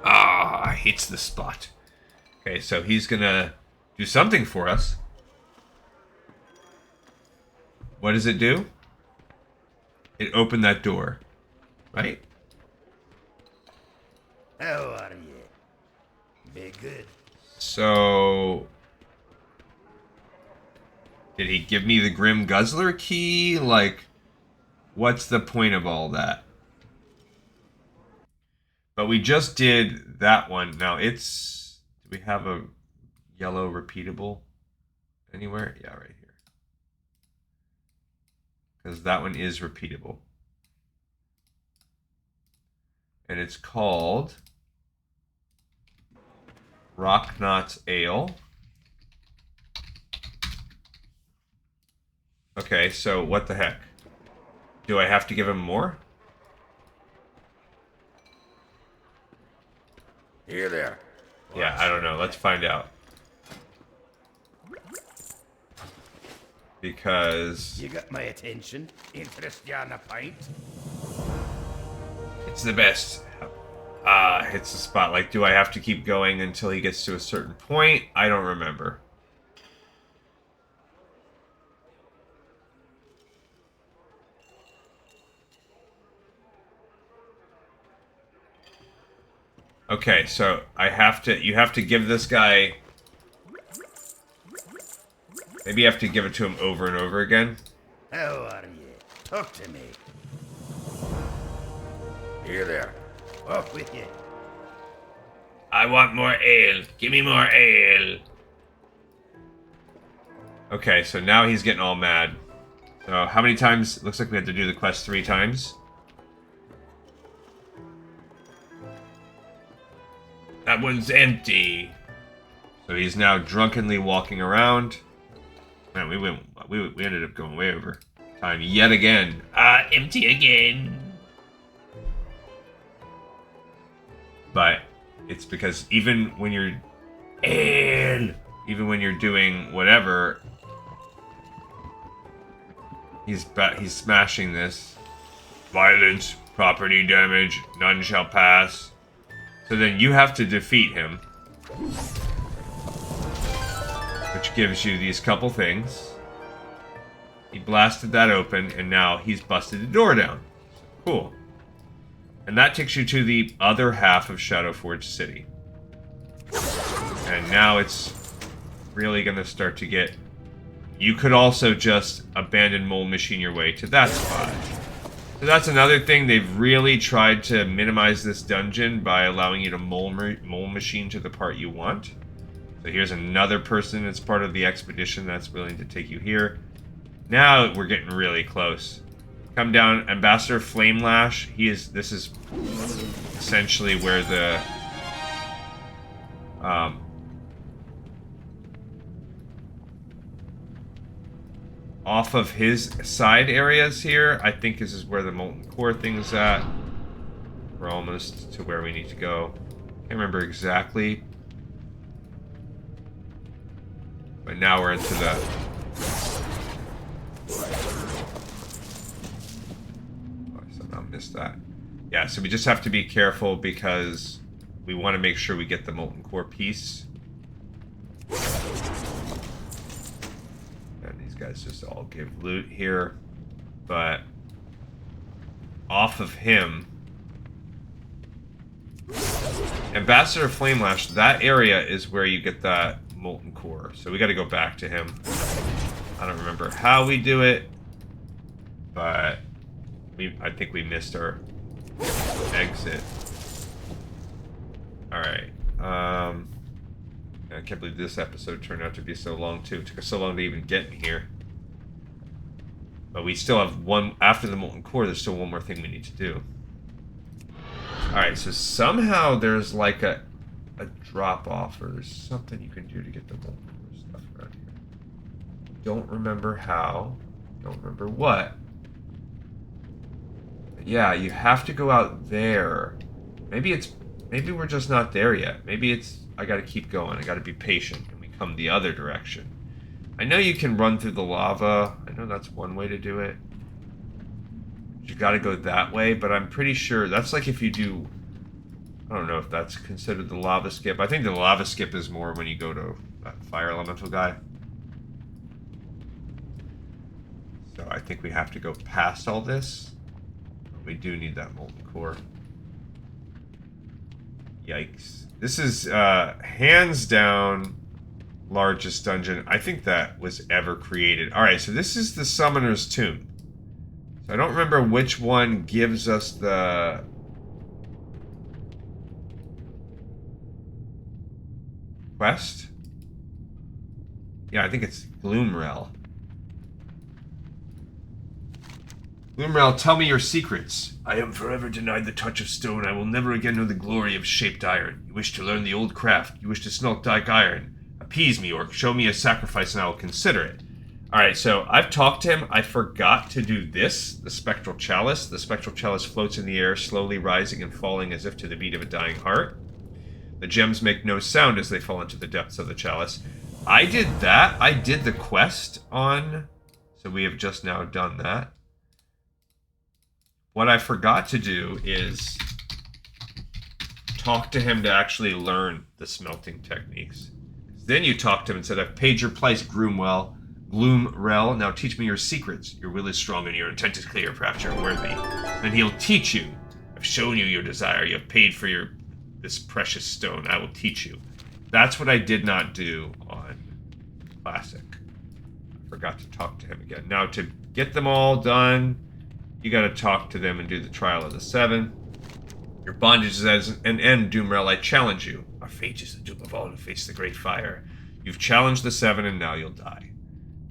Ah, hits the spot. Okay, so he's gonna do something for us. What does it do? It opened that door. Right? How are you? Be good. So... Did he give me the Grim Guzzler key? Like, what's the point of all that? But we just did that one. Now it's... Do we have a yellow repeatable anywhere? Yeah, right here. Because that one is repeatable. And it's called Rocknot's ale. Okay, so what the heck? Do I have to give him more? Here there. Yeah, I don't know. Let's find out. Because You got my attention. Interest you on a pint? it's the best. Hits the spot. Like, do I have to keep going until he gets to a certain point? I don't remember. Okay, so you have to give this guy, maybe you have to give it to him over and over again. How are you? Talk to me. Here there. Off with you. I want more ale. Give me more ale. Okay, so now he's getting all mad. So how many times? Looks like we have to do the quest 3 times. That one's empty. So he's now drunkenly walking around. Man, we ended up going way over time yet again. Empty again. But it's because even when you're doing whatever, he's smashing this. Violence, property damage, none shall pass. So then you have to defeat him, which gives you these couple things. He blasted that open, and now he's busted the door down. Cool. And that takes you to the other half of Shadowforge City. And now it's really going to start to get... You could also just abandon Mole Machine your way to that spot. So that's another thing. They've really tried to minimize this dungeon by allowing you to mole machine to the part you want. So here's another person that's part of the expedition that's willing to take you here. Now we're getting really close. Come down, Ambassador Flamelash. This is essentially where the off of his side areas here, I think this is where the molten core thing's at. We're almost to where we need to go. Can't remember exactly. But now we're into the... Oh, I somehow missed that. Yeah, so we just have to be careful because we want to make sure we get the molten core piece. And these guys just all give loot here. But off of him, Ambassador Flamelash, that area is where you get that molten core. So we got to go back to him. I don't remember how we do it, but I think we missed our exit. Alright. I can't believe this episode turned out to be so long, too. It took us so long to even get in here. But we still have one... After the molten core, there's still one more thing we need to do. Alright, so somehow there's like a drop-off or there's something you can do to get the molten core stuff around here. Don't remember how. Don't remember what. But yeah, you have to go out there. Maybe we're just not there yet. Maybe it's... I gotta keep going. I gotta be patient and we come the other direction. I know you can run through the lava. I know that's one way to do it. You gotta go that way, but I'm pretty sure that's like if you do... I don't know if that's considered the lava skip. I think the lava skip is more when you go to that fire elemental guy. So I think we have to go past all this. We do need that molten core. Yikes. This is hands down largest dungeon I think that was ever created. Alright, so this is the Summoner's Tomb. So I don't remember which one gives us the... quest? Yeah, I think it's Gloomrel. Gloomrel, tell me your secrets. I am forever denied the touch of stone. I will never again know the glory of shaped iron. You wish to learn the old craft. You wish to smelt dark iron. Appease me, or show me a sacrifice, and I will consider it. Alright, so I've talked to him. I forgot to do this, the Spectral Chalice. The Spectral Chalice floats in the air, slowly rising and falling as if to the beat of a dying heart. The gems make no sound as they fall into the depths of the chalice. I did that. I did the quest on... So we have just now done that. What I forgot to do is talk to him to actually learn the smelting techniques. Then you talk to him and said, I've paid your price, Gloomrel. Now teach me your secrets. Your will is strong and your intent is clear. Perhaps you're worthy. And he'll teach you. I've shown you your desire. You have paid for this precious stone. I will teach you. That's what I did not do on Classic. I forgot to talk to him again. Now to get them all done, you got to talk to them and do the trial of the 7. Your bondage is at an end, Doomrel. I challenge you. Our fate is the doom of all who face the great fire. You've challenged the 7, and now you'll die.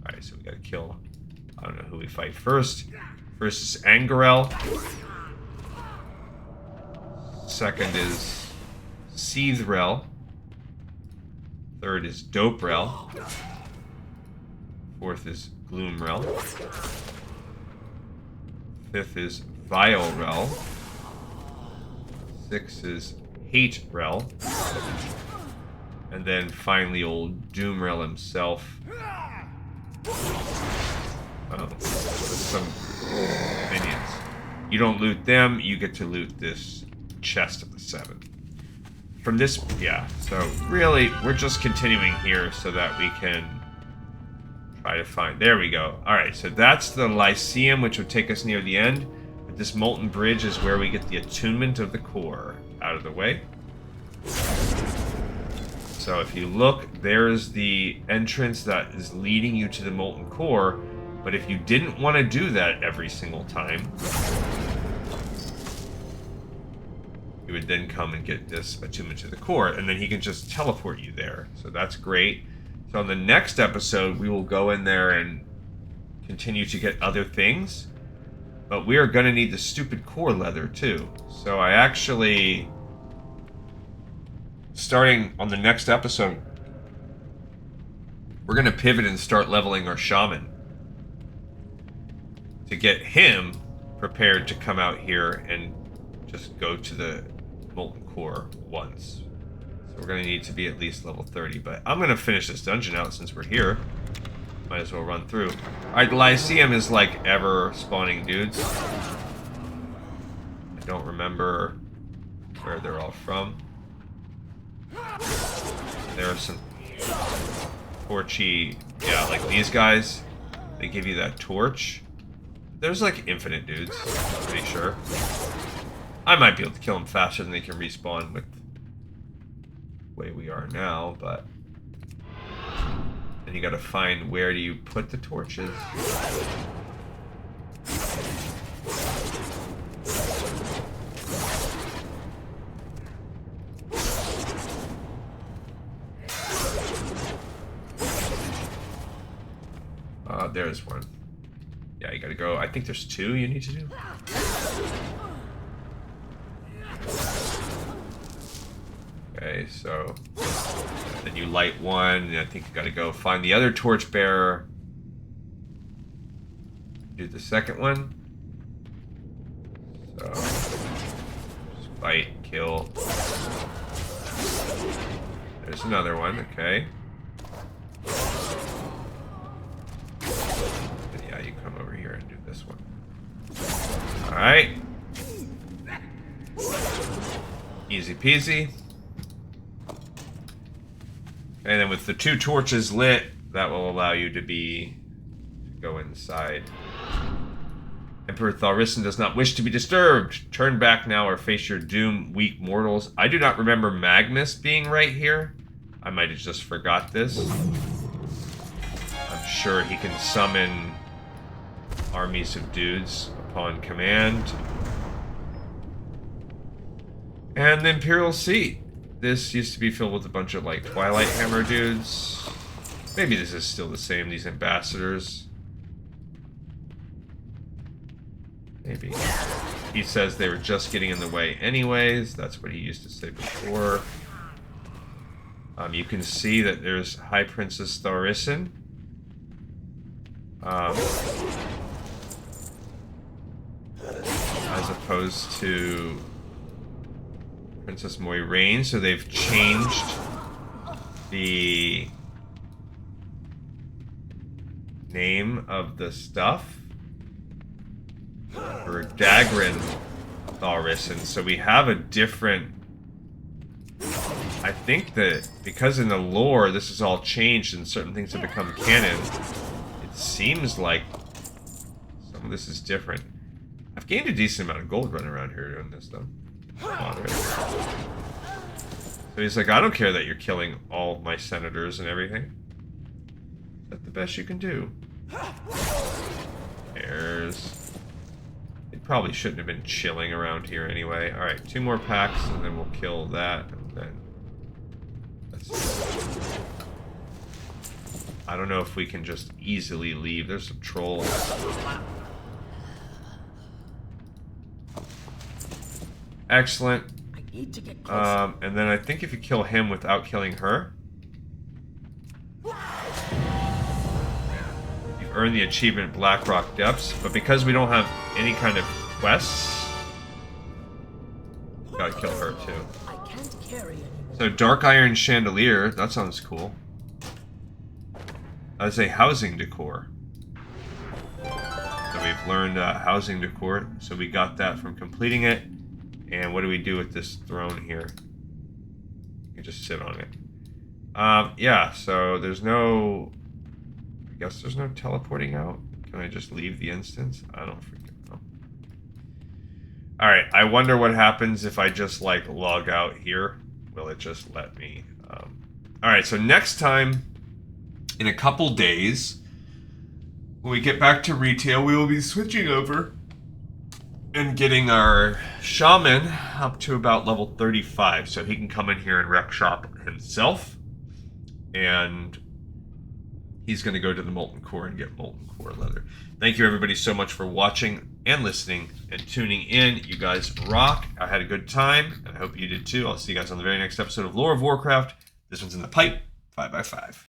Alright, so we got to kill... I don't know who we fight first. First is Angarel. Second is Seethrel. Third is Doperel. Fourth is Gloomrel. Fifth is Vilerel. Sixth is Haterel. And then finally old Doomrel himself. Oh, with some minions. You don't loot them, you get to loot this chest of the 7. From this, yeah, so really, we're just continuing here so that we can try to find, there we go. Alright, so that's the Lyceum, which would take us near the end. But this Molten Bridge is where we get the attunement of the core. Out of the way. So if you look, there's the entrance that is leading you to the Molten Core. But if you didn't want to do that every single time, you would then come and get this attunement to the core, and then he can just teleport you there. So that's great. So in the next episode, we will go in there and continue to get other things. But we are going to need the stupid core leather, too. So I actually... Starting on the next episode, we're going to pivot and start leveling our shaman. To get him prepared to come out here and just go to the Molten Core once. So we're going to need to be at least level 30. But I'm going to finish this dungeon out since we're here. Might as well run through. Alright, the Lyceum is like ever spawning dudes. I don't remember where they're all from. There are some torchy, yeah, like these guys. They give you that torch. There's like infinite dudes, I'm pretty sure. I might be able to kill them faster than they can respawn with the way we are now, but then you gotta find where do you put the torches. There's one. Yeah, you gotta go. I think there's 2 you need to do. Okay, so then you light one, and I think you gotta go find the other torchbearer. Do the second one. So just fight, kill. There's another one, okay. Alright. Easy peasy. And then with the 2 torches lit, that will allow you to go inside. Emperor Thaurissan does not wish to be disturbed. Turn back now or face your doom, weak mortals. I do not remember Magnus being right here. I might have just forgot this. I'm sure he can summon armies of dudes upon command. And the Imperial Seat. This used to be filled with a bunch of like Twilight Hammer dudes. Maybe this is still the same, these ambassadors. Maybe. He says they were just getting in the way anyways. That's what he used to say before. You can see that there's High Princess Tharissen. As opposed to Princess Moiraine. So they've changed the name of the stuff for Dagran Tharissen. So we have a different... I think that because in the lore this is all changed and certain things have become canon, it seems like some of this is different. I've gained a decent amount of gold running around here doing this though. Moderate. So he's like, I don't care that you're killing all my senators and everything. Is that the best you can do? Cares. It probably shouldn't have been chilling around here anyway. Alright, 2 more packs and then we'll kill that and then... I don't know if we can just easily leave. There's some trolls. Excellent. I need to get closer. And then I think if you kill him without killing her, you've earned the achievement Blackrock Depths. But because we don't have any kind of quests, gotta kill her too. I can't carry anymore. So Dark Iron Chandelier, that sounds cool. As a housing decor. So we've learned housing decor, so we got that from completing it. And what do we do with this throne here? You just sit on it. Yeah, so there's no... I guess there's no teleporting out. Can I just leave the instance? I don't freaking know. Alright, I wonder what happens if I just, like, log out here. Will it just let me? Alright, so next time, in a couple days, when we get back to retail, we will be switching over and getting our shaman up to about level 35, so he can come in here and wreck shop himself. And he's going to go to the Molten Core and get Molten Core leather. Thank you everybody so much for watching and listening and tuning in. You guys rock. I had a good time, and I hope you did too. I'll see you guys on the very next episode of Lore of Warcraft. This one's in the pipe. 5x5.